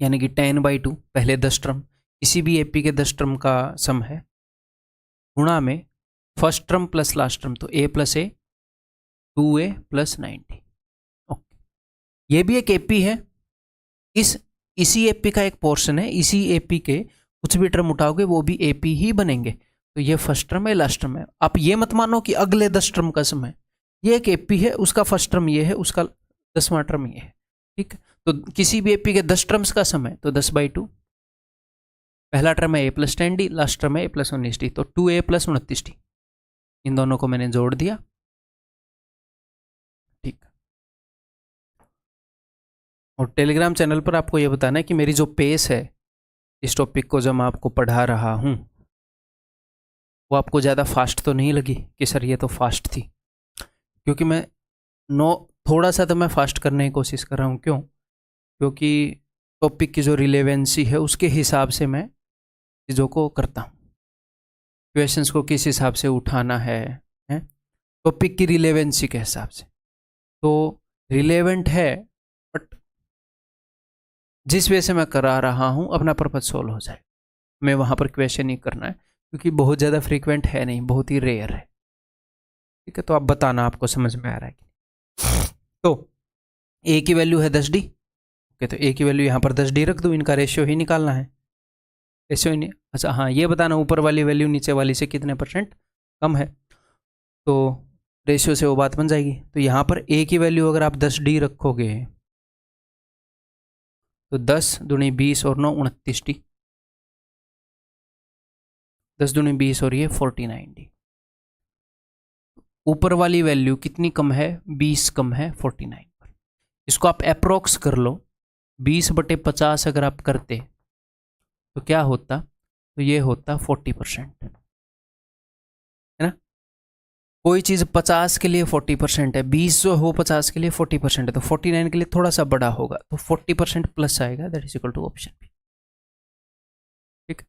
यानी कि 10/2 पहले 10 टर्म, किसी भी एपी के 10 टर्म का सम है, गुणा में first term plus last term, तो a plus a 2a plus 90, okay. ये भी एक एपी है, इसी एपी का एक पोर्शन है, इसी एपी के कुछ भी टर्म उठाओगे वो भी एपी ही बनेंगे, तो ये फर्स्ट टर्म है लास्ट टर्म है। आप ये मत मानो कि अगले 10 टर्म का सम है, ये एक एपी है, उसका फर्स्ट टर्म ये है, उसका 10वां टर्म ये है, ठीक। तो किसी भी एपी के 10 टर्म्स का सम है, तो 10/2, पहला टर्म है a plus 10d, last term है a प्लस 19d, तो 2a प्लस 29d, इन दोनों को मैंने जोड़ दिया, ठीक। और टेलीग्राम चैनल पर आपको ये बताना है कि मेरी जो पेस है इस टॉपिक को जब मैं आपको पढ़ा रहा हूँ, वो आपको ज़्यादा फास्ट तो नहीं लगी कि सर ये तो फास्ट थी, क्योंकि मैं थोड़ा सा तो मैं फास्ट करने की कोशिश कर रहा हूँ, क्यों, क्योंकि टॉपिक की जो रिलेवेंसी है उसके हिसाब से मैं चीज़ों को करता हूँ, क्वेश्चंस को किस हिसाब से उठाना है टॉपिक की रिलेवेंसी के हिसाब से, तो रिलेवेंट है, बट जिस वे से मैं करा रहा हूँ अपना पर्पज सोल्व हो जाए, मैं वहाँ पर क्वेश्चन ही करना है, क्योंकि बहुत ज़्यादा फ्रीक्वेंट है नहीं, बहुत ही रेयर है, ठीक है। तो आप बताना आपको समझ में आ रहा है कि, तो a की वैल्यू है 10d, ओके, तो a की वैल्यू यहाँ पर 10d रख दो, इनका रेशियो ही निकालना है, रेशियो ही नहीं, अच्छा हाँ, ये बताना ऊपर वाली वैल्यू नीचे वाली से कितने % कम है, तो रेशियो से वो बात बन जाएगी। तो यहाँ पर a की वैल्यू अगर आप 10d रखोगे तो 10 दूनी 20 और 9 29d, 10 दूनी 20 और ये 49d, ऊपर वाली वैल्यू कितनी कम है, 20 कम है 49 पर, इसको आप अप्रोक्स कर लो, 20/50 अगर आप करते तो क्या होता, तो ये होता 40%, है ना। कोई चीज़ 50 के लिए 40% है, 20 जो हो 50 के लिए 40% है, तो 49 के लिए थोड़ा सा बड़ा होगा, तो 40% प्लस आएगा, that is equal to option B, ठीक।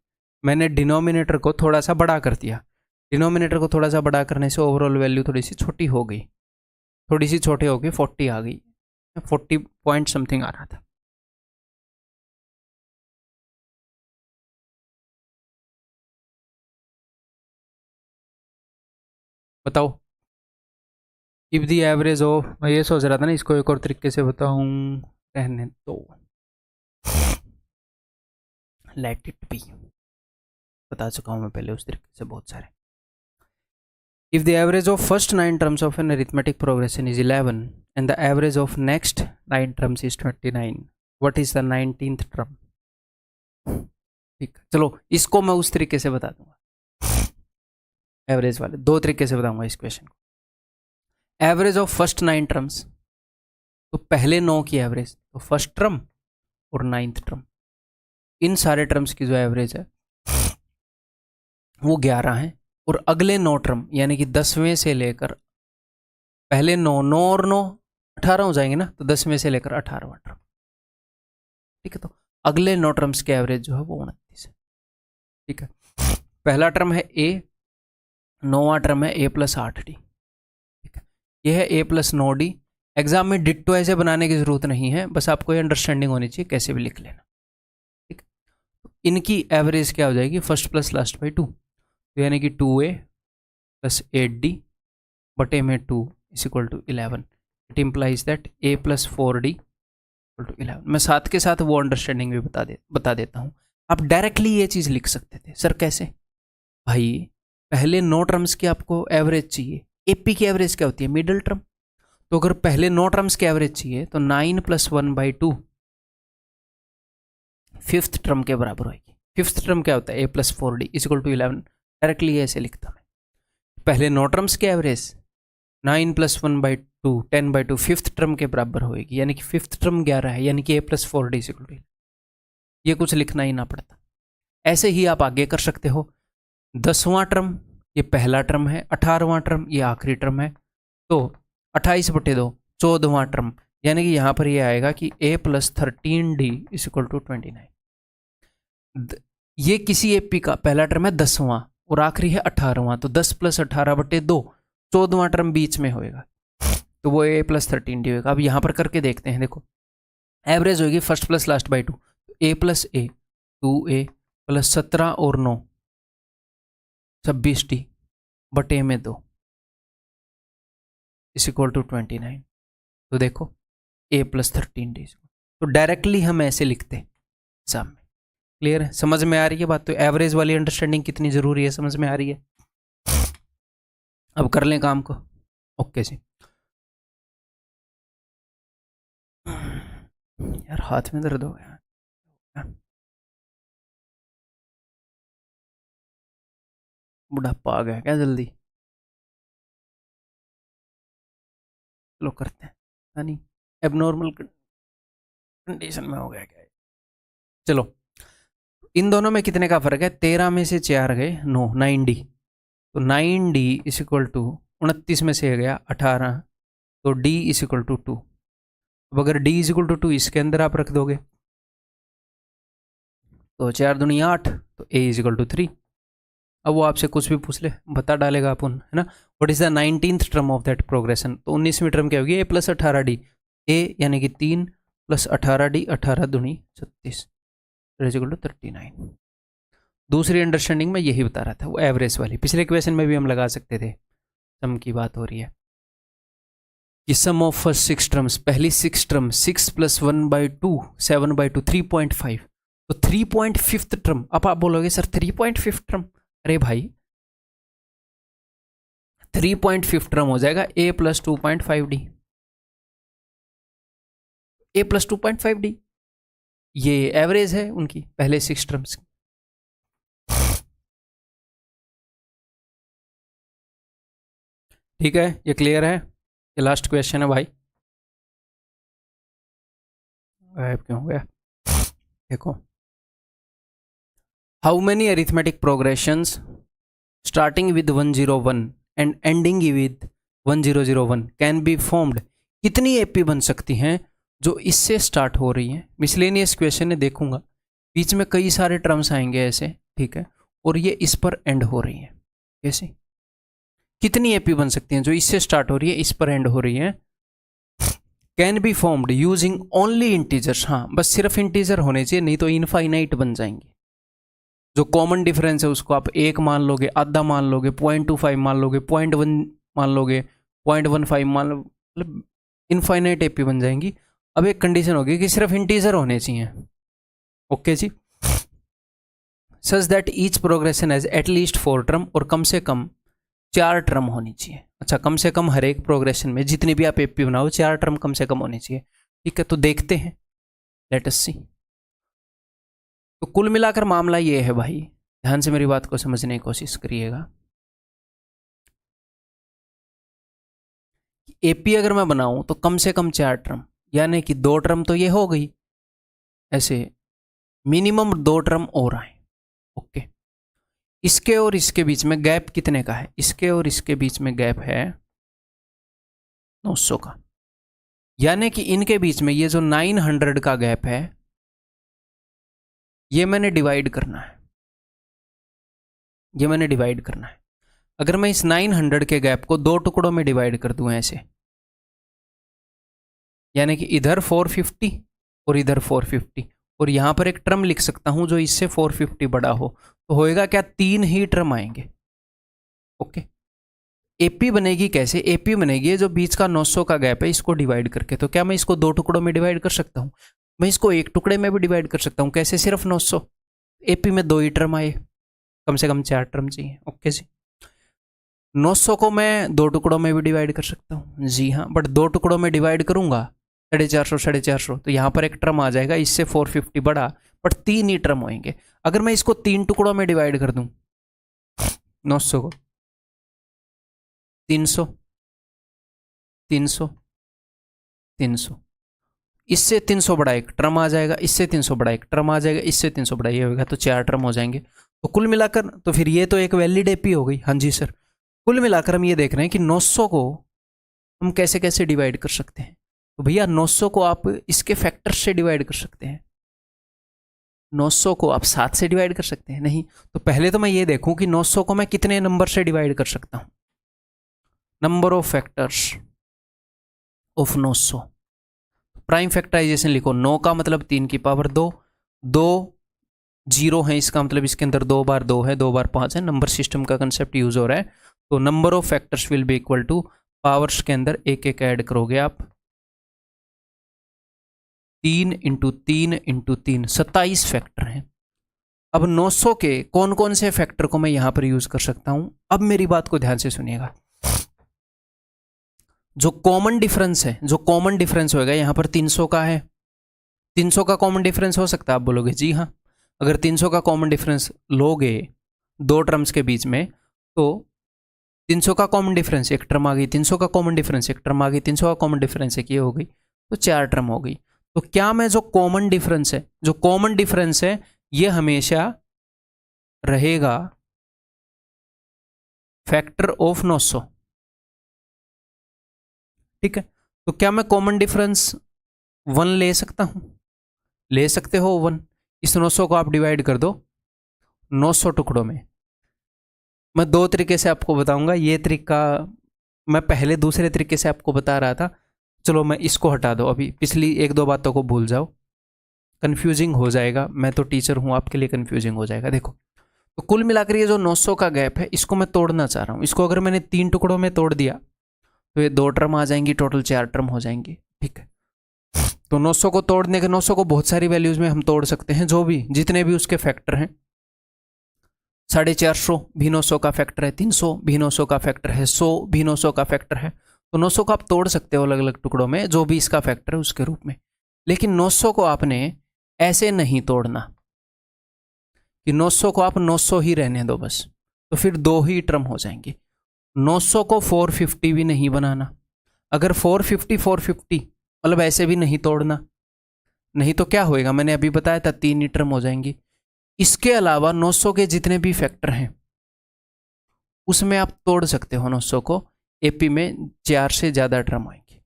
मैंने डिनोमिनेटर को थोड़ा सा बड़ा कर दिया, डिनोमिनेटर को थोड़ा सा बड़ा करने से ओवरऑल वैल्यू थोड़ी सी छोटी हो गई, थोड़ी सी छोटी हो गई, 40 आ गई, 40 पॉइंट समथिंग आ रहा था। बताओ इफ द एवरेज ऑफ, मैं ये सोच रहा था ना इसको एक और तरीके से बताऊं, रहने तो लेट इट बी, बता चुका हूं मैं पहले उस तरीके से बहुत सारे। If the average of first 9 terms of an arithmetic progression is 11 and the average of next 9 terms is 29, what is the 19th term? ठीक है, चलो इसको मैं उस तरीके से बता दूंगा, एवरेज वाले दो तरीके से बताऊंगा इस क्वेश्चन को। एवरेज ऑफ फर्स्ट 9 टर्म्स, तो पहले 9 की एवरेज, तो फर्स्ट टर्म और 9th टर्म, इन सारे टर्म्स की जो एवरेज है वो 11 है, और अगले 9 टर्म यानी कि 10वें से लेकर, पहले 9 और 9 18 हो जाएंगे ना, तो 10वें से लेकर 18वां टर्म। ठीक है, तो अगले 9 टर्म्स की एवरेज जो है वो 29 है। ठीक है, पहला टर्म है ए, 9वां टर्म है ए प्लस 8d। ठीक है, यह है ए प्लस 9d। एग्जाम में डिट्टो ऐसे बनाने की जरूरत नहीं है, बस आपको ये अंडरस्टैंडिंग होनी चाहिए, कैसे भी लिख लेना। ठीक, इनकी एवरेज क्या हो जाएगी, फर्स्ट प्लस लास्ट बाई 2, तो यानी कि 2a प्लस 8d बटे में 2 is equal to 11। It implies that a plus 4d equal to 11। मैं साथ के साथ वो अंडरस्टैंडिंग भी बता देता हूँ। आप डायरेक्टली ये चीज़ लिख सकते थे, सर कैसे? भाई पहले 9 टर्म्स की आपको एवरेज चाहिए, एपी की एवरेज क्या होती है, मिडिल टर्म। तो अगर पहले 9 टर्म्स की एवरेज चाहिए तो 9 प्लस 1 बाई 2 5th टर्म के बराबर होगी। 5th टर्म क्या होता है, a plus 4d is equal to 11। Directly ऐसे लिखता मैं, पहले 9 टर्म्स की average 9 plus 1 by 2 10 by 2 5th term के बराबर होएगी, यानी कि 5th टर्म 11 है, यानी कि a plus 4d is equal to 11। ये कुछ लिखना ही ना पड़ता। ऐसे ही आप आगे कर सकते हो। 10वां टर्म ये पहला टर्म है, 18वां टर्म ये आखिरी टर्म है, तो 28/2 14वां टर्म, यानी कि यहाँ पर ये आएगा कि a plus 13d is equal to 29। ये किसी एपी का पहला टर्म है 10वां और आखिरी है 18वां, तो 10 प्लस 18/2 14वां टर्म बीच में होएगा, तो वो a प्लस 13d होगा। अब यहाँ पर करके देखते हैं, देखो एवरेज होगी first plus last by 2, a plus a 2a plus 17 और 9 26d बटे में 2 इज इक्वल टू 29। तो देखो a प्लस 13d, तो डायरेक्टली हम ऐसे लिखते हैं एग्जाम में। क्लियर है, समझ में आ रही है बात? तो एवरेज वाली अंडरस्टैंडिंग कितनी जरूरी है, समझ में आ रही है? अब कर लें काम को। ओके जी, यार हाथ में दर्द हो गया, बुढ़ापा आ गया क्या जल्दी? चलो करते हैं, यानी एबनॉर्मल कंडीशन में हो गया क्या? चलो, इन दोनों में कितने का फर्क है, 13 में से 4 गए 9, 9d, तो 9d इज इक्वल टू 29 में से गया 18, तो d इज इक्वल टू 2। अब अगर d इज इक्वल टू 2 इसके अंदर आप रख दोगे तो 4 दूनी 8, तो a इज इक्वल टू 3। अब वो आपसे कुछ भी पूछ ले बता डालेगा अपन, है ना। What is the 19th term of that progression, तो 19वीं टर्म क्या होगी, a प्लस 18d, a यानी कि 3 प्लस 18d 18 दूनी 36 इज इक्वल टू 39। दूसरी अंडरस्टैंडिंग में यही बता रहा था, वो एवरेज वाली, पिछले क्वेश्चन में भी हम लगा सकते थे। सम की बात हो रही है कि सम ऑफ फर्स्ट 6 टर्म्स, पहली 6 टर्म 6 प्लस 1 बाई 2 7 बाई 2 3.5, तो 3.5th टर्म। अब आप बोलोगे सर 3.5 टर्म, अरे भाई 3.5 टर्म हो जाएगा a plus 2.5d, a plus 2.5d, ये एवरेज है उनकी पहले 6 टर्म्स की। ठीक है, ये क्लियर है? ये लास्ट क्वेश्चन है भाई। गायब क्यों हो गया? देखो, how many arithmetic progressions starting with 101 and ending with 1001 can be formed, कितनी एपी बन सकती हैं जो इससे स्टार्ट हो रही हैं? मिसलेनियस क्वेश्चन है, देखूंगा बीच में कई सारे टर्म्स आएंगे ऐसे, ठीक है, और ये इस पर एंड हो रही हैं, कैसे? कितनी एपी बन सकती हैं जो इससे स्टार्ट हो रही है इस पर एंड हो रही है? Can be formed using only integers, हाँ बस सिर्फ इंटीजर होने चाहिए, नहीं तो इनफाइनाइट बन जाएंगे। जो कॉमन डिफरेंस है उसको आप 1 मान लोगे, आधा मान लोगे, 0.25 मान लोगे, 0.1 मान लोगे, 0.15 मान लो, मतलब इनफाइनाइट एपी बन जाएंगी। अब एक कंडीशन होगी कि सिर्फ इंटीजर होने चाहिए। ओके जी। Such that each progression has at least 4 term, और कम से कम 4 टर्म होनी चाहिए। अच्छा, कम से कम हर एक प्रोग्रेशन में जितनी भी आप एपी बनाओ 4 टर्म कम से कम होनी चाहिए। ठीक है, तो देखते हैं, लेट अस सी। तो कुल मिलाकर मामला ये है भाई, ध्यान से मेरी बात को समझने की कोशिश करिएगा। एपी अगर मैं बनाऊं तो कम से कम 4 टर्म, यानी कि 2 टर्म तो ये हो गई, ऐसे मिनिमम 2 टर्म और आए। ओके, इसके और इसके बीच में गैप कितने का है? इसके और इसके बीच में गैप है 900 का, यानी कि इनके बीच में ये जो 900 का गैप है ये मैंने डिवाइड करना है, ये मैंने डिवाइड करना है। अगर मैं इस 900 के गैप को 2 टुकड़ों में डिवाइड कर दूं ऐसे, यानी कि इधर 450 और इधर 450, और यहां पर एक टर्म लिख सकता हूं जो इससे 450 बड़ा हो, तो होएगा क्या? 3 ही टर्म आएंगे। ओके, एपी बनेगी कैसे? एपी बनेगी जो बीच का 900 का गैप है इसको डिवाइड करके। तो क्या मैं इसको 2 टुकड़ों में डिवाइड कर सकता हूं? मैं इसको एक टुकड़े में भी डिवाइड कर सकता हूं। कैसे? सिर्फ 900, एपी में 2 ही टर्म आए, कम से कम 4 टर्म चाहिए। ओके जी, 900 को मैं 2 टुकड़ों में भी डिवाइड कर सकता हूँ, जी हाँ, बट 2 टुकड़ों में डिवाइड करूंगा 450 तो यहाँ पर एक टर्म आ जाएगा इससे 450 बड़ा, बट 3 ही टर्म होंगे। अगर मैं इसको 3 टुकड़ों में डिवाइड कर दूं 900 को, 300 300 300, इससे 300 बड़ा एक टर्म आ जाएगा, इससे 300 बड़ा एक टर्म आ जाएगा, इससे 300 बड़ा ये होगा, तो 4 टर्म हो जाएंगे। तो कुल मिलाकर, तो फिर ये तो एक वैलिड एपी हो गई। हाँ जी सर, कुल मिलाकर हम ये देख रहे हैं कि 900 को हम कैसे कैसे डिवाइड कर सकते हैं। तो भैया 900 को आप इसके फैक्टर से डिवाइड कर सकते हैं। 900 को आप 7 से डिवाइड कर सकते हैं? नहीं। तो पहले तो मैं ये देखूं कि 900 को मैं कितने नंबर से डिवाइड कर सकता हूं। Number of factors of 900, prime factorisation लिखो। 9 का मतलब 3 की पावर 2, 2 जीरो है, इसका मतलब इसके अंदर 2 बार 2 है, 2 बार 5 है। नंबर सिस्टम का कंसेप्ट यूज हो रहा है, तो number of factors will be equal to, powers के अंदर एक एक ऐड करोगे आप, 3 इंटू 3 इंटू 3, 27 फैक्टर हैं। अब 900 के कौन कौन से फैक्टर को मैं यहां पर यूज कर सकता हूं? अब मेरी बात को ध्यान से सुनिएगा। जो कॉमन डिफरेंस है, जो कॉमन डिफरेंस होगा यहां पर 300 का है, 300 का कॉमन डिफरेंस हो सकता है? आप बोलोगे जी हाँ। अगर 300 का कॉमन डिफरेंस लोगे 2 टर्म्स के बीच में, तो 300 का कॉमन डिफरेंस एक टर्म आ गई, 300 का कॉमन डिफरेंस एक टर्म आ गई, 300 का कॉमन डिफरेंस एक ये हो गई, तो 4 टर्म हो गई। तो क्या मैं जो कॉमन डिफरेंस है, जो कॉमन डिफरेंस है ये हमेशा रहेगा फैक्टर ऑफ 900। ठीक है, तो क्या मैं कॉमन डिफरेंस 1 ले सकता हूं? ले सकते हो 1। इस 900 को आप डिवाइड कर दो 900 टुकड़ों में। मैं 2 तरीके से आपको बताऊंगा, ये तरीका मैं पहले दूसरे तरीके से आपको बता रहा था। चलो मैं इसको हटा दो, अभी पिछली 1-2 बातों को भूल जाओ, कंफ्यूजिंग हो जाएगा। मैं तो टीचर हूं, आपके लिए कंफ्यूजिंग हो जाएगा। देखो, तो कुल मिलाकर ये जो 900 का गैप है इसको मैं तोड़ना चाह रहा हूं। इसको अगर मैंने 3 टुकड़ों में तोड़ दिया तो ये 2 टर्म आ जाएंगी, टोटल 4 टर्म हो जाएंगी। ठीक है, तो 900 को तोड़ने के, 900 को बहुत सारी वैल्यूज में हम तोड़ सकते हैं, जो भी जितने भी उसके फैक्टर हैं। 450 भी 900 का फैक्टर है, 300 भी 900 का फैक्टर है, 100 भी 900 का फैक्टर है। तो 900 को आप तोड़ सकते हो अलग अलग टुकड़ों में, जो भी इसका फैक्टर है उसके रूप में। लेकिन 900 को आपने ऐसे नहीं तोड़ना कि 900 को आप 900 ही रहने दो बस, तो फिर 2 ही टर्म हो जाएंगे। 900 को 450 भी नहीं बनाना। अगर 450 मतलब ऐसे भी नहीं तोड़ना, नहीं तो क्या होएगा? मैंने अभी बताया था 3 ही टर्म हो जाएंगी। इसके अलावा 900 के जितने भी फैक्टर हैं उसमें आप तोड़ सकते हो 900 को, एपी में 4 से ज़्यादा टर्म आएंगे।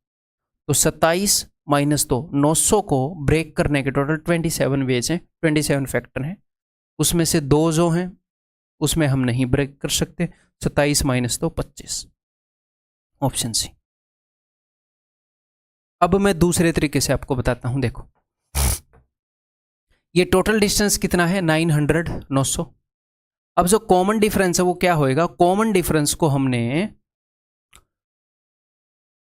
तो 27 माइनस 2, 900 को ब्रेक करने के टोटल 27 वेज हैं, 27 फैक्टर हैं। उसमें से 2 जो हैं उसमें हम नहीं ब्रेक कर सकते। 27 माइनस 2 25, ऑप्शन सी। अब मैं दूसरे तरीके से आपको बताता हूं। देखो, ये टोटल डिस्टेंस कितना है? 900 900। अब जो कॉमन डिफरेंस है वो क्या होएगा? कॉमन डिफरेंस को हमने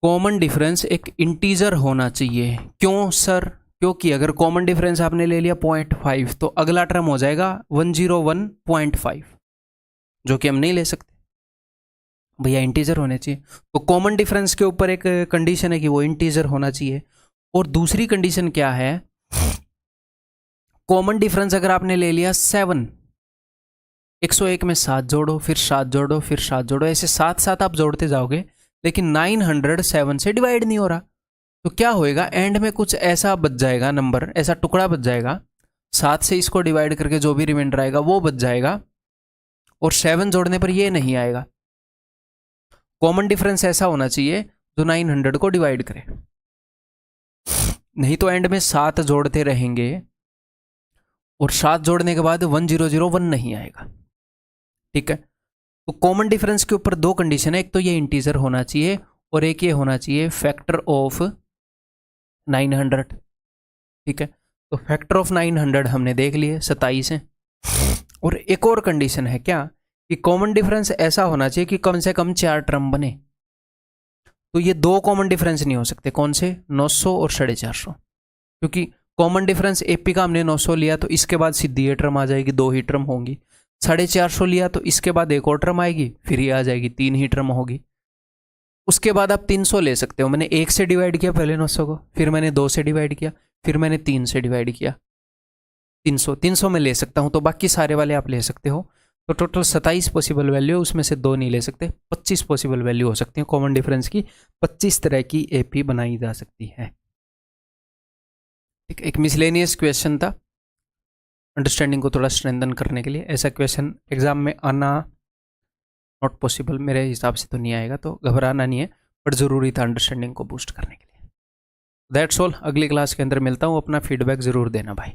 कॉमन डिफरेंस एक इंटीजर होना चाहिए। क्यों सर? क्योंकि अगर कॉमन डिफरेंस आपने ले लिया 0.5 तो अगला टर्म हो जाएगा 101.5, जो कि हम नहीं ले सकते भैया, इंटीजर होने चाहिए। तो कॉमन डिफरेंस के ऊपर एक कंडीशन है कि वो इंटीजर होना चाहिए, और दूसरी कंडीशन क्या है, कॉमन डिफरेंस अगर आपने ले लिया 7, 101 में 7 जोड़ो, फिर 7 जोड़ो, फिर 7 जोड़ो, ऐसे साथ साथ आप जोड़ते जाओगे, लेकिन 907 से डिवाइड नहीं हो रहा, तो क्या होएगा, एंड में कुछ ऐसा बच जाएगा नंबर, ऐसा टुकड़ा बच जाएगा, 7 से इसको डिवाइड करके जो भी रिमाइंडर आएगा वो बच जाएगा, और 7 जोड़ने पर ये नहीं आएगा। कॉमन डिफरेंस ऐसा होना चाहिए जो 900 को डिवाइड करे, नहीं तो एंड में 7 जोड़ते रहेंगे और 7 जोड़ने के बाद 1001 नहीं आएगा। ठीक है, तो कॉमन डिफरेंस के ऊपर दो कंडीशन है, एक तो ये इंटीजर होना चाहिए और एक ये होना चाहिए फैक्टर ऑफ 900। ठीक है, तो फैक्टर ऑफ 900 हमने देख लिए 27 है, और एक और कंडीशन है क्या, कि कॉमन डिफरेंस ऐसा होना चाहिए कि कम से कम 4 टर्म बने। तो ये दो कॉमन डिफरेंस नहीं हो सकते, कौन से, 900 और 450, क्योंकि कॉमन डिफरेंस एपी का हमने 900 लिया तो इसके बाद सीधी ये टर्म आ जाएगी, 2 ही टर्म होंगी। 450 लिया तो इसके बाद एक और टर्म आएगी, फिर ये आ जाएगी, 3 ही टर्म होगी। उसके बाद आप 300 ले सकते हो, मैंने 1 से डिवाइड किया पहले 900 को, फिर मैंने 2 से डिवाइड किया, फिर मैंने 3 से डिवाइड किया, 300 में ले सकता हूं, तो बाकी सारे वाले आप ले सकते हो। तो टोटल 27 पॉसिबल वैल्यू, उसमें से 2 नहीं ले सकते, 25 पॉसिबल वैल्यू हो सकती है कॉमन डिफरेंस की, 25 तरह की एपी बनाई जा सकती है। एक मिसलेनियस क्वेश्चन था, अंडरस्टैंडिंग को थोड़ा स्ट्रेंथन करने के लिए। ऐसा क्वेश्चन एग्जाम में आना नॉट पॉसिबल मेरे हिसाब से तो नहीं आएगा, तो घबराना नहीं है, बट ज़रूरी था अंडरस्टैंडिंग को बूस्ट करने के लिए। दैट्स ऑल, अगली क्लास के अंदर मिलता हूँ, अपना फीडबैक ज़रूर देना भाई।